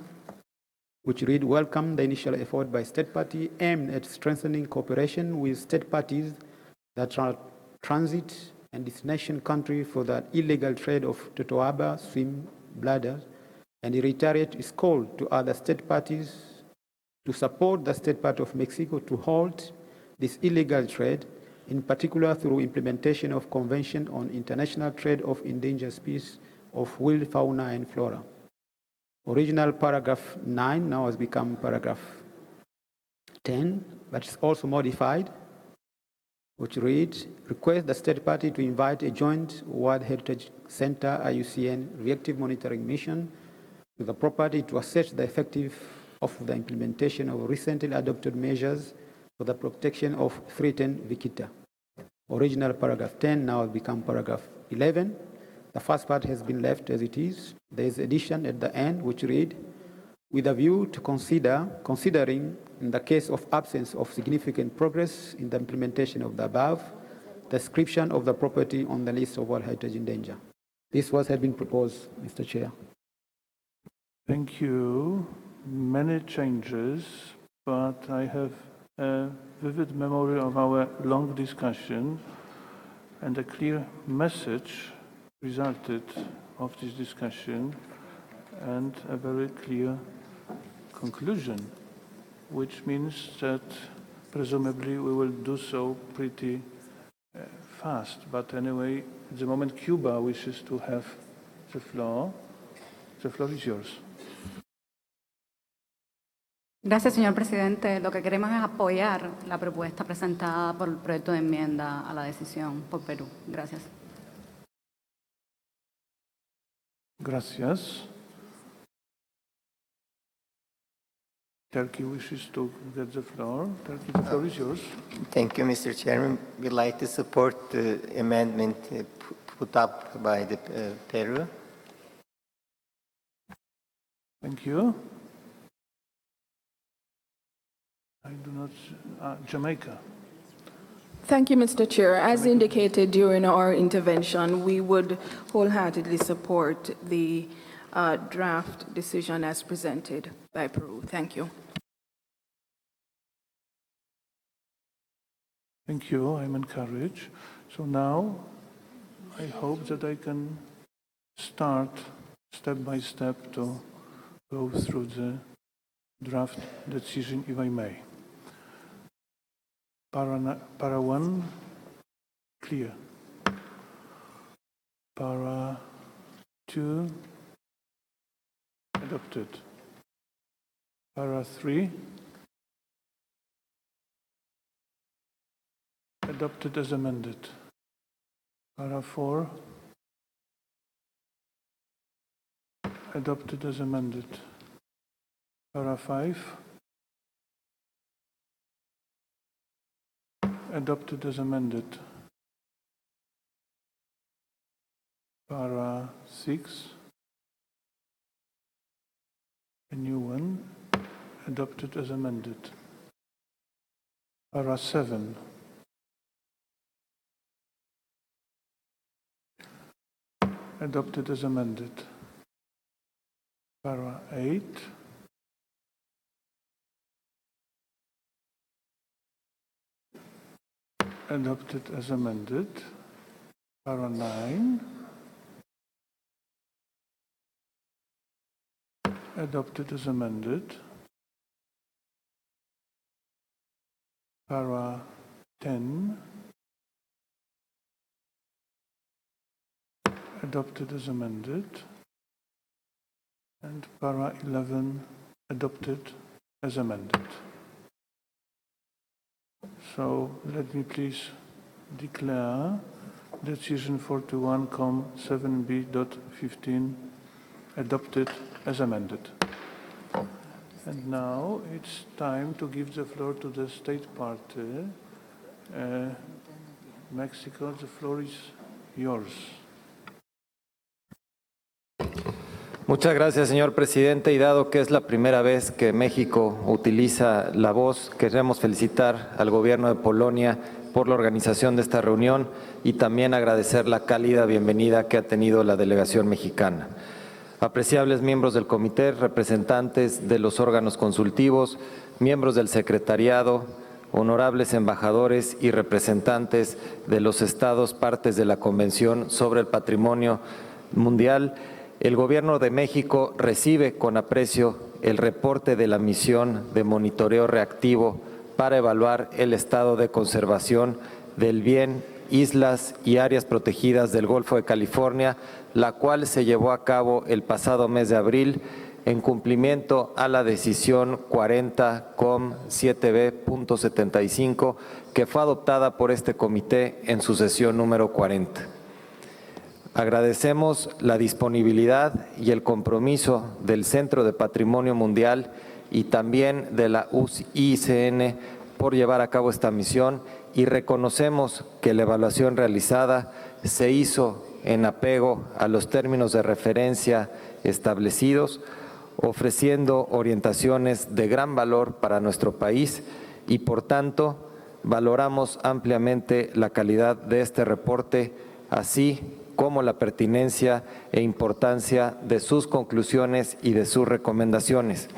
which read, welcome the initial effort by state party aimed at strengthening cooperation with state parties that are transit and destination country for the illegal trade of totoaba swim bladders, and reiterate its call to other state parties to support the state party of Mexico to halt this illegal trade, in particular through implementation of Convention on International Trade of Endangered Species of Wild Fauna and Flora. Original paragraph 9 now has become paragraph 10, but it's also modified, which reads, request the state party to invite a joint World Heritage Center IUCN reactive monitoring mission to the property to assess the effectiveness of the implementation of recently adopted measures for the protection of threatened vaquita. Original paragraph 10 now has become paragraph 11. The first part has been left as it is. There is addition at the end, which read, with a view to considering, in the case of absence of significant progress in the implementation of the above, description of the property on the list of World Heritage in danger. This was had been proposed, Mr. Chair. Thank you. Many changes, but I have a vivid memory of our long discussion, and a clear message resulted of this discussion, and a very clear conclusion, which means that presumably we will do so pretty fast. But anyway, at the moment Cuba wishes to have the floor is yours. Gracias, señor presidente. Lo que queremos es apoyar la propuesta presentada por el proyecto de enmienda a la decisión por Perú. Gracias. Gracias. Turkey wishes to get the floor. Turkey, the floor is yours. Thank you, Mr. Chairman. We'd like to support the amendment put up by the Peru. Thank you. I do not, Jamaica. Thank you, Mr. Chair. As indicated during our intervention, we would wholeheartedly support the draft decision as presented by Peru. Thank you. Thank you. I'm encouraged. So now I hope that I can start step by step to go through the draft decision, if I may. Para 1, clear. Para 2, adopted. Para 3, adopted as amended. Para 4, adopted as amended. Para 5, adopted as amended. Para 6, a new one, adopted as amended. Para 7, adopted as amended. Para 8, adopted as amended. Para 9, adopted as amended. Para 10, adopted as amended. And para 11, adopted as amended. So let me please declare decision 41,7b.15 adopted as amended. And now it's time to give the floor to the state party Mexico, the floor is yours. Muchas gracias, señor presidente. Y dado que es la primera vez que México utiliza la voz, queremos felicitar al gobierno de Polonia por la organización de esta reunión y también agradecer la cálida bienvenida que ha tenido la delegación mexicana. Apreciables miembros del comité, representantes de los órganos consultivos, miembros del secretariado, honorables embajadores y representantes de los estados partes de la Convención sobre el Patrimonio Mundial, el Gobierno de México recibe con aprecio el reporte de la misión de monitoreo reactivo para evaluar el estado de conservación del bien, islas y áreas protegidas del Golfo de California, la cual se llevó a cabo el pasado mes de abril en cumplimiento a la decisión 40-COM7B.75 que fue adoptada por este comité en su sesión número 40. Agradecemos la disponibilidad y el compromiso del Centro de Patrimonio Mundial y también de la UICN por llevar a cabo esta misión y reconocemos que la evaluación realizada se hizo en apego a los términos de referencia establecidos, ofreciendo orientaciones de gran valor para nuestro país y, por tanto, valoramos ampliamente la calidad de este reporte, así como la pertinencia e importancia de sus conclusiones y de sus recomendaciones,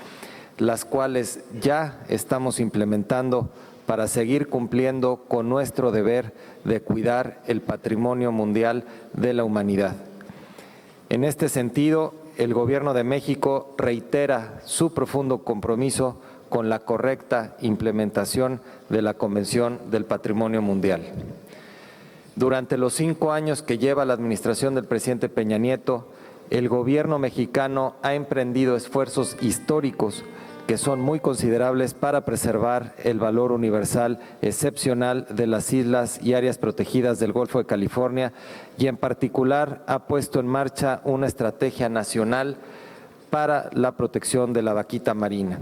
las cuales ya estamos implementando para seguir cumpliendo con nuestro deber de cuidar el patrimonio mundial de la humanidad. En este sentido, el Gobierno de México reitera su profundo compromiso con la correcta implementación de la Convención del Patrimonio Mundial. Durante los 5 años que lleva la administración del presidente Peña Nieto, el Gobierno mexicano ha emprendido esfuerzos históricos que son muy considerables para preservar el valor universal excepcional de las islas y áreas protegidas del Golfo de California y en particular ha puesto en marcha una estrategia nacional para la protección de la vaquita marina.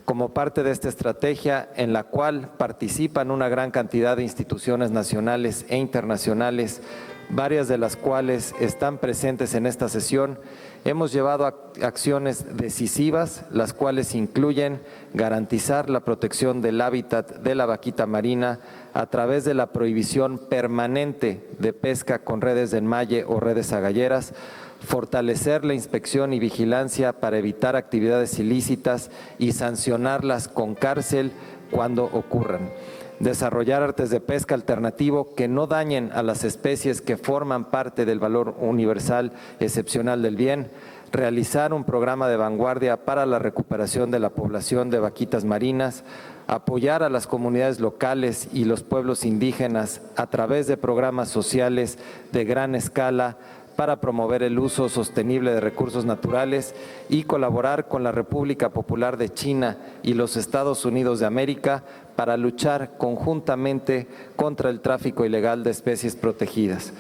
Como parte de esta estrategia, en la cual participan una gran cantidad de instituciones nacionales e internacionales, varias de las cuales están presentes en esta sesión, hemos llevado acciones decisivas, las cuales incluyen garantizar la protección del hábitat de la vaquita marina a través de la prohibición permanente de pesca con redes de enmalle o redes agalleras, fortalecer la inspección y vigilancia para evitar actividades ilícitas y sancionarlas con cárcel cuando ocurran. Desarrollar artes de pesca alternativo que no dañen a las especies que forman parte del valor universal excepcional del bien, realizar un programa de vanguardia para la recuperación de la población de vaquitas marinas, apoyar a las comunidades locales y los pueblos indígenas a través de programas sociales de gran escala para promover el uso sostenible de recursos naturales y colaborar con la República Popular de China y los Estados Unidos de América para luchar conjuntamente contra el tráfico ilegal de especies protegidas.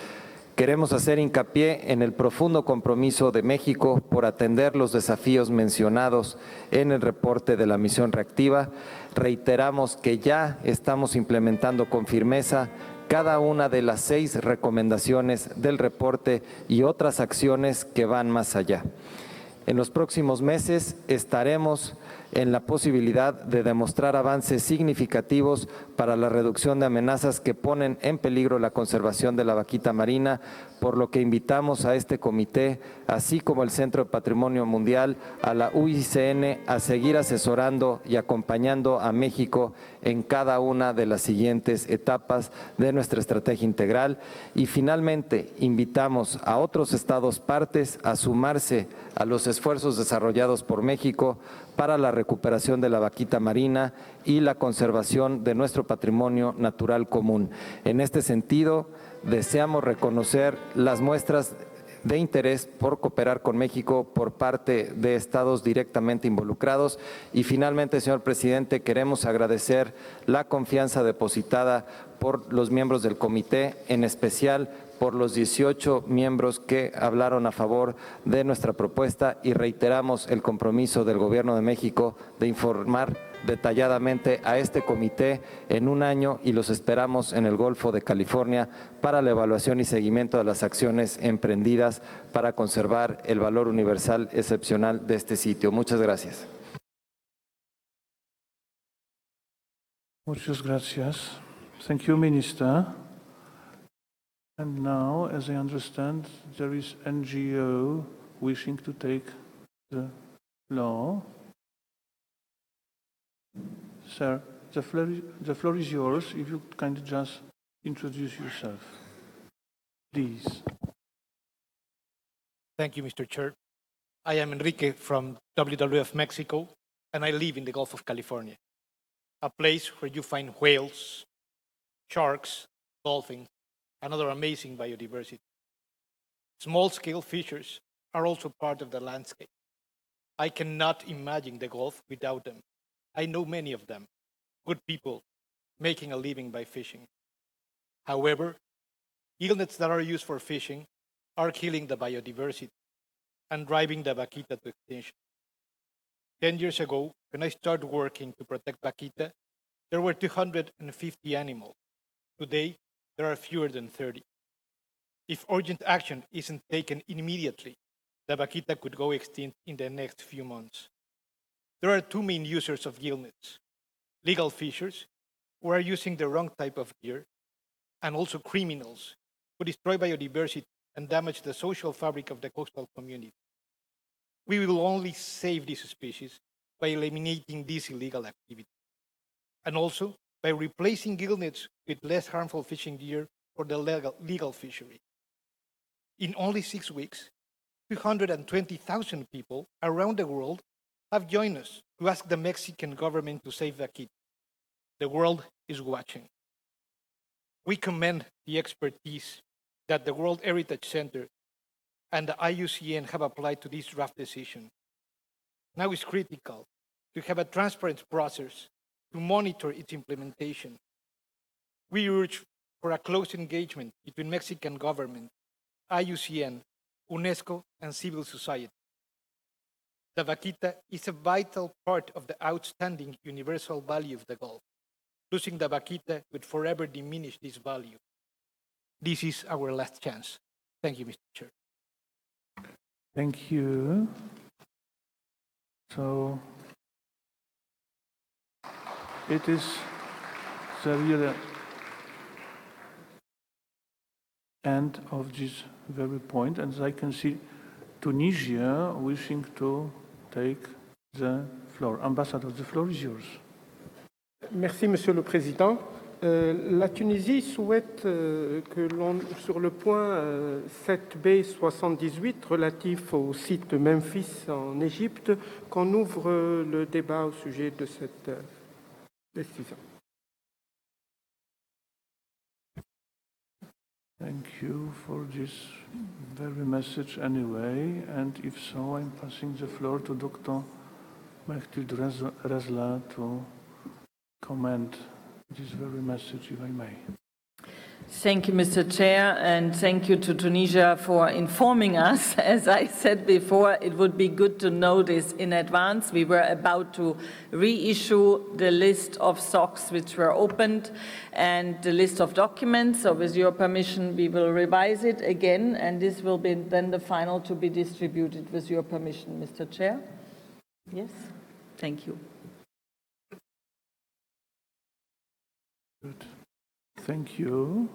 Queremos hacer hincapié en el profundo compromiso de México por atender los desafíos mencionados en el reporte de la misión reactiva. Reiteramos que ya estamos implementando con firmeza cada una de las 6 recomendaciones del reporte y otras acciones que van más allá. En los próximos meses estaremos en la posibilidad de demostrar avances significativos para la reducción de amenazas que ponen en peligro la conservación de la vaquita marina, por lo que invitamos a este comité, así como el Centro de Patrimonio Mundial, a la UICN, a seguir asesorando y acompañando a México en cada una de las siguientes etapas de nuestra estrategia integral. Y finalmente, invitamos a otros estados partes a sumarse a los esfuerzos desarrollados por México para la recuperación de la vaquita marina y la conservación de nuestro patrimonio natural común. En este sentido, deseamos reconocer las muestras de interés por cooperar con México por parte de estados directamente involucrados. Y finalmente, señor presidente, queremos agradecer la confianza depositada por los miembros del comité, en especial por los 18 miembros que hablaron a favor de nuestra propuesta, y reiteramos el compromiso del Gobierno de México de informar detalladamente a este comité en un año y los esperamos en el Golfo de California para la evaluación y seguimiento de las acciones emprendidas para conservar el valor universal excepcional de este sitio. Muchas gracias. Muchas gracias. Thank you, Minister. And now, as I understand, there is NGO wishing to take the floor. Sir, the floor is yours. If you kind of just introduce yourself, please. Thank you, Mr. Chair. I am Enrique from WWF Mexico, and I live in the Gulf of California, a place where you find whales, sharks, dolphins, and other amazing biodiversity. Small-scale fisheries are also part of the landscape. I cannot imagine the Gulf without them. I know many of them, good people making a living by fishing. However, gillnets that are used for fishing are killing the biodiversity and driving the vaquita to extinction. 10 years ago, when I started working to protect vaquita, there were 250 animals. Today, there are fewer than 30. If urgent action isn't taken immediately, the vaquita could go extinct in the next few months. There are two main users of gillnets: legal fishers, who are using the wrong type of gear, and also criminals who destroy biodiversity and damage the social fabric of the coastal community. We will only save this species by eliminating this illegal activity, and also by replacing gillnets with less harmful fishing gear for the legal fishery. In only 6 weeks, 220,000 people around the world have joined us to ask the Mexican government to save vaquita. The world is watching. We commend the expertise that the World Heritage Center and the IUCN have applied to this draft decision. Now it's critical to have a transparent process to monitor its implementation. We urge for a close engagement between Mexican government, IUCN, UNESCO, and civil society. The vaquita is a vital part of the outstanding universal value of the Gulf. Losing the vaquita would forever diminish this value. This is our last chance. Thank you, Mr. Chair. Thank you. So, it is the real end of this very point, and I can see Tunisia wishing to take the floor. Ambassador, the floor is yours. Merci, Monsieur le Président. La Tunisie souhaite que l'on, sur le point 7b 78 relatif au site Memphis en Égypte, qu'on ouvre le débat au sujet de cette décision. Thank you for this very message anyway, and if so, I'm passing the floor to Dr. Mehthild Rezla to comment this very message, if I may. Thank you, Mr. Chair, and thank you to Tunisia for informing us. As I said before, it would be good to know this in advance. We were about to reissue the list of SOCs which were opened and the list of documents. So with your permission, we will revise it again, and this will be then the final to be distributed with your permission, Mr. Chair. Yes, thank you. Good. Thank you,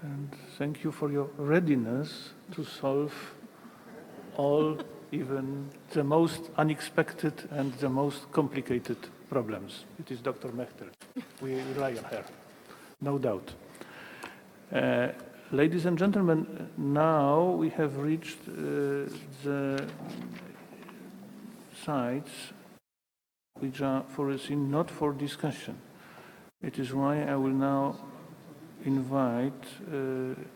and thank you for your readiness to solve all, even the most unexpected and the most complicated problems. It is Dr. Mehthild. We rely on her, no doubt. Ladies and gentlemen, now we have reached the sites which are foreseen not for discussion. It is why I will now invite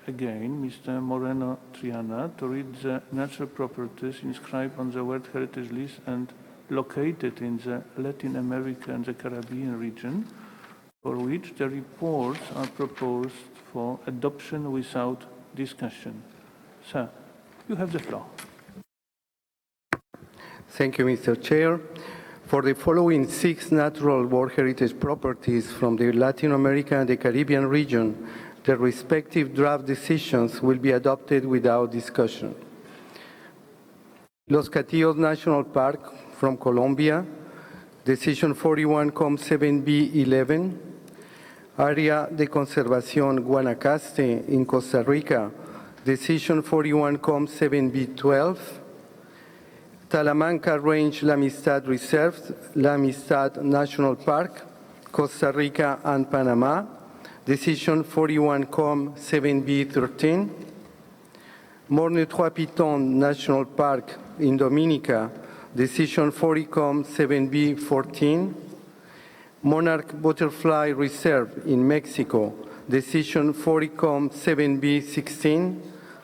again Mr. Moreno Triana to read the natural properties inscribed on the World Heritage List and located in the Latin America and the Caribbean region, for which the reports are proposed for adoption without discussion. Sir, you have the floor. Thank you, Mr. Chair. for the following 6 natural World Heritage properties from the Latin America and the Caribbean region, the respective draft decisions will be adopted without discussion. Los Catillos National Park from Colombia, Decision 41-7B11. Área de Conservación Guanacaste in Costa Rica, Decision 41-7B12. Talamanca Range La Amistad Reserve, La Amistad National Park, Costa Rica and Panama, Decision 41-7B13. Morne Trois Pitons National Park in Dominica, Decision 40-7B14. Monarch Butterfly Reserve in Mexico, Decision 40-7B16.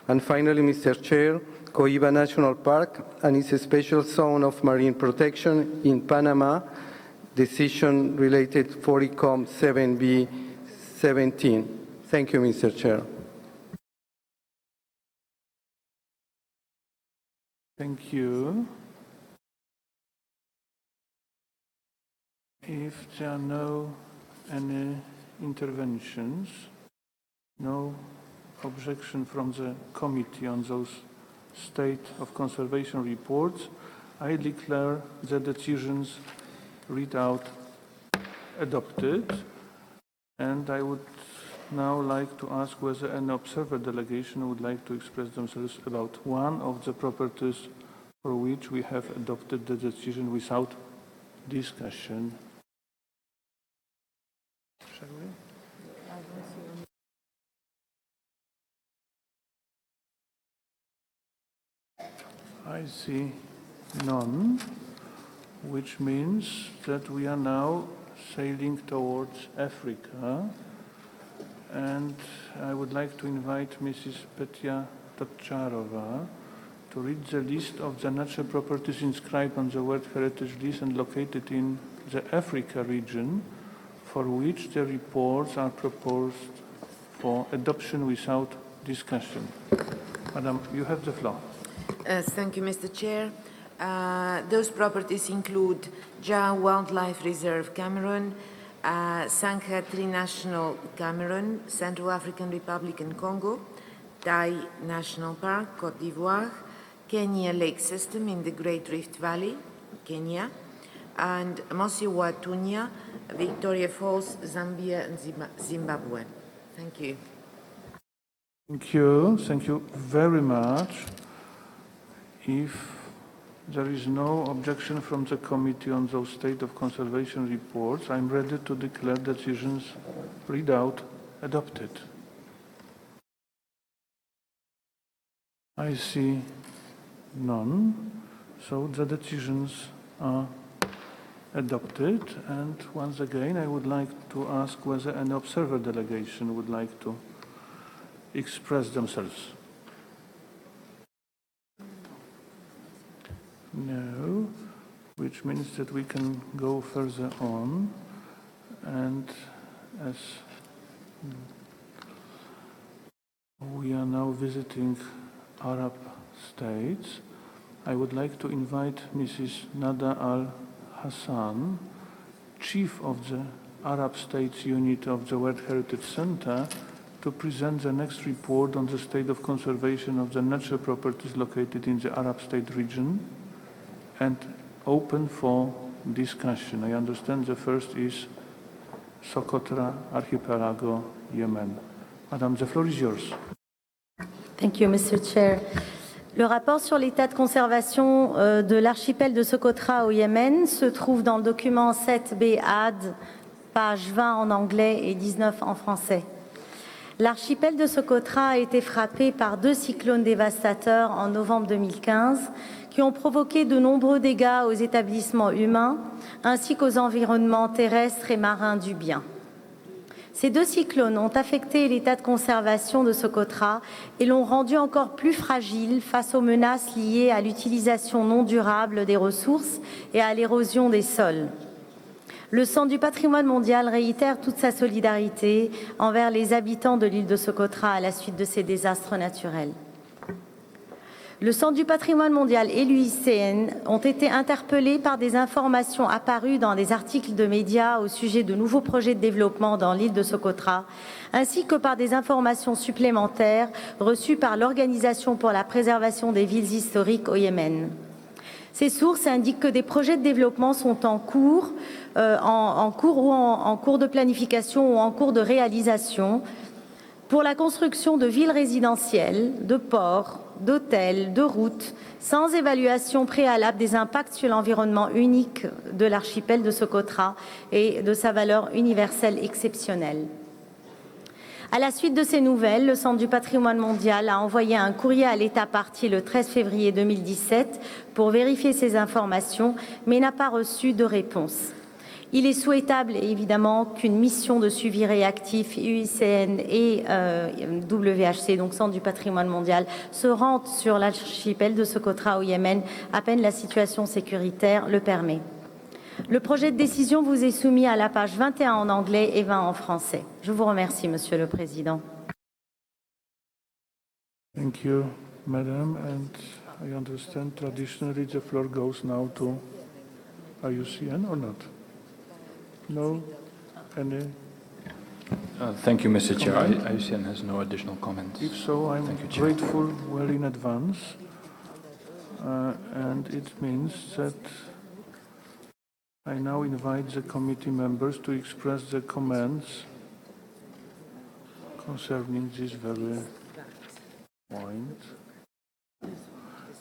And finally, Mr. Chair, Coiba National Park and its special zone of marine protection in Panama, decision related 40-7B17. Thank you, Mr. Chair. Thank you. If there are no any interventions, no objection from the committee on those state of conservation reports, I declare the decisions read out adopted. And I would now like to ask whether an observer delegation would like to express themselves about one of the properties for which we have adopted the decision without discussion. Shall we? I see none, which means that we are now sailing towards Africa. And I would like to invite Mrs. Petya Totcharova to read the list of the natural properties inscribed on the World Heritage List and located in the Africa region, for which the reports are proposed for adoption without discussion. Madam, you have the floor. Thank you, Mr. Chair. Those properties include Ja Wildlife Reserve, Cameroon, Sankhatri National, Cameroon, Central African Republic and Congo, Tai National Park, Côte d'Ivoire, Kenya Lake System in the Great Rift Valley, Kenya, and Mosiwa Tunya, Victoria Falls, Zambia and Zimbabwe. Thank you. Thank you. Thank you very much. If there is no objection from the committee on those state of conservation reports, I'm ready to declare decisions read out adopted. I see none, so the decisions are adopted. And once again, I would like to ask whether an observer delegation would like to express themselves. No, which means that we can go further on. And as we are now visiting Arab states, I would like to invite Mrs. Nada Al-Hassan, Chief of the Arab States Unit of the World Heritage Center, to present the next report on the state of conservation of the natural properties located in the Arab state region and open for discussion. I understand the first is Socotra Archipelago, Yemen. Madame, the floor is yours. Thank you, Mr. Chair. Le rapport sur l'état de conservation de l'archipel de Socotra au Yémen se trouve dans le document 7B AD, page 20 en anglais et 19 en français. L'archipel de Socotra a été frappé par 2 cyclones dévastateurs en novembre 2015 qui ont provoqué de nombreux dégâts aux établissements humains ainsi qu'aux environnements terrestres et marins du bien. Ces 2 cyclones ont affecté l'état de conservation de Socotra et l'ont rendu encore plus fragile face aux menaces liées à l'utilisation non durable des ressources et à l'érosion des sols. Le Centre du patrimoine mondial réitère toute sa solidarité envers les habitants de l'île de Socotra à la suite de ces désastres naturels. Le Centre du patrimoine mondial et l'UICN ont été interpellés par des informations apparues dans des articles de médias au sujet de nouveaux projets de développement dans l'île de Socotra, ainsi que par des informations supplémentaires reçues par l'Organisation pour la préservation des villes historiques au Yémen. Ces sources indiquent que des projets de développement sont en cours de planification ou en cours de réalisation pour la construction de villes résidentielles, de ports, d'hôtels, de routes, sans évaluation préalable des impacts sur l'environnement unique de l'archipel de Socotra et de sa valeur universelle exceptionnelle. À la suite de ces nouvelles, le Centre du patrimoine mondial a envoyé un courrier à l'État partie le 13 février 2017 pour vérifier ces informations, mais n'a pas reçu de réponse. Il est souhaitable, évidemment, qu'une mission de suivi réactif UICN et WHC, donc Centre du patrimoine mondial, se rende sur l'archipel de Socotra au Yémen, à peine la situation sécuritaire le permet. Le projet de décision vous est soumis à la page 21 en anglais et 20 en français. Je vous remercie, Monsieur le Président. Thank you, Madam. And I understand traditionally the floor goes now to IUCN or not? No? Any? Thank you, Mr. Chair. Comment? IUCN has no additional comments. If so, I'm grateful well in advance. And it means that I now invite the committee members to express their comments concerning this very point.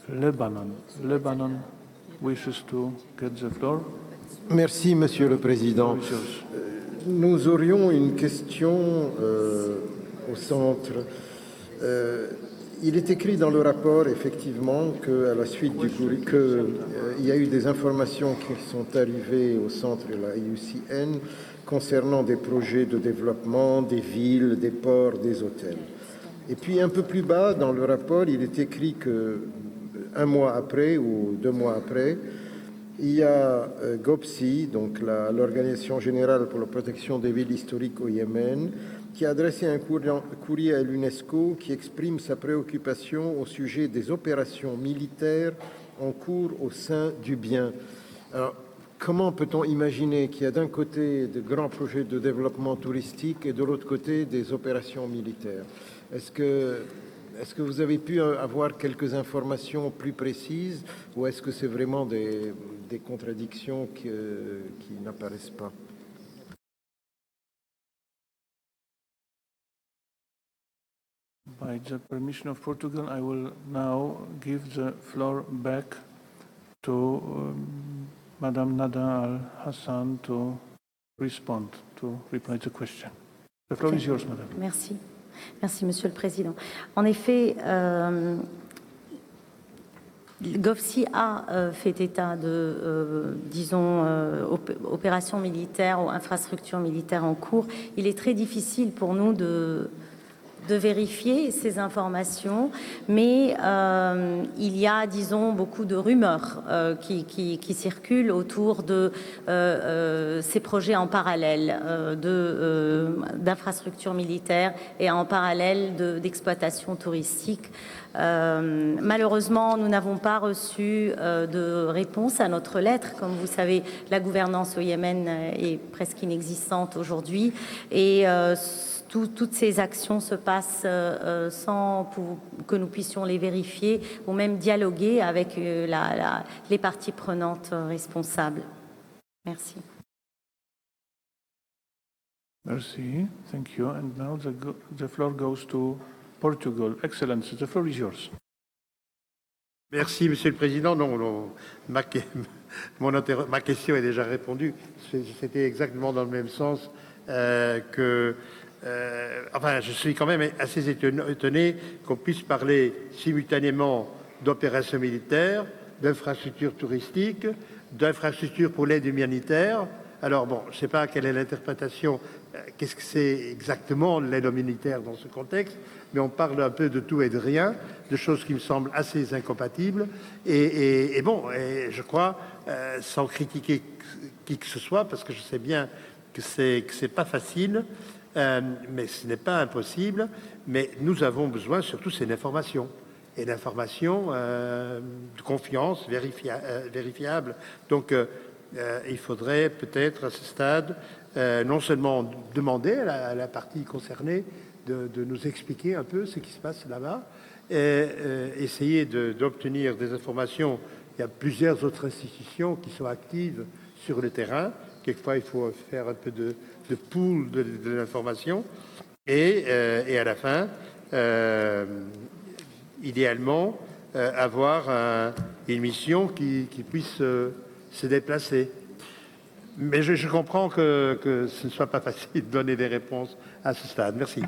Lebanon wishes to get the floor. Merci, Monsieur le Président. Nous aurions une question au centre. Il est écrit dans le rapport, effectivement, qu'à la suite du courrier, qu'il y a eu des informations qui sont arrivées au centre de la IUCN concernant des projets de développement, des villes, des ports, des hôtels. Et puis un peu plus bas dans le rapport, il est écrit que un mois après ou 2 mois après, il y a GOPSI, donc l'Organisation générale pour la protection des villes historiques au Yémen, qui a adressé un courrier à l'UNESCO qui exprime sa préoccupation au sujet des opérations militaires en cours au sein du bien. Alors, comment peut-on imaginer qu'il y a d'un côté de grands projets de développement touristique et de l'autre côté des opérations militaires? Est-ce que vous avez pu avoir quelques informations plus précises ou est-ce que c'est vraiment des contradictions qui n'apparaissent pas? By the permission of Portugal, I will now give the floor back to Madame Nada Al-Hassan to respond, to reply to the question. The floor is yours, Madame. Merci. Merci, Monsieur le Président. En effet, GOPSI a fait état de, opérations militaires ou infrastructures militaires en cours. Il est très difficile pour nous de vérifier ces informations, mais il y a, disons, beaucoup de rumeurs qui circulent autour de ces projets en parallèle d'infrastructures militaires et en parallèle d'exploitation touristique. Malheureusement, nous n'avons pas reçu de réponse à notre lettre. Comme vous savez, la gouvernance au Yémen est presque inexistante aujourd'hui et toutes ces actions se passent sans que nous puissions les vérifier ou même dialoguer avec les parties prenantes responsables. Merci. Merci. Thank you. And now the floor goes to Portugal. Excellency, the floor is yours. Merci, Monsieur le Président. Ma question est déjà répondue. C'était exactement dans le même sens que... je suis quand même assez étonné qu'on puisse parler simultanément d'opérations militaires, d'infrastructures touristiques, d'infrastructures pour l'aide humanitaire. Alors bon, je ne sais pas quelle est l'interprétation, qu'est-ce que c'est exactement l'aide humanitaire dans ce contexte, mais on parle un peu de tout et de rien, de choses qui me semblent assez incompatibles. Et je crois, sans critiquer qui que ce soit, parce que je sais bien que c'est pas facile, mais ce n'est pas impossible. Mais nous avons besoin, surtout, c'est d'informations. et d'informations de confiance, vérifiables. Donc, il faudrait peut-être à ce stade non seulement demander à la partie concernée de nous expliquer un peu ce qui se passe là-bas, et essayer d'obtenir des informations. Il y a plusieurs autres institutions qui sont actives sur le terrain. Quelquefois, il faut faire un peu de pool de l'information. Et à la fin, idéalement, avoir une mission qui puisse se déplacer. Mais je comprends que ce ne soit pas facile de donner des réponses à ce stade. Merci.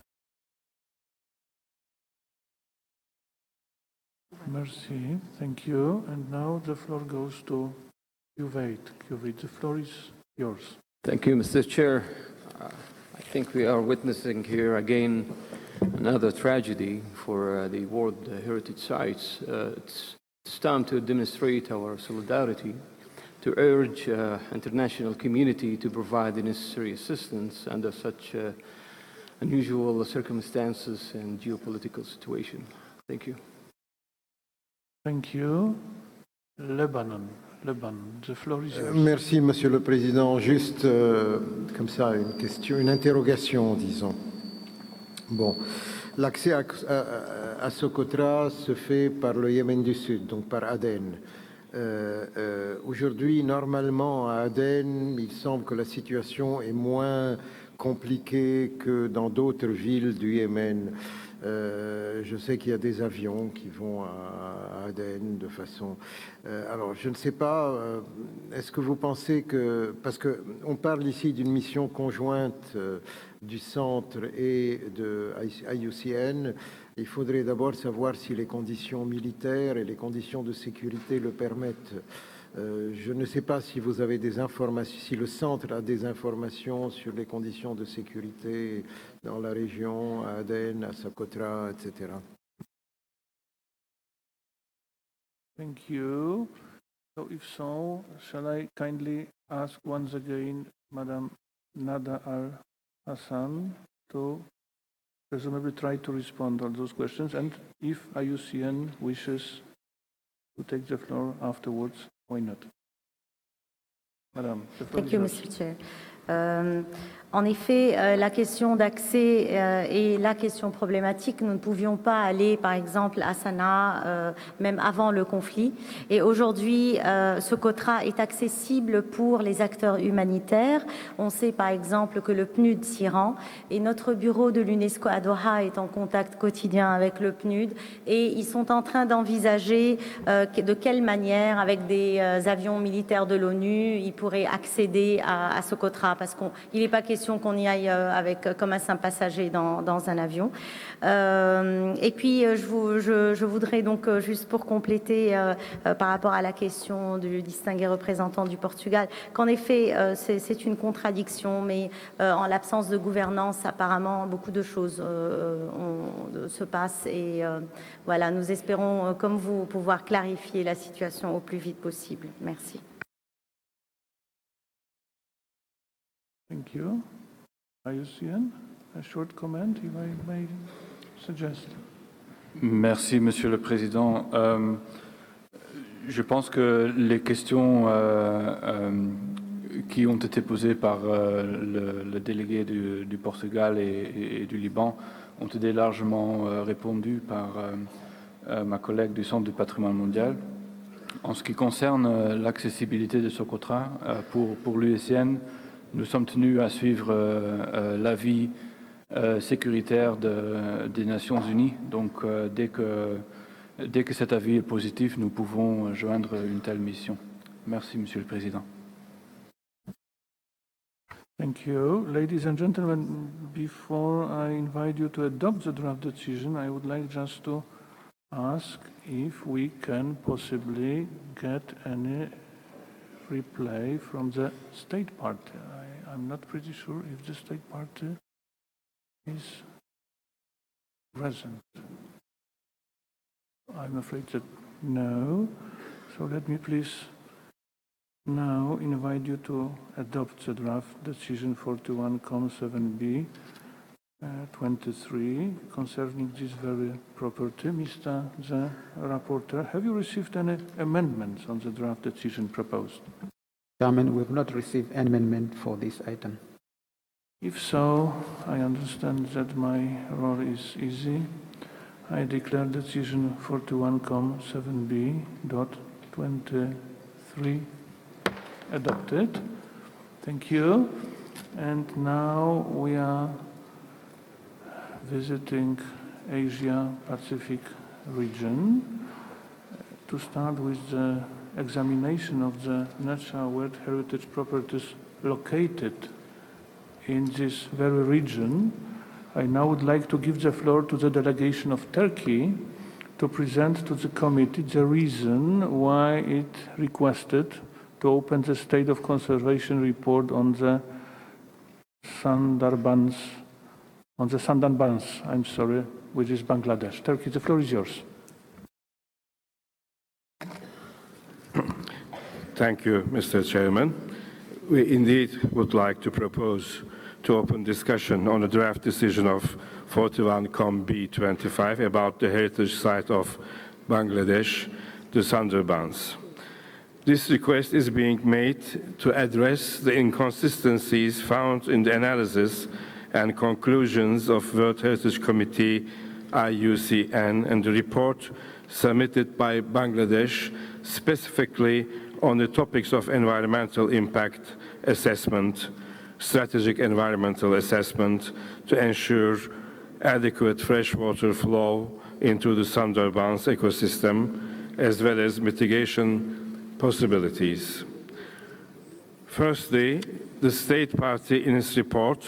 Merci. Thank you. And now the floor goes to Kuwait. Kuwait, the floor is yours. Thank you, Mr. Chair. I think we are witnessing here again another tragedy for the World Heritage Sites. It's time to demonstrate our solidarity, to urge international community to provide the necessary assistance under such unusual circumstances and geopolitical situation. Thank you. Thank you. Lebanon, the floor is yours. Merci, Monsieur le Président. Juste comme ça, une question, une interrogation, disons. Bon, l'accès à Socotra se fait par le Yémen du Sud, donc par Aden. Aujourd'hui, normalement, à Aden, il semble que la situation est moins compliquée que dans d'autres villes du Yémen. Je sais qu'il y a des avions qui vont à Aden de façon... alors, je ne sais pas, est-ce que vous pensez que... Parce qu'on parle ici d'une mission conjointe du centre et de IUCN. Il faudrait d'abord savoir si les conditions militaires et les conditions de sécurité le permettent. Je ne sais pas si vous avez des informations, si le centre a des informations sur les conditions de sécurité dans la région, à Aden, à Socotra, etc. Thank you. So if so, shall I kindly ask once again Madam Nada Al-Hassan to presumably try to respond to those questions, and if IUCN wishes to take the floor afterwards, why not? Madame, the floor is yours. Thank you, Mr. Chair. En effet, la question d'accès est la question problématique. Nous ne pouvions pas aller, par exemple, à Sanaa, même avant le conflit. Et aujourd'hui, Socotra est accessible pour les acteurs humanitaires. On sait, par exemple, que le PNUD s'y rend. Et notre bureau de l'UNESCO à Doha est en contact quotidien avec le PNUD. Et ils sont en train d'envisager de quelle manière, avec des avions militaires de l'ONU, ils pourraient accéder à Socotra. Parce qu'il n'est pas question qu'on y aille comme un simple passager dans un avion. Et puis, je voudrais donc, juste pour compléter par rapport à la question du distingué représentant du Portugal, qu'en effet, c'est une contradiction, mais en l'absence de gouvernance, apparemment, beaucoup de choses se passent. Et voilà, nous espérons, comme vous, pouvoir clarifier la situation au plus vite possible. Merci. Thank you. IUCN, a short comment, if I may suggest. Merci, Monsieur le Président. Je pense que les questions qui ont été posées par le délégué du Portugal et du Liban ont été largement répondues par ma collègue du Centre du patrimoine mondial. En ce qui concerne l'accessibilité de Socotra, pour l'USN, nous sommes tenus à suivre l'avis sécuritaire des Nations Unies. Donc, dès que cet avis est positif, nous pouvons joindre une telle mission. Merci, Monsieur le Président. Thank you. Ladies and gentlemen, before I invite you to adopt the draft decision, I would like just to ask if we can possibly get any reply from the state party. I'm not pretty sure if the state party is present. I'm afraid that no. So let me please now invite you to adopt the draft decision 41.7b 23 concerning this very property. Mr. the Rapporteur, have you received any amendments on the draft decision proposed? Chairman, we have not received any amendment for this item. If so, I understand that my role is easy. I declare decision 41.7b.23 adopted. Thank you. And now we are visiting Asia Pacific region. To start with the examination of the natural World Heritage properties located in this very region, I now would like to give the floor to the delegation of Turkey to present to the committee the reason why it requested to open the State of Conservation report on the Sundarbans, which is Bangladesh. Turkey, the floor is yours. Thank you, Mr. Chairman. We indeed would like to propose to open discussion on the draft decision of 41-B25 about the heritage site of Bangladesh, the Sundarbans. This request is being made to address the inconsistencies found in the analysis and conclusions of World Heritage Committee IUCN and the report submitted by Bangladesh specifically on the topics of environmental impact assessment, strategic environmental assessment to ensure adequate freshwater flow into the Sundarbans ecosystem, as well as mitigation possibilities. Firstly, the State Party in its report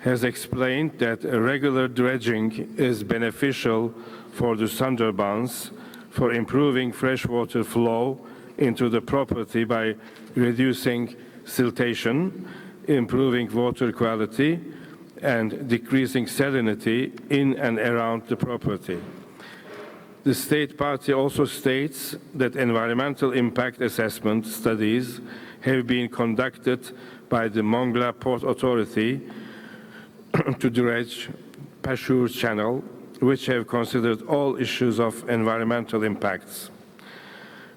has explained that regular dredging is beneficial for the Sundarbans for improving freshwater flow into the property by reducing siltation, improving water quality, and decreasing salinity in and around the property. The State Party also states that environmental impact assessment studies have been conducted by the Mongla Port Authority to dredge Pashur Channel, which have considered all issues of environmental impacts.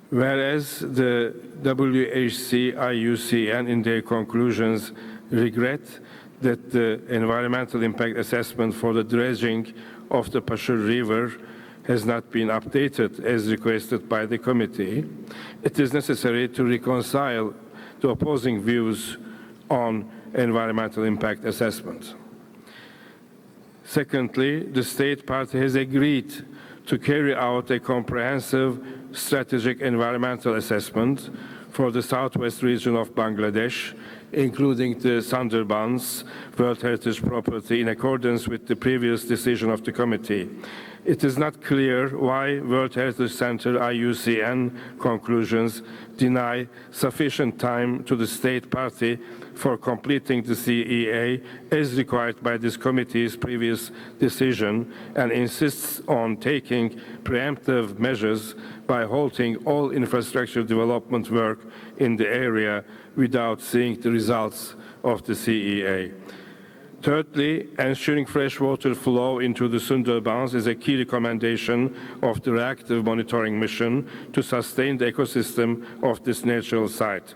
Whereas the WHC, IUCN in their conclusions regret that the environmental impact assessment for the dredging of the Pashur River has not been updated as requested by the committee, it is necessary to reconcile the opposing views on environmental impact assessment. Secondly, the State Party has agreed to carry out a comprehensive strategic environmental assessment for the southwest region of Bangladesh, including the Sundarbans World Heritage property in accordance with the previous decision of the committee. It is not clear why World Heritage Center IUCN conclusions deny sufficient time to the State Party for completing the CEA as required by this committee's previous decision and insists on taking preemptive measures by halting all infrastructure development work in the area without seeing the results of the CEA. Thirdly, ensuring freshwater flow into the Sundarbans is a key recommendation of the reactive monitoring mission to sustain the ecosystem of this natural site.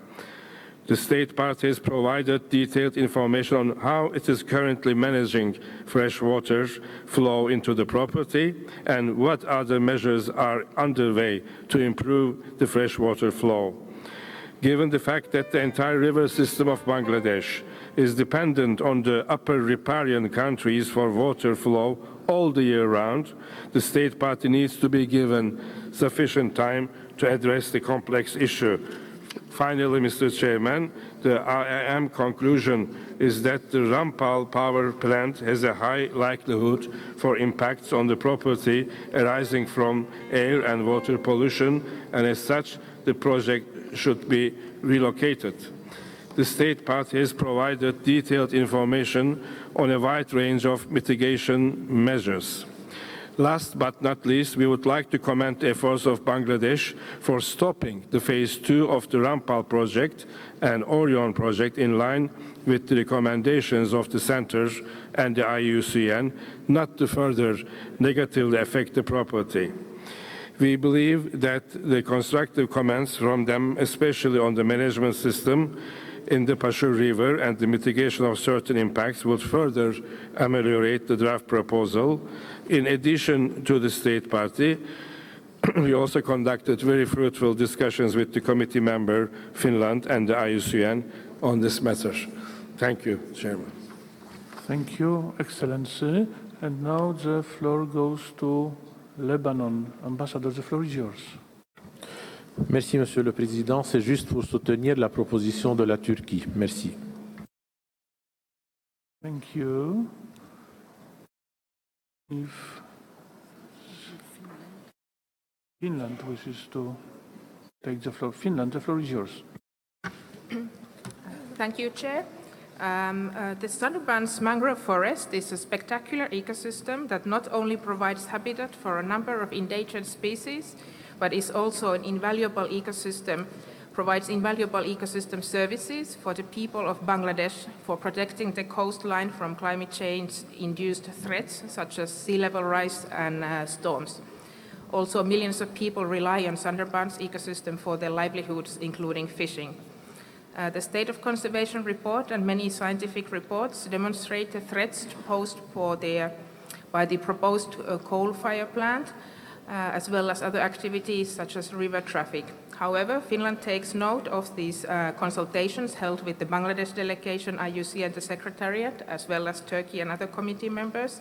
The State Party has provided detailed information on how it is currently managing freshwater flow into the property and what other measures are underway to improve the freshwater flow. Given the fact that the entire river system of Bangladesh is dependent on the upper riparian countries for water flow all the year round, the State Party needs to be given sufficient time to address the complex issue. Finally, Mr. Chairman, the IIM conclusion is that the Rampal power plant has a high likelihood for impacts on the property arising from air and water pollution, and as such, the project should be relocated. The State Party has provided detailed information on a wide range of mitigation measures. Last but not least, we would like to commend the efforts of Bangladesh for stopping the phase 2 of the Rampal project and Orion project in line with the recommendations of the Center and the IUCN not to further negatively affect the property. We believe that the constructive comments from them, especially on the management system in the Pashur River and the mitigation of certain impacts, would further ameliorate the draft proposal. In addition to the state party, we also conducted very fruitful discussions with the committee member, Finland, and the IUCN on this matter. Thank you, Chairman. Thank you, Excellency. And now the floor goes to Lebanon. Ambassador, the floor is yours. Merci, Monsieur le Président. C'est juste pour soutenir la proposition de la Turquie. Merci. Thank you. If Finland wishes to take the floor, Finland, the floor is yours. Thank you, Chair. The Sundarbans mangrove forest is a spectacular ecosystem that not only provides habitat for a number of endangered species, but is also an invaluable ecosystem, provides invaluable ecosystem services for the people of Bangladesh for protecting the coastline from climate change-induced threats such as sea level rise and storms. Also, millions of people rely on Sundarbans ecosystem for their livelihoods, including fishing. The State of Conservation report and many scientific reports demonstrate the threats posed by the proposed coal fire plant, as well as other activities such as river traffic. However, Finland takes note of these consultations held with the Bangladesh delegation, IUC and the Secretariat, as well as Turkey and other committee members.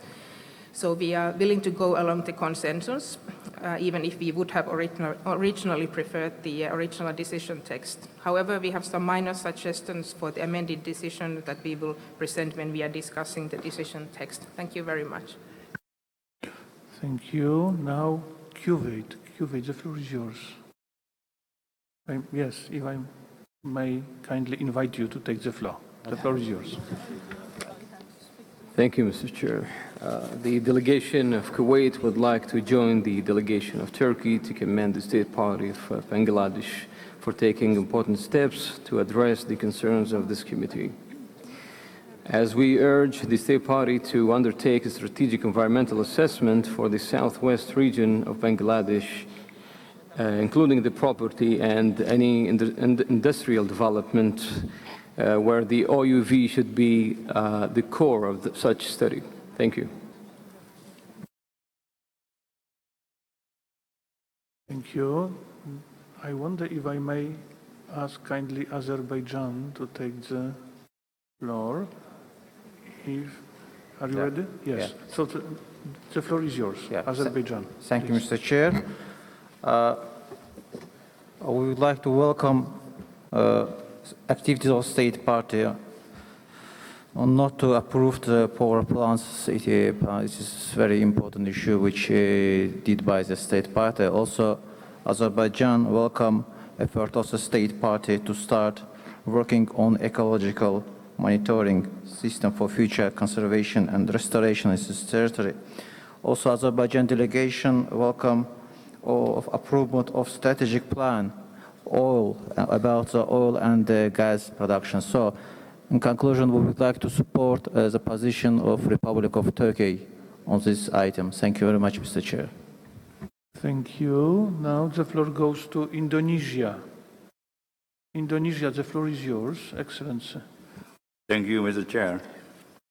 So we are willing to go along the consensus, even if we would have originally preferred the original decision text. However, we have some minor suggestions for the amended decision that we will present when we are discussing the decision text. Thank you very much. Thank you. Now, Kuwait. Kuwait, the floor is yours. Yes, if I may kindly invite you to take the floor. The floor is yours. Thank you, Mr. Chair. The delegation of Kuwait would like to join the delegation of Turkey to commend the State Party of Bangladesh for taking important steps to address the concerns of this committee. As we urge the State Party to undertake a strategic environmental assessment for the southwest region of Bangladesh, including the property and any industrial development where the OUV should be the core of such study. Thank you. Thank you. I wonder if I may ask kindly Azerbaijan to take the floor. Are you ready? Yes. Yeah. So the floor is yours, Azerbaijan. Thank you, Mr. Chair. We would like to welcome activities of State Party not to approve the power plants. It is a very important issue which did by the State Party. Also, Azerbaijan welcome effort of the State Party to start working on ecological monitoring system for future conservation and restoration in this territory. Also, Azerbaijan delegation welcome of approval of strategic plan about the oil and gas production. So, in conclusion, we would like to support the position of Republic of Turkey on this item. Thank you very much, Mr. Chair. Thank you. Now the floor goes to Indonesia. Indonesia, the floor is yours, Excellency. Thank you, Mr. Chair.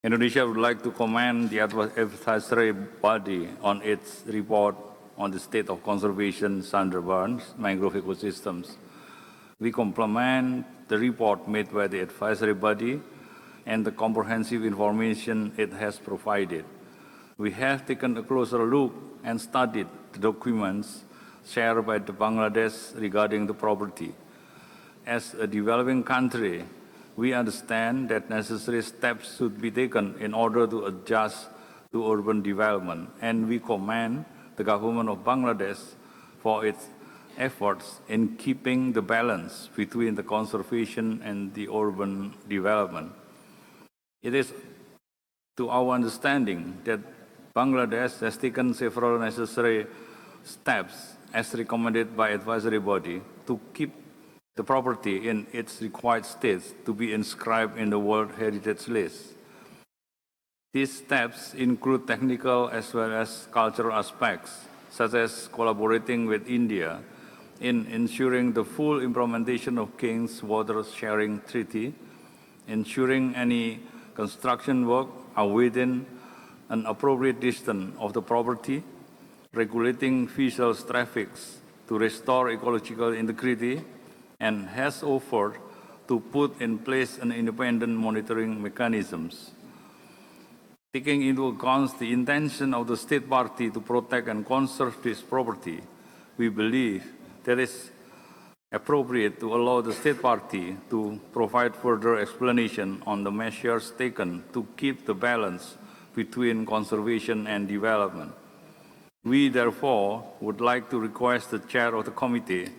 Indonesia would like to commend the advisory body on its report on the state of conservation Sundarbans mangrove ecosystems. We compliment the report made by the advisory body and the comprehensive information it has provided. We have taken a closer look and studied the documents shared by the Bangladesh regarding the property. As a developing country, we understand that necessary steps should be taken in order to adjust to urban development, and we commend the government of Bangladesh for its efforts in keeping the balance between the conservation and the urban development. It is to our understanding that Bangladesh has taken several necessary steps as recommended by advisory body to keep the property in its required states to be inscribed in the World Heritage List. These steps include technical as well as cultural aspects, such as collaborating with India in ensuring the full implementation of King's Water Sharing Treaty, ensuring any construction work are within an appropriate distance of the property, regulating vessels traffic to restore ecological integrity, and has offered to put in place an independent monitoring mechanisms. Taking into account the intention of the state party to protect and conserve this property, we believe that it is appropriate to allow the state party to provide further explanation on the measures taken to keep the balance between conservation and development. We therefore would like to request the chair of the committee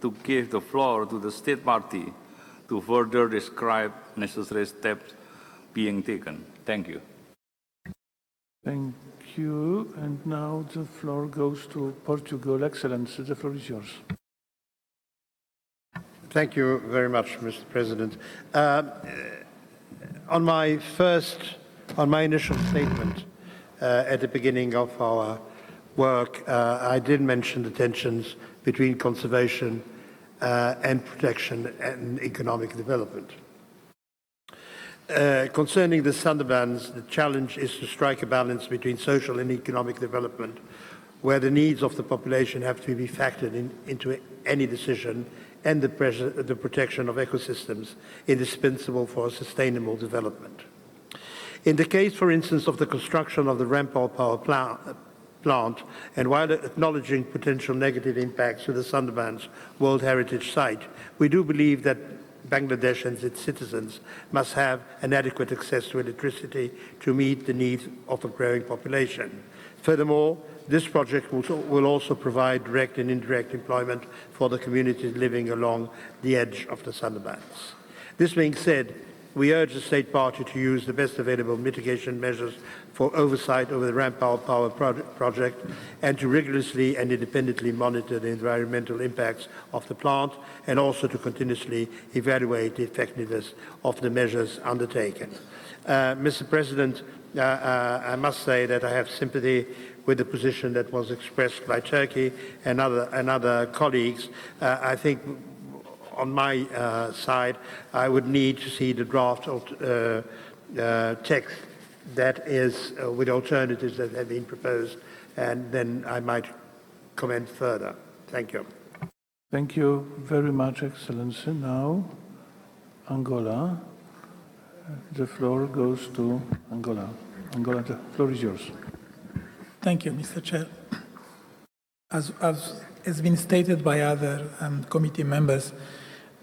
to give the floor to the state party to further describe necessary steps being taken. Thank you. Thank you. And now the floor goes to Portugal. Excellency, the floor is yours. Thank you very much, Mr. President. On my initial statement at the beginning of our work, I did mention the tensions between conservation and protection and economic development. Concerning the Sundarbans, the challenge is to strike a balance between social and economic development, where the needs of the population have to be factored into any decision, and the protection of ecosystems indispensable for sustainable development. In the case, for instance, of the construction of the Rampal power plant, and while acknowledging potential negative impacts to the Sundarbans World Heritage Site, we do believe that Bangladesh and its citizens must have an adequate access to electricity to meet the needs of a growing population. Furthermore, this project will also provide direct and indirect employment for the communities living along the edge of the Sundarbans. This being said, we urge the state party to use the best available mitigation measures for oversight over the Rampal power project and to rigorously and independently monitor the environmental impacts of the plant, and also to continuously evaluate the effectiveness of the measures undertaken. Mr. President, I must say that I have sympathy with the position that was expressed by Turkey and other colleagues. I think on my side, I would need to see the draft text that is with alternatives that have been proposed, and then I might comment further. Thank you. Thank you very much, Excellency. Now, Angola. The floor goes to Angola. Angola, the floor is yours. Thank you, Mr. Chair. As has been stated by other committee members,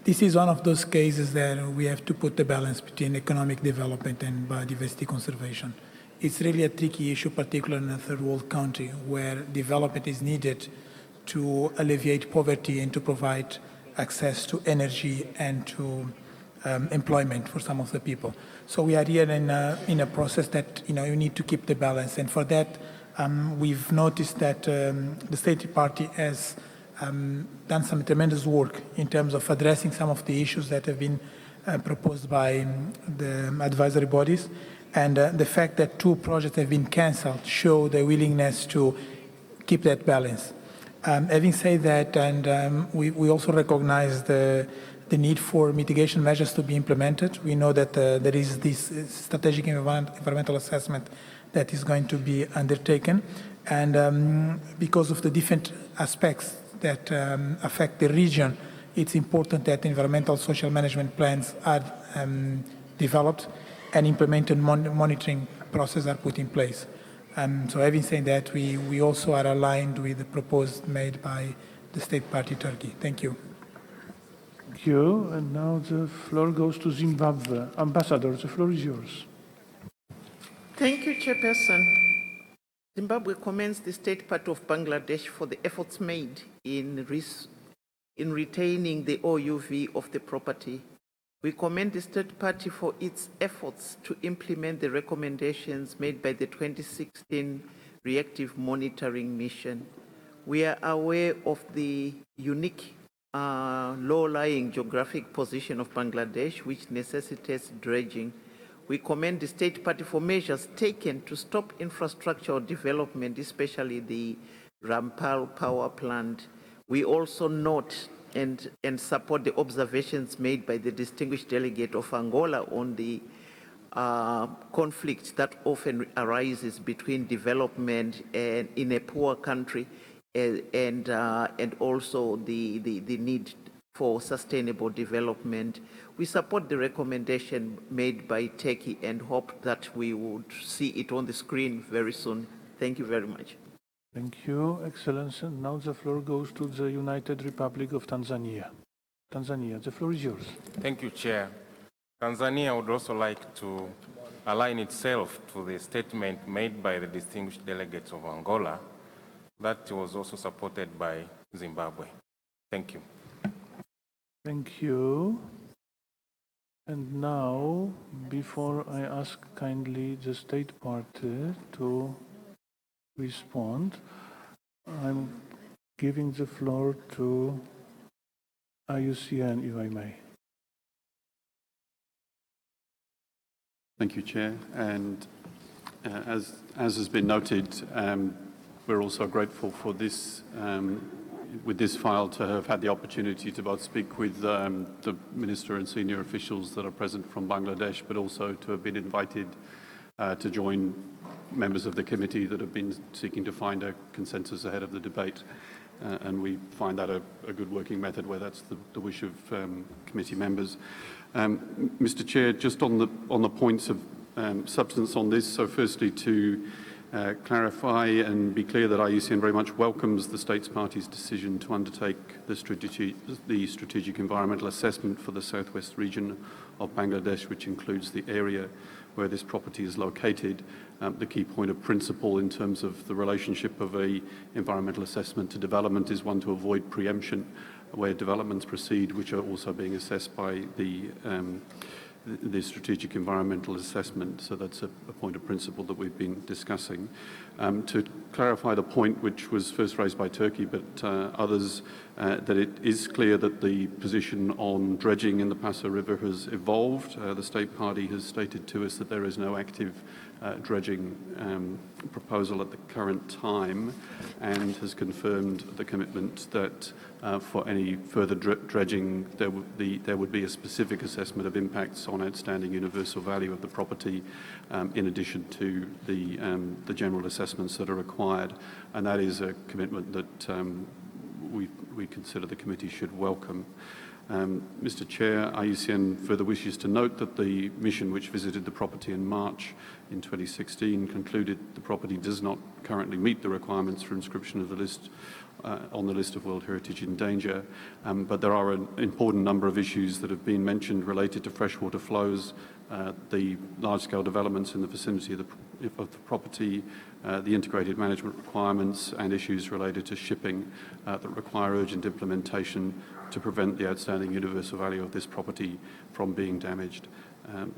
this is one of those cases that we have to put the balance between economic development and biodiversity conservation. It's really a tricky issue, particularly in a third world country where development is needed to alleviate poverty and to provide access to energy and to employment for some of the people. So we are here in a process that you need to keep the balance, and for that we've noticed that the state party has done some tremendous work in terms of addressing some of the issues that have been proposed by the advisory bodies, and the fact that 2 projects have been cancelled show the willingness to keep that balance. Having said that, and we also recognize the need for mitigation measures to be implemented. We know that there is this strategic environmental assessment that is going to be undertaken, and because of the different aspects that affect the region, it's important that environmental social management plans are developed and implemented monitoring processes are put in place. So having said that, we also are aligned with the proposal made by the state party Turkey. Thank you. Thank you. And now the floor goes to Zimbabwe. Ambassador, the floor is yours. Thank you, Chairperson. Zimbabwe commends the state party of Bangladesh for the efforts made in retaining the OUV of the property We commend the state party for its efforts to implement the recommendations made by the 2016 reactive monitoring mission. We are aware of the unique low-lying geographic position of Bangladesh, which necessitates dredging. We commend the state party for measures taken to stop infrastructure development, especially the Rampal power plant. We also note and support the observations made by the distinguished delegate of Angola on the conflict that often arises between development and in a poor country and also the need for sustainable development. We support the recommendation made by Turkey and hope that we would see it on the screen very soon. Thank you very much. Thank you, Excellency. Now the floor goes to the United Republic of Tanzania. Tanzania, the floor is yours. Thank you, Chair. Tanzania would also like to align itself to the statement made by the distinguished delegates of Angola that was also supported by Zimbabwe. Thank you. Thank you. And now, before I ask kindly the state party to respond, I'm giving the floor to IUCN, if I may. Thank you, Chair. And as has been noted, we're also grateful for this, with this file, to have had the opportunity to both speak with the Minister and senior officials that are present from Bangladesh, but also to have been invited to join members of the committee that have been seeking to find a consensus ahead of the debate. And we find that a good working method where that's the wish of committee members. Mr. Chair, just on the points of substance on this, so firstly to clarify and be clear that IUCN very much welcomes the States Party's decision to undertake the strategic environmental assessment for the southwest region of Bangladesh, which includes the area where this property is located. The key point of principle in terms of the relationship of an environmental assessment to development is one to avoid preemption where developments proceed, which are also being assessed by the strategic environmental assessment. So that's a point of principle that we've been discussing. To clarify the point which was first raised by Turkey, but others, that it is clear that the position on dredging in the Passer River has evolved. The State Party has stated to us that there is no active dredging proposal at the current time, and has confirmed the commitment that for any further dredging there would be a specific assessment of impacts on outstanding universal value of the property, in addition to the general assessments that are required, and that is a commitment that we consider the committee should welcome. Mr. Chair, IUCN further wishes to note that the mission which visited the property in March in 2016 concluded the property does not currently meet the requirements for inscription of the list on the list of World Heritage in Danger, but there are an important number of issues that have been mentioned related to freshwater flows, the large-scale developments in the vicinity of the property, the integrated management requirements, and issues related to shipping that require urgent implementation to prevent the outstanding universal value of this property from being damaged.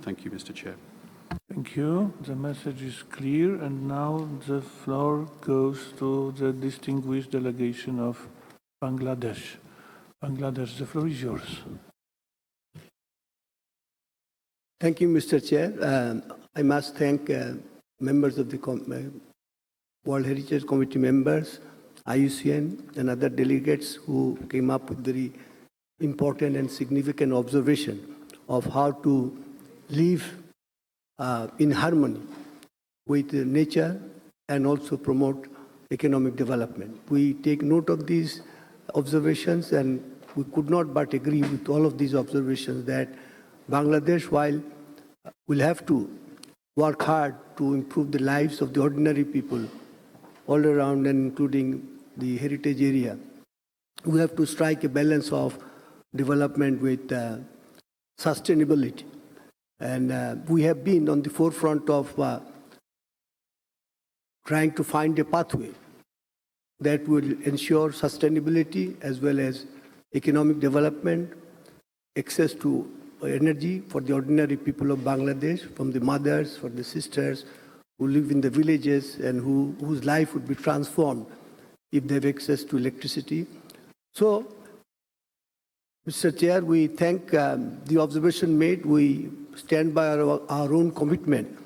Thank you, Mr. Chair. Thank you. The message is clear, and now the floor goes to the distinguished delegation of Bangladesh. Bangladesh, the floor is yours. Thank you, Mr. Chair. I must thank members of the World Heritage Committee members, IUCN, and other delegates who came up with very important and significant observation of how to live in harmony with nature and also promote economic development. We take note of these observations, and we could not but agree with all of these observations that Bangladesh, while will have to work hard to improve the lives of the ordinary people all around and including the heritage area, we have to strike a balance of development with sustainability. And we have been on the forefront of trying to find a pathway that will ensure sustainability as well as economic development, access to energy for the ordinary people of Bangladesh, from the mothers, for the sisters who live in the villages and whose life would be transformed if they have access to electricity. So, Mr. Chair, we thank the observation made. We stand by our own commitment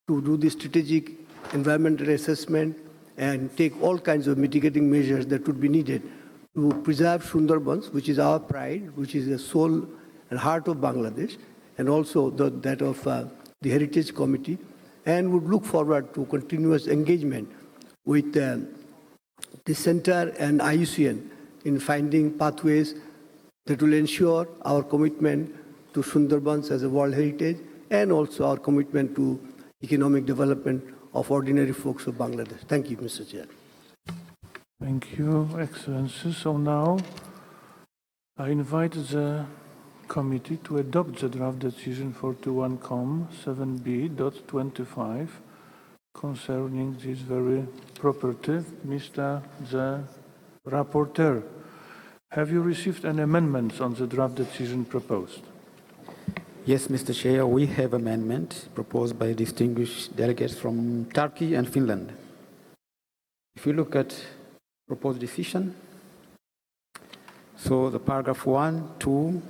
to do the strategic environmental assessment and take all kinds of mitigating measures that would be needed to preserve Sundarbans, which is our pride, which is the soul and heart of Bangladesh, and also that of the Heritage Committee, and would look forward to continuous engagement with the Center and IUCN in finding pathways that will ensure our commitment to Sundarbans as a World Heritage and also our commitment to economic development of ordinary folks of Bangladesh. Thank you, Mr. Chair. Thank you, Excellency. So now I invite the committee to adopt the draft decision 41.7b.25 concerning this very property. Mr. the Rapporteur, have you received any amendments on the draft decision proposed? Yes, Mr. Chair, we have amendment proposed by distinguished delegates from Turkey and Finland. If you look at proposed decision, so the paragraph 1, 2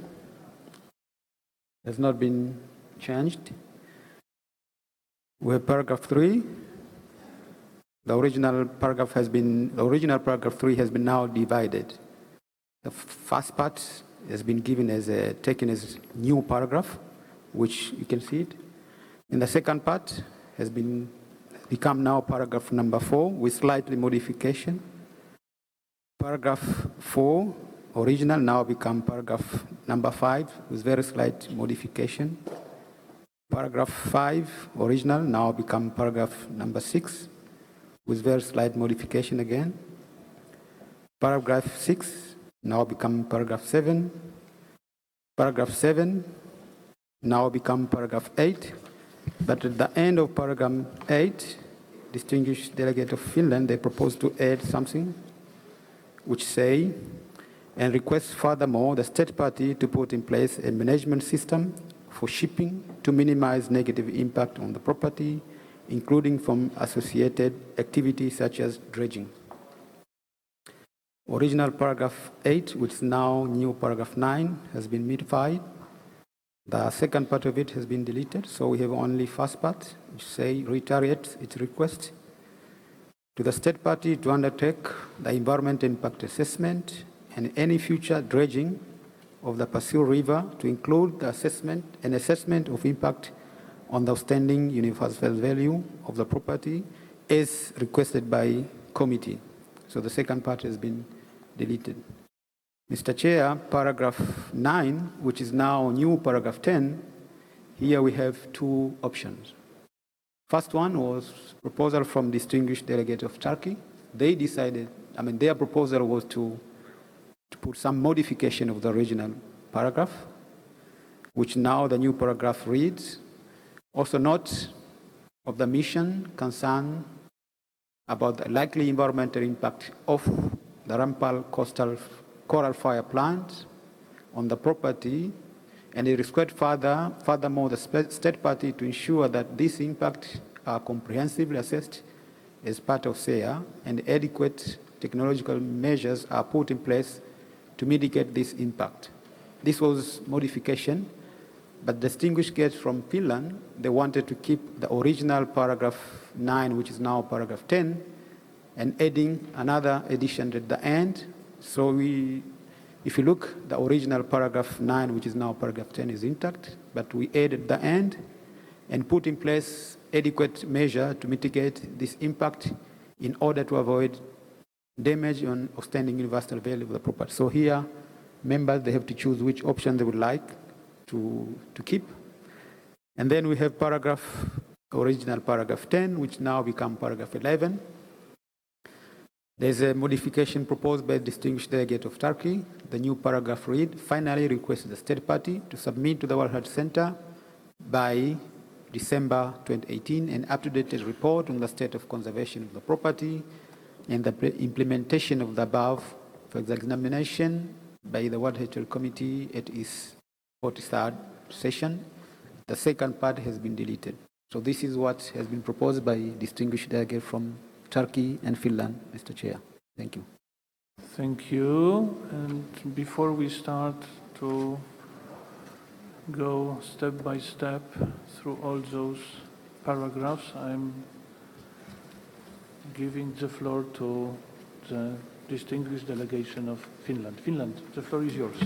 has not been changed. We have paragraph 3. The original paragraph 3 has been now divided. The first part has been given as taken as new paragraph, which you can see it. And the second part has become now paragraph number 4 with slightly modification. Paragraph 4, original, now become paragraph number 5 with very slight modification. Paragraph 5, original, now become paragraph number 6 with very slight modification again. Paragraph 6 now become paragraph 7. Paragraph 7 now become paragraph 8. But at the end of paragraph 8, distinguished delegate of Finland, they propose to add something which say, and request furthermore the state party to put in place a management system for shipping to minimize negative impact on the property, including from associated activities such as dredging. Original paragraph 8, which is now new paragraph 9, has been modified. The second part of it has been deleted, so we have only first part, which reiterates its request to the state party to undertake the environment impact assessment and any future dredging of the Pasir River to include the an assessment of impact on the outstanding universal value of the property as requested by committee. So the second part has been deleted. Mr. Chair, paragraph 9, which is now new paragraph 10, here we have two options. First one was proposal from distinguished delegate of Turkey. They decided, their proposal was to put some modification of the original paragraph, which now the new paragraph reads, also note of the mission concern about the likely environmental impact of the Rampal Coastal Coral Fire Plant on the property, and it requires furthermore the state party to ensure that this impact are comprehensively assessed as part of SEA and adequate technological measures are put in place to mitigate this impact. This was modification, but distinguished guests from Finland, they wanted to keep the original paragraph 9, which is now paragraph 10, and adding another addition at the end. So if you look, the original paragraph 9, which is now paragraph 10, is intact, but we added the end and put in place adequate measure to mitigate this impact in order to avoid damage on outstanding universal value of the property. So here, members, they have to choose which option they would like to keep. And then we have original paragraph 10, which now become paragraph 11. There's a modification proposed by the distinguished delegate of Turkey. The new paragraph read, finally requests the state party to submit to the World Health Center by December 2018 an up-to-date report on the state of conservation of the property and the implementation of the above for examination by the World Heritage Committee at its 43rd session, the second part has been deleted. So this is what has been proposed by distinguished delegate from Turkey and Finland, Mr. Chair. Thank you. Thank you. And before we start to go step by step through all those paragraphs, I'm giving the floor to the distinguished delegation of Finland. Finland, the floor is yours.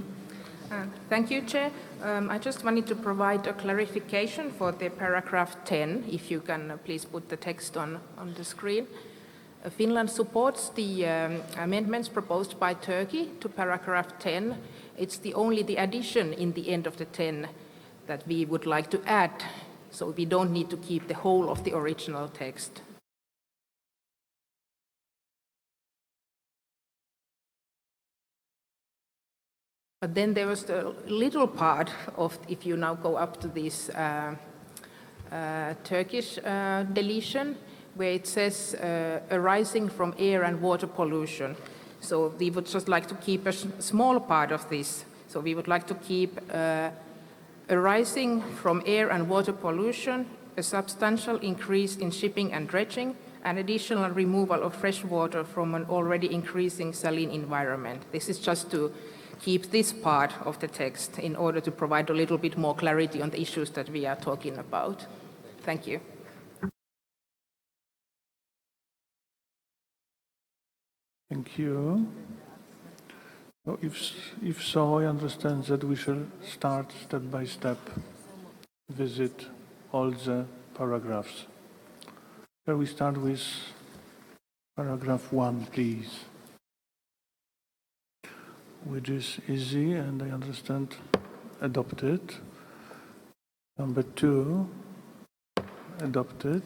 Thank you, Chair. I just wanted to provide a clarification for the paragraph 10, if you can please put the text on the screen. Finland supports the amendments proposed by Turkey to paragraph 10. It's only the addition in the end of the 10 that we would like to add, so we don't need to keep the whole of the original text. But then there was the little part of, if you now go up to this Turkish deletion, where it says arising from air and water pollution. So we would just like to keep a small part of this. So we would like to keep arising from air and water pollution, a substantial increase in shipping and dredging, and additional removal of fresh water from an already increasing saline environment. This is just to keep this part of the text in order to provide a little bit more clarity on the issues that we are talking about. Thank you. Thank you. So if so, I understand that we shall start step by step, visit all the paragraphs. Shall we start with paragraph 1, please? Which is easy and I understand adopted. Number 2, adopted.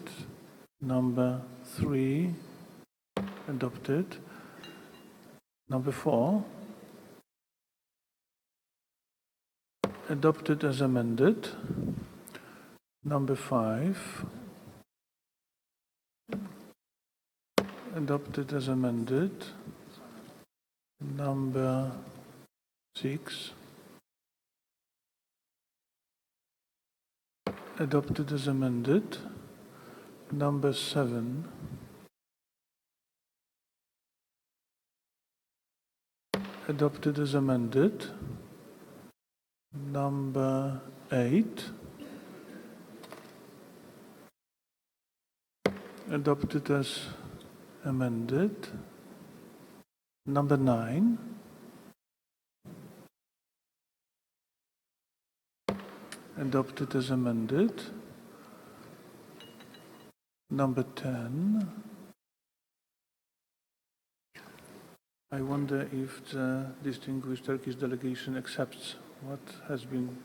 Number 3, adopted. Number 4, adopted as amended. Number 5, adopted as amended. Number 6, adopted as amended. Number 7, adopted as amended. Number 8, adopted as amended. Number 9, adopted as amended. Number 10, I wonder if the distinguished Turkish delegation accepts what has been.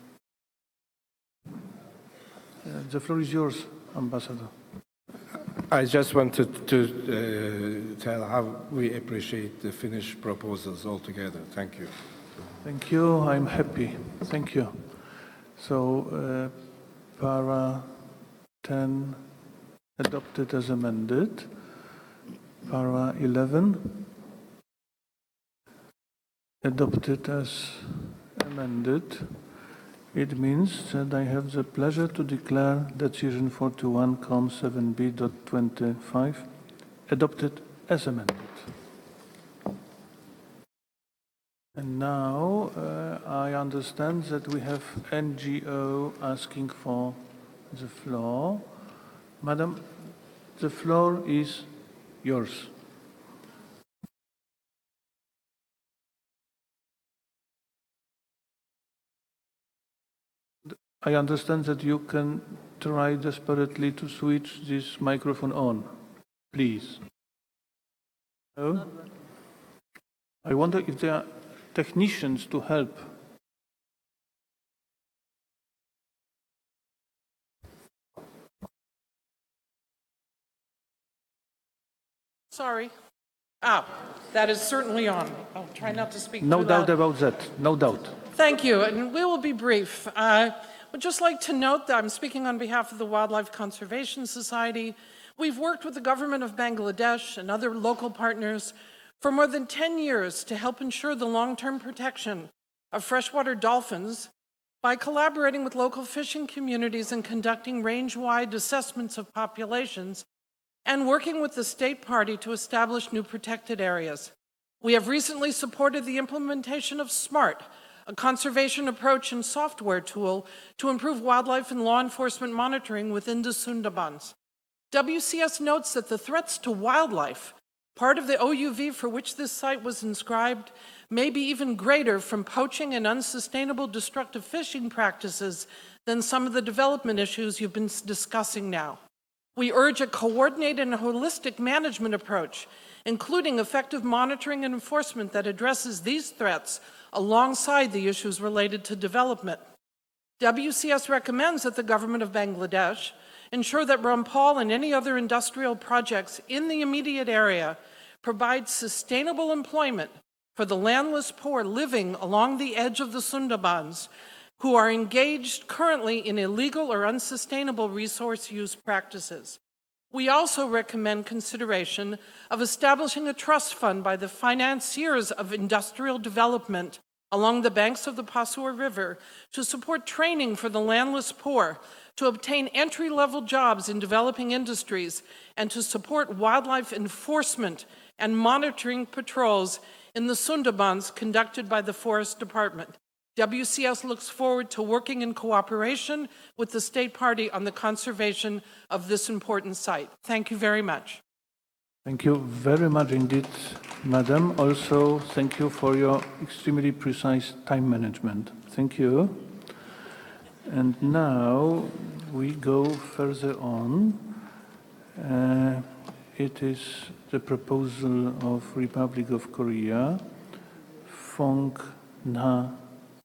The floor is yours, Ambassador. I just wanted to tell how we appreciate the Finnish proposals altogether. Thank you. Thank you. I'm happy. Thank you. So, para 10 adopted as amended. Para 11 adopted as amended. It means that I have the pleasure to declare decision 41-7b.25 adopted as amended. And now I understand that we have NGO asking for the floor. Madam, the floor is yours. I understand that you can try desperately to switch this microphone on. Please. Oh? I wonder if there are technicians to help. Sorry. That is certainly on. I'll try not to speak No through doubt that. about that. No doubt. Thank you, and we will be brief. I would just like to note that I'm speaking on behalf of the Wildlife Conservation Society. We've worked with the government of Bangladesh and other local partners for more than 10 years to help ensure the long-term protection of freshwater dolphins By collaborating with local fishing communities and conducting range-wide assessments of populations, and working with the state party to establish new protected areas. We have recently supported the implementation of SMART, a conservation approach and software tool to improve wildlife and law enforcement monitoring within the Sundarbans. WCS notes that the threats to wildlife, part of the OUV for which this site was inscribed, may be even greater from poaching and unsustainable destructive fishing practices than some of the development issues you've been discussing now. We urge a coordinated and holistic management approach, including effective monitoring and enforcement that addresses these threats alongside the issues related to development. WCS recommends that the government of Bangladesh ensure that Rampal and any other industrial projects in the immediate area provide sustainable employment for the landless poor living along the edge of the Sundarbans who are engaged currently in illegal or unsustainable resource use practices. We also recommend consideration of establishing a trust fund by the financiers of industrial development along the banks of the Pasur River to support training for the landless poor, to obtain entry-level jobs in developing industries, and to support wildlife enforcement and monitoring patrols in the Sundarbans conducted by the Forest Department. WCS looks forward to working in cooperation with the state party on the conservation of this important site. Thank you very much. Thank you very much indeed, Madam. Also, thank you for your extremely precise time management. Thank you. And now we go further on. It is the proposal of Republic of Korea, Phong Nha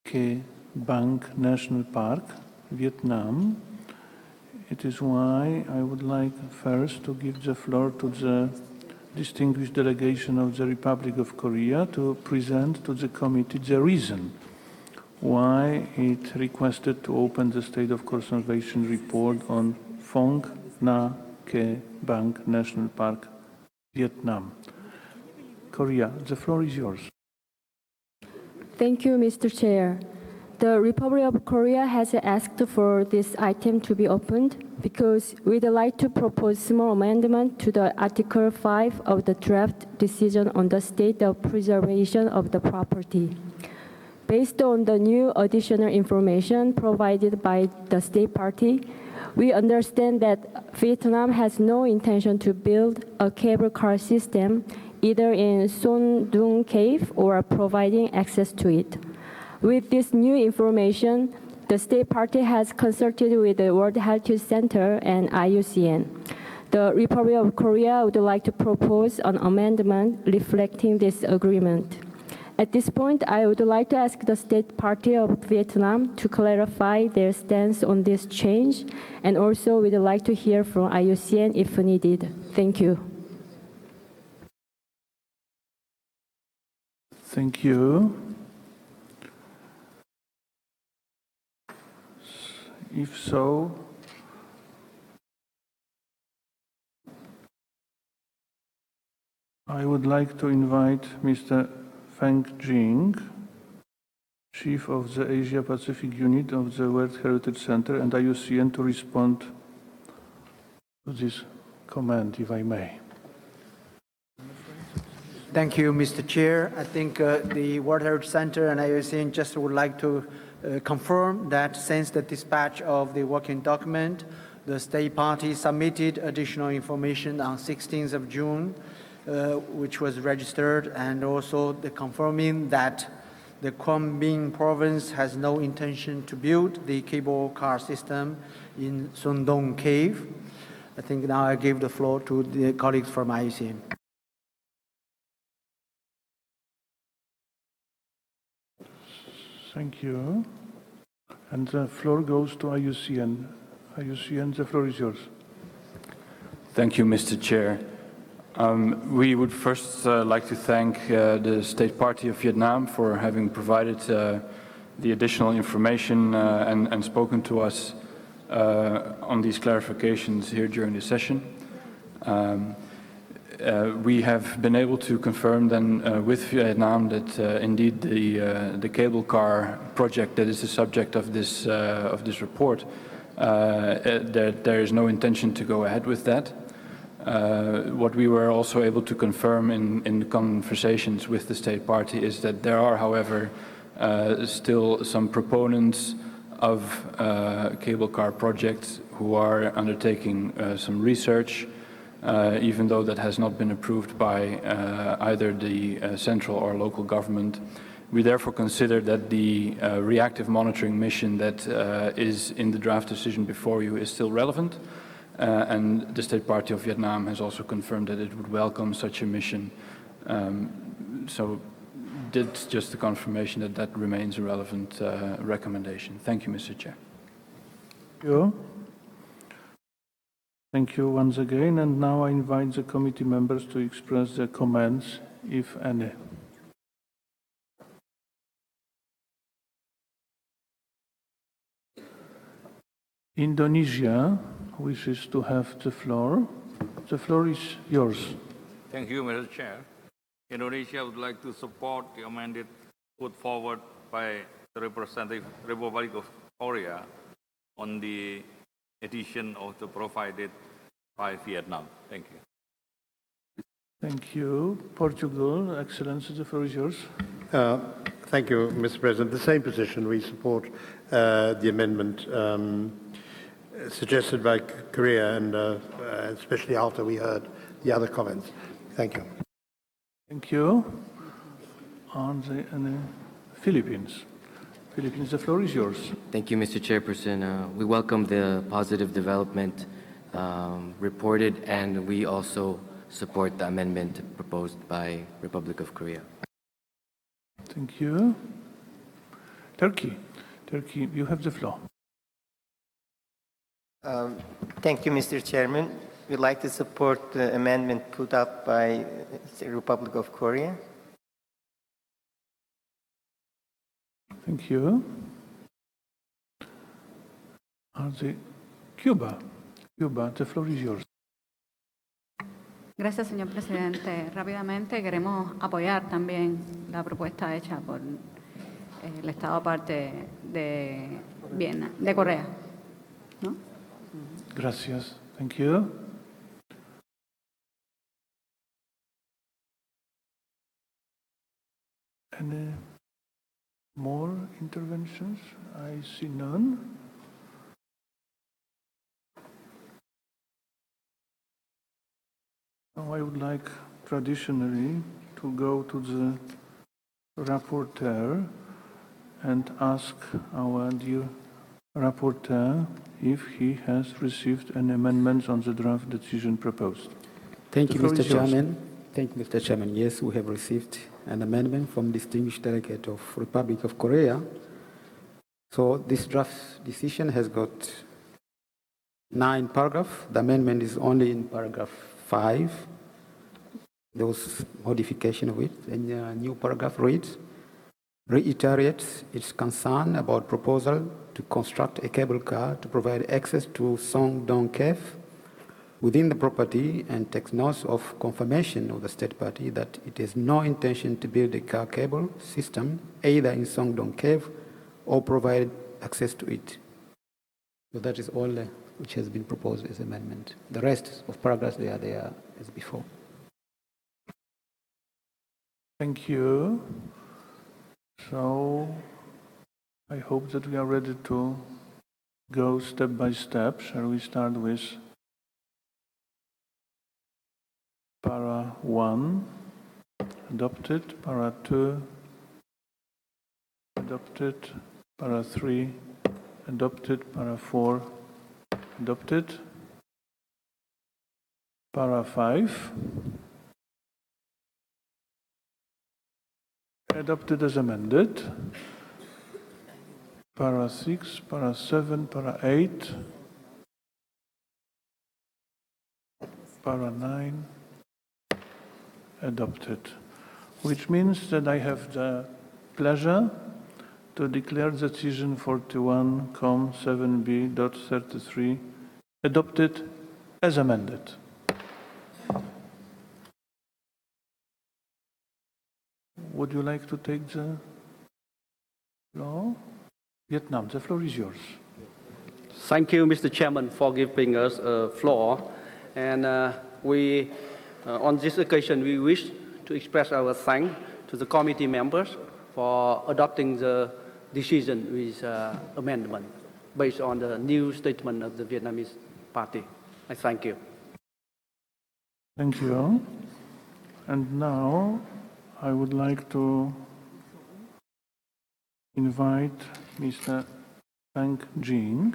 Ke Bang National Park, Vietnam. It is why I would like first to give the floor to the distinguished delegation of the Republic of Korea to present to the committee the reason why it requested to open the State of Conservation report on Phong Nha Ke Bang National Park, Vietnam. Korea, the floor is yours. Thank you, Mr. Chair. The Republic of Korea has asked for this item to be opened because we'd like to propose small amendment to the Article 5 of the draft decision on the state of preservation of the property. Based on the new additional information provided by the state party, we understand that Vietnam has no intention to build a cable car system either in Son Doong Cave or providing access to it. With this new information, the state party has consulted with the World Heritage Center and IUCN. The Republic of Korea would like to propose an amendment reflecting this agreement. At this point, I would like to ask the State Party of Vietnam to clarify their stance on this change, and also we'd like to hear from IUCN if needed. Thank you. Thank you. If so, I would like to invite Mr. Feng Jing, Chief of the Asia Pacific Unit of the World Heritage Center and IUCN, to respond to this comment, if I may. Thank you, Mr. Chair. I think the World Heritage Center and IUCN just would like to confirm that since the dispatch of the working document, the state party submitted additional information on 16th of June, which was registered, and also the confirming that the Quang Binh province has no intention to build the cable car system in Son Doong Cave. I think now I give the floor to the colleagues from IUCN. Thank you. And the floor goes to IUCN. IUCN, the floor is yours. Thank you, Mr. Chair. We would first like to thank the State Party of Vietnam for having provided the additional information and spoken to us on these clarifications here during the session. we have been able to confirm then with Vietnam that indeed the cable car project that is the subject of this report, that there is no intention to go ahead with that. What we were also able to confirm in conversations with the state party is that there are, however, still some proponents of cable car projects who are undertaking some research, even though that has not been approved by either the central or local government. We therefore consider that the reactive monitoring mission that is in the draft decision before you is still relevant. And the State Party of Vietnam has also confirmed that it would welcome such a mission. So that's just a confirmation that that remains a relevant recommendation. Thank you, Mr. Chair. Thank you. Thank you once again. And now I invite the committee members to express their comments, if any. Indonesia wishes to have the floor. The floor is yours. Thank you, Mr. Chair. Indonesia would like to support the amendment put forward by the representative Republic of Korea on the addition of the provided by Vietnam. Thank you. Thank you. Portugal, Excellency, the floor is yours. Thank you, Mr. President. The same position. We support the amendment suggested by Korea, and especially after we heard the other comments. Thank you. Thank you. On the Philippines. Philippines, the floor is yours. Thank you, Mr. Chairperson. We welcome the positive development reported, and we also support the amendment proposed by Republic of Korea. Thank you. Turkey. Turkey, you have the floor. Thank you, Mr. Chairman. We'd like to support the amendment put up by the Republic of Korea. Thank you. Cuba. Cuba, the floor is yours. Gracias, señor presidente. Rápidamente queremos apoyar también la propuesta hecha por el Estado parte de Vietnam, de Corea. ¿No? Gracias. Thank you. Any more interventions? I see none. Now I would like traditionally to go to the rapporteur and ask our dear rapporteur if he has received any amendments on the draft decision proposed. Thank you, The floor Mr. is yours. Chairman. Thank you, Mr. Chairman. Yes, we have received an amendment from distinguished delegate of Republic of Korea. So this draft decision has got 9 paragraphs. The amendment is only in paragraph 5. There was modification of it. And the new paragraph reiterates its concern about proposal to construct a cable car to provide access to Song Dong Cave within the property, and takes note of confirmation of the state party that it has no intention to build a car cable system either in Song Dong Cave or provide access to it. So that is all which has been proposed as amendment. The rest of paragraphs, they are there as before. Thank you. So I hope that we are ready to go step by step. Shall we start with para 1, adopted, para 2, adopted, para 3, adopted, para 4, adopted, para 5, adopted as amended, para 6, para 7, para 8, para 9, adopted, which means that I have the pleasure to declare decision 41,7b.33 adopted as amended. would you like to take the floor? Vietnam, the floor is yours. Thank you, Mr. Chairman, for giving us a floor. And on this occasion, we wish to express our thanks to the committee members for adopting the decision with amendment based on the new statement of the Vietnamese party. I thank you. Thank you. And now I would like to invite Mr. Feng Jing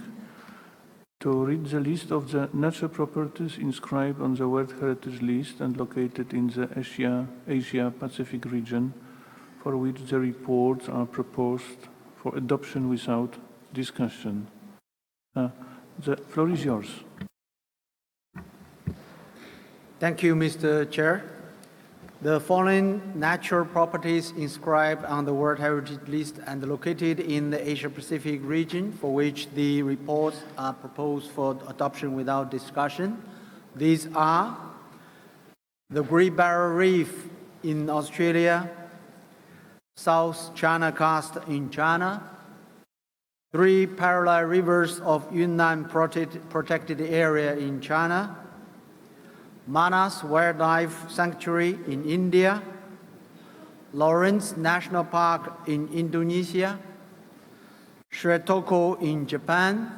to read the list of the natural properties inscribed on the World Heritage List and located in the Asia-Pacific region, for which the reports are proposed for adoption without discussion. The floor is yours. Thank you, Mr. Chair. The following natural properties inscribed on the World Heritage List and located in the Asia-Pacific region, for which the reports are proposed for adoption without discussion. These are the Great Barrier Reef in Australia, South China Coast in China, 3 parallel rivers of Yunnan protected area in China, Manas Wildlife Sanctuary in India, Lawrence National Park in Indonesia, Shretoko in Japan,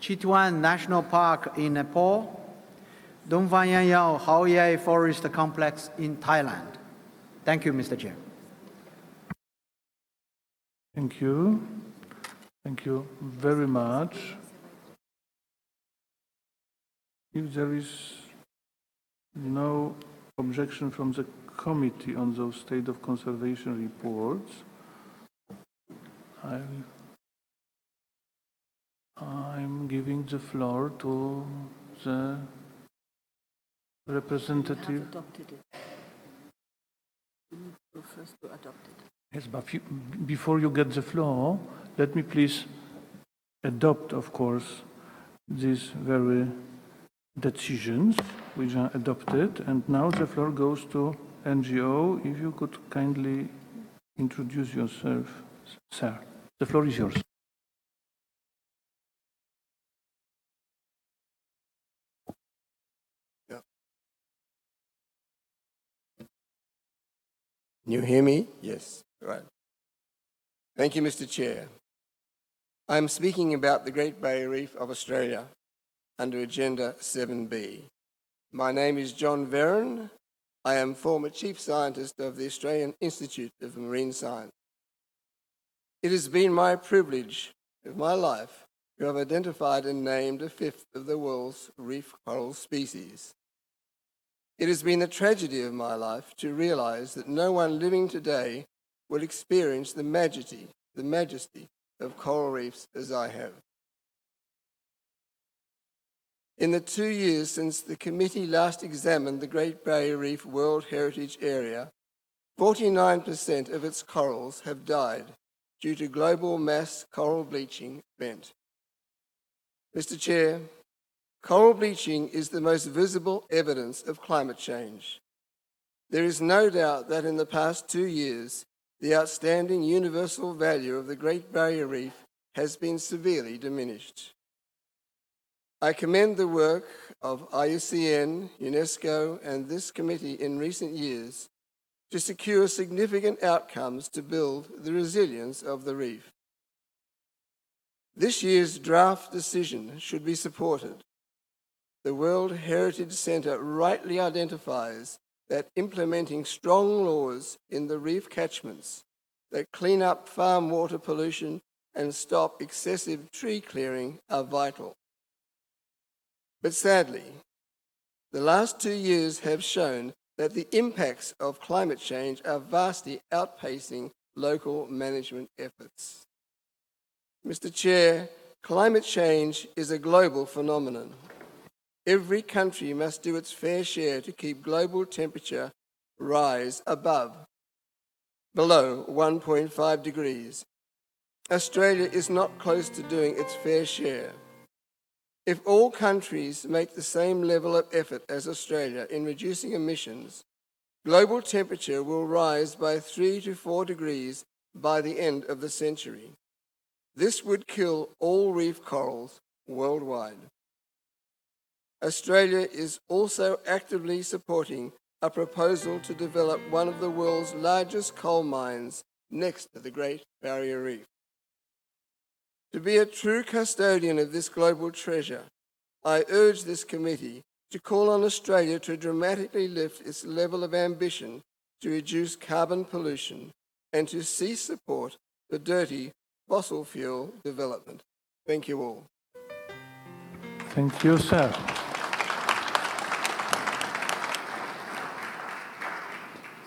Chitwan National Park in Nepal, Dongfanyanyao Haoyai Forest Complex in Thailand. Thank you, Mr. Chair. Thank you. Thank you very much. If there is no objection from the committee on those state of conservation reports, I'm giving the floor to the representative. Yes, but before you get the floor, let me please adopt, of course, these very decisions which are adopted. And now the floor goes to NGO. If you could kindly introduce yourself, sir. The floor is yours. Can you hear me? Yes, right. Thank you, Mr. Chair. I'm speaking about the Great Barrier Reef of Australia under Agenda 7B. My name is John Verron. I am former Chief Scientist of the Australian Institute of Marine Science. It has been my privilege of my life to have identified and named a fifth of the world's reef coral species. It has been the tragedy of my life to realize that no one living today will experience the majesty of coral reefs as I have. In the 2 years since the committee last examined the Great Barrier Reef World Heritage Area, 49% of its corals have died due to global mass coral bleaching event. Mr. Chair, coral bleaching is the most visible evidence of climate change. There is no doubt that in the past 2 years, the outstanding universal value of the Great Barrier Reef has been severely diminished. I commend the work of IUCN, UNESCO, and this committee in recent years to secure significant outcomes to build the resilience of the reef. This year's draft decision should be supported. The World Heritage Centre rightly identifies that implementing strong laws in the reef catchments that clean up farm water pollution and stop excessive tree clearing are vital. But sadly, the last 2 years have shown that the impacts of climate change are vastly outpacing local management efforts. Mr. Chair, climate change is a global phenomenon. Every country must do its fair share to keep global temperature rise below 1.5 degrees. Australia is not close to doing its fair share. If all countries make the same level of effort as Australia in reducing emissions, Global temperature will rise by 3 to 4 degrees by the end of the century. This would kill all reef corals worldwide. Australia is also actively supporting a proposal to develop one of the world's largest coal mines next to the Great Barrier Reef. To be a true custodian of this global treasure, I urge this committee to call on Australia to dramatically lift its level of ambition to reduce carbon pollution and to cease support for dirty fossil fuel development. Thank you all. Thank you, sir.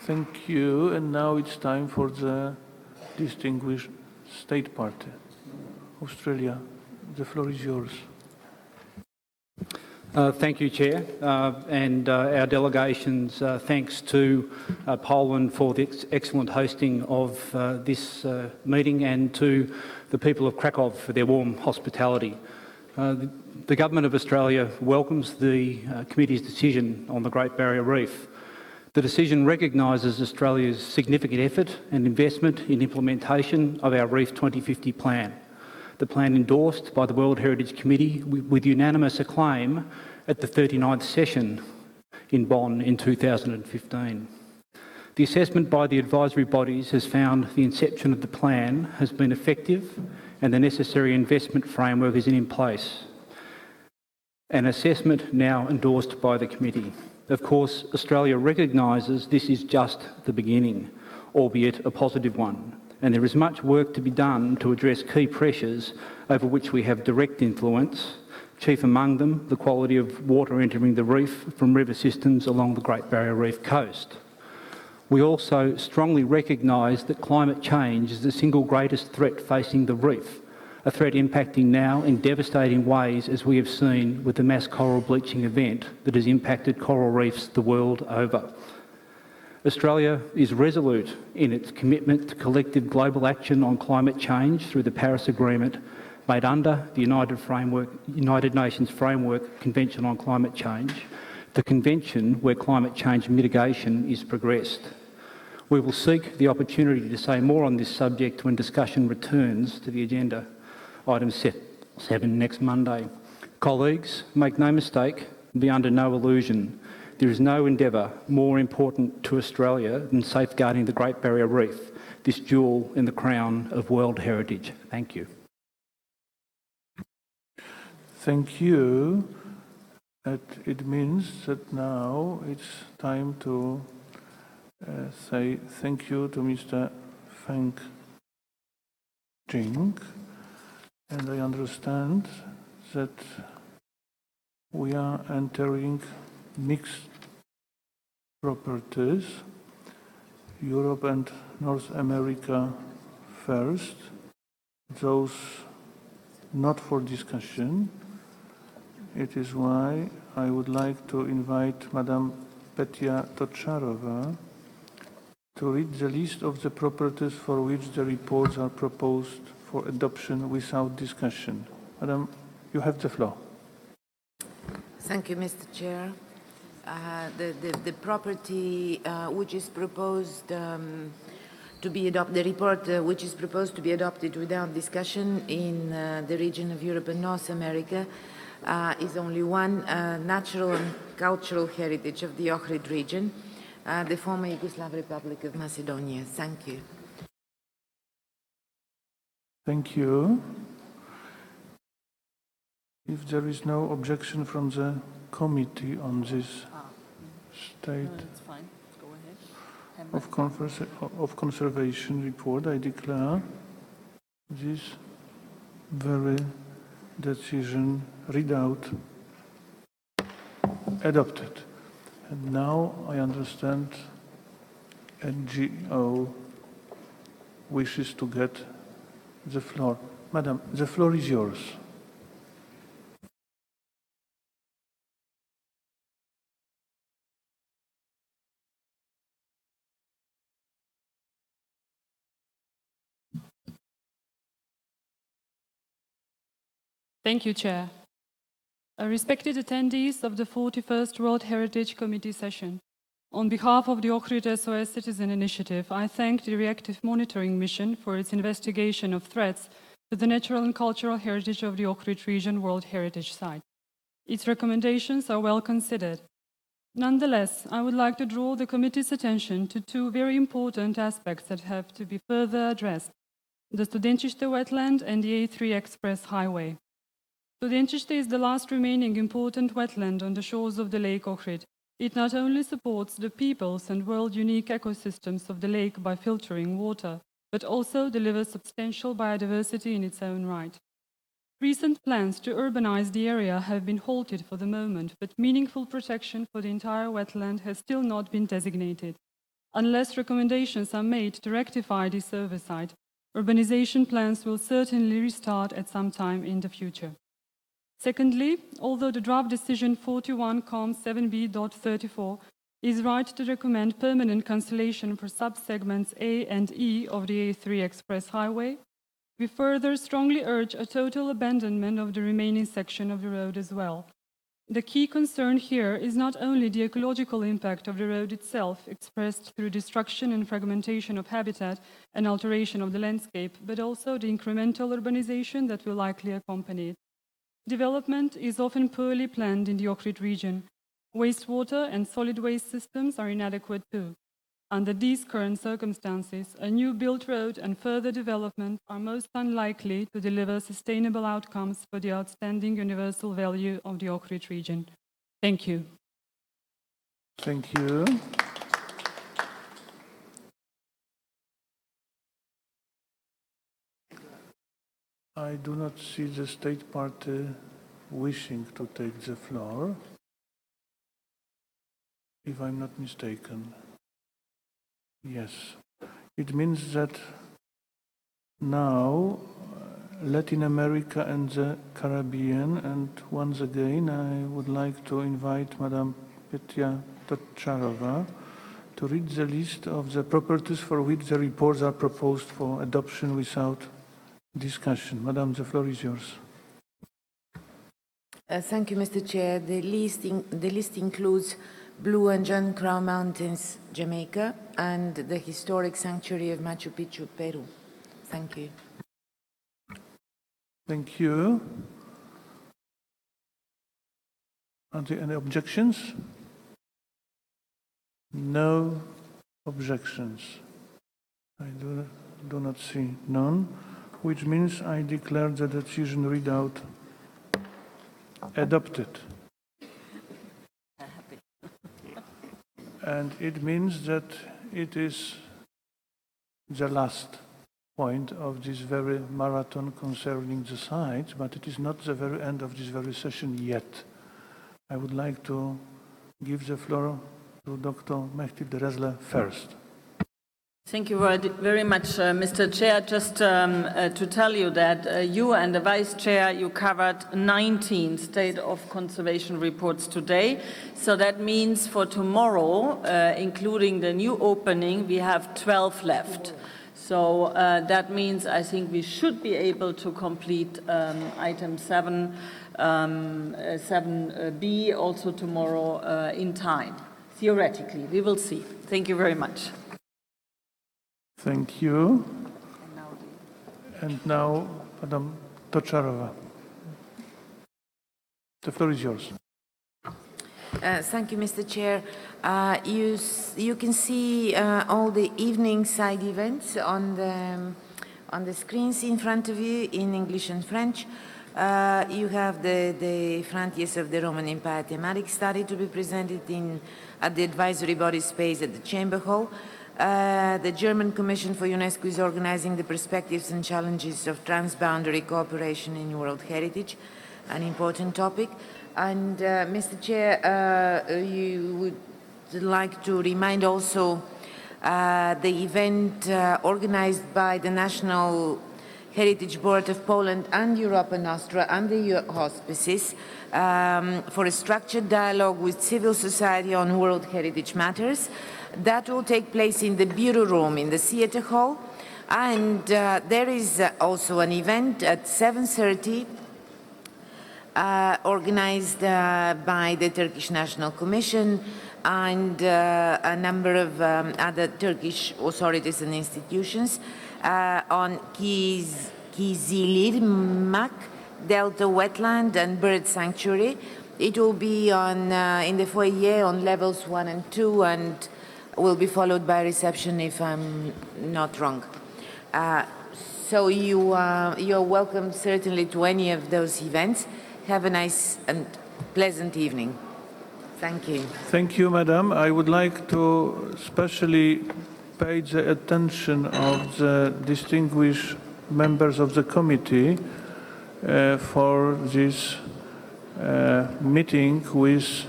Thank you. And now it's time for the distinguished state party. Australia, the floor is yours. Thank you, Chair, and our delegation's thanks to Poland for the excellent hosting of this meeting and to the people of Krakow for their warm hospitality. The Government of Australia welcomes the committee's decision on the Great Barrier Reef. The decision recognises Australia's significant effort and investment in implementation of our Reef 2050 plan. The plan endorsed by the World Heritage Committee with unanimous acclaim at the 39th session in Bonn in 2015. The assessment by the advisory bodies has found the inception of the plan has been effective and the necessary investment framework is in place. An assessment now endorsed by the committee. Of course, Australia recognises this is just the beginning, albeit a positive one. And there is much work to be done to address key pressures over which we have direct influence, chief among them the quality of water entering the reef from river systems along the Great Barrier Reef coast. We also strongly recognise that climate change is the single greatest threat facing the reef, a threat impacting now in devastating ways as we have seen with the mass coral bleaching event that has impacted coral reefs the world over. Australia is resolute in its commitment to collective global action on climate change through the Paris Agreement made under the United Nations Framework Convention on Climate Change, the convention where climate change mitigation is progressed. We will seek the opportunity to say more on this subject when discussion returns to the agenda, item 7 next Monday. Colleagues, make no mistake, be under no illusion. There is no endeavour more important to Australia than safeguarding the Great Barrier Reef, this jewel in the crown of World Heritage. Thank you. Thank you. It means that now it's time to say thank you to Mr. Feng Jing. And I understand that we are entering mixed properties, Europe and North America first, those not for discussion. It is why I would like to invite Madam Petya Tocharova to read the list of the properties for which the reports are proposed for adoption without discussion. Madam, you have the floor. Thank you, Mr. Chair. The property which is proposed to be adopted, the report which is proposed to be adopted without discussion in the region of Europe and North America is only one, natural and cultural heritage of the Ohrid region, the former Yugoslav Republic of Macedonia. Thank you. Thank you. If there is no objection from the committee on this state of conservation report, I declare this very decision read out adopted. And now I understand NGO wishes to get the floor. Madam, the floor is yours. Thank you, Chair. Respected attendees of the 41st World Heritage Committee session, On behalf of the Ohrid SOS Citizen Initiative, I thank the Reactive Monitoring Mission for its investigation of threats to the natural and cultural heritage of the Ohrid region World Heritage Site. Its recommendations are well considered. Nonetheless, I would like to draw the committee's attention to two very important aspects that have to be further addressed: the Studentiste wetland and the A3 Express Highway. Studentiste is the last remaining important wetland on the shores of the Lake Ohrid. It not only supports the peoples and world-unique ecosystems of the lake by filtering water, but also delivers substantial biodiversity in its own right. Recent plans to urbanize the area have been halted for the moment, but meaningful protection for the entire wetland has still not been designated. Unless recommendations are made to rectify this oversight, urbanization plans will certainly restart at some time in the future. Secondly, although the draft decision 41-7b.34 is right to recommend permanent cancellation for subsegments A and E of the A3 Express Highway, we further strongly urge a total abandonment of the remaining section of the road as well. The key concern here is not only the ecological impact of the road itself, expressed through destruction and fragmentation of habitat and alteration of the landscape, but also the incremental urbanization that will likely accompany it. Development is often poorly planned in the Ohrid region. Wastewater and solid waste systems are inadequate too. Under these current circumstances, a new built road and further development are most unlikely to deliver sustainable outcomes for the outstanding universal value of the Ohrid region. Thank you. Thank you. I do not see the state party wishing to take the floor, if I'm not mistaken. Yes. It means that now Latin America and the Caribbean, and once again I would like to invite Madam Petya Tocharova to read the list of the properties for which the reports are proposed for adoption without discussion. Madam, the floor is yours. Thank you, Mr. Chair. The list includes Blue and John Crow Mountains, Jamaica, and the historic sanctuary of Machu Picchu, Peru. Thank you. Thank you. Are there any objections? No objections. I do not see none, which means I declare the decision readout adopted. And it means that it is the last point of this very marathon concerning the site, but it is not the very end of this very session yet. I would like to give the floor to Dr. Mehdi Deresle first. Thank you very much, Mr. Chair. Just to tell you that you and the Vice Chair, you covered 19 State of Conservation reports today. So that means for tomorrow, including the new opening, we have 12 left. So that means I think we should be able to complete item 7B also tomorrow in time. Theoretically, we will see. Thank you very much. Thank you. And now, Madam Tocharova. The floor is yours. Thank you, Mr. Chair. You can see all the evening side events on the screens in front of you in English and French. You have the Frontiers of the Roman Empire thematic study to be presented at the advisory body space at the Chamber Hall. The German Commission for UNESCO is organizing the perspectives and challenges of transboundary cooperation in World Heritage, an important topic. And Mr. Chair, you would like to remind also the event organized by the National Heritage Board of Poland and Europe and Austria under your auspices for a structured dialogue with civil society on World Heritage matters. That will take place in the Bureau Room in the Theatre Hall. And there is also an event at 7:30 organized by the Turkish National Commission and a number of other Turkish authorities and institutions on Kizilirmak Delta Wetland and Bird Sanctuary. It will be on in the foyer on levels 1 and 2, and will be followed by reception if I'm not wrong. So you're welcome certainly to any of those events. Have a nice and pleasant evening. Thank you. Thank you, Madam. I would like to especially pay the attention of the distinguished members of the committee for this meeting with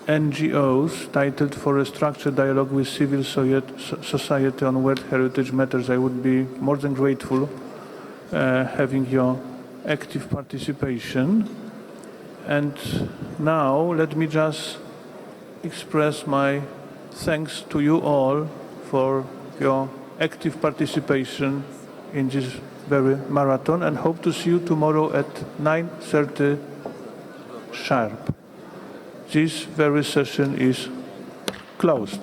NGOs titled For a Structured Dialogue with Civil Society on World Heritage Matters. I would be more than grateful having your active participation. And now let me just express my thanks to you all for your active participation in this very marathon, and hope to see you tomorrow at 9:30 sharp. This very session is closed.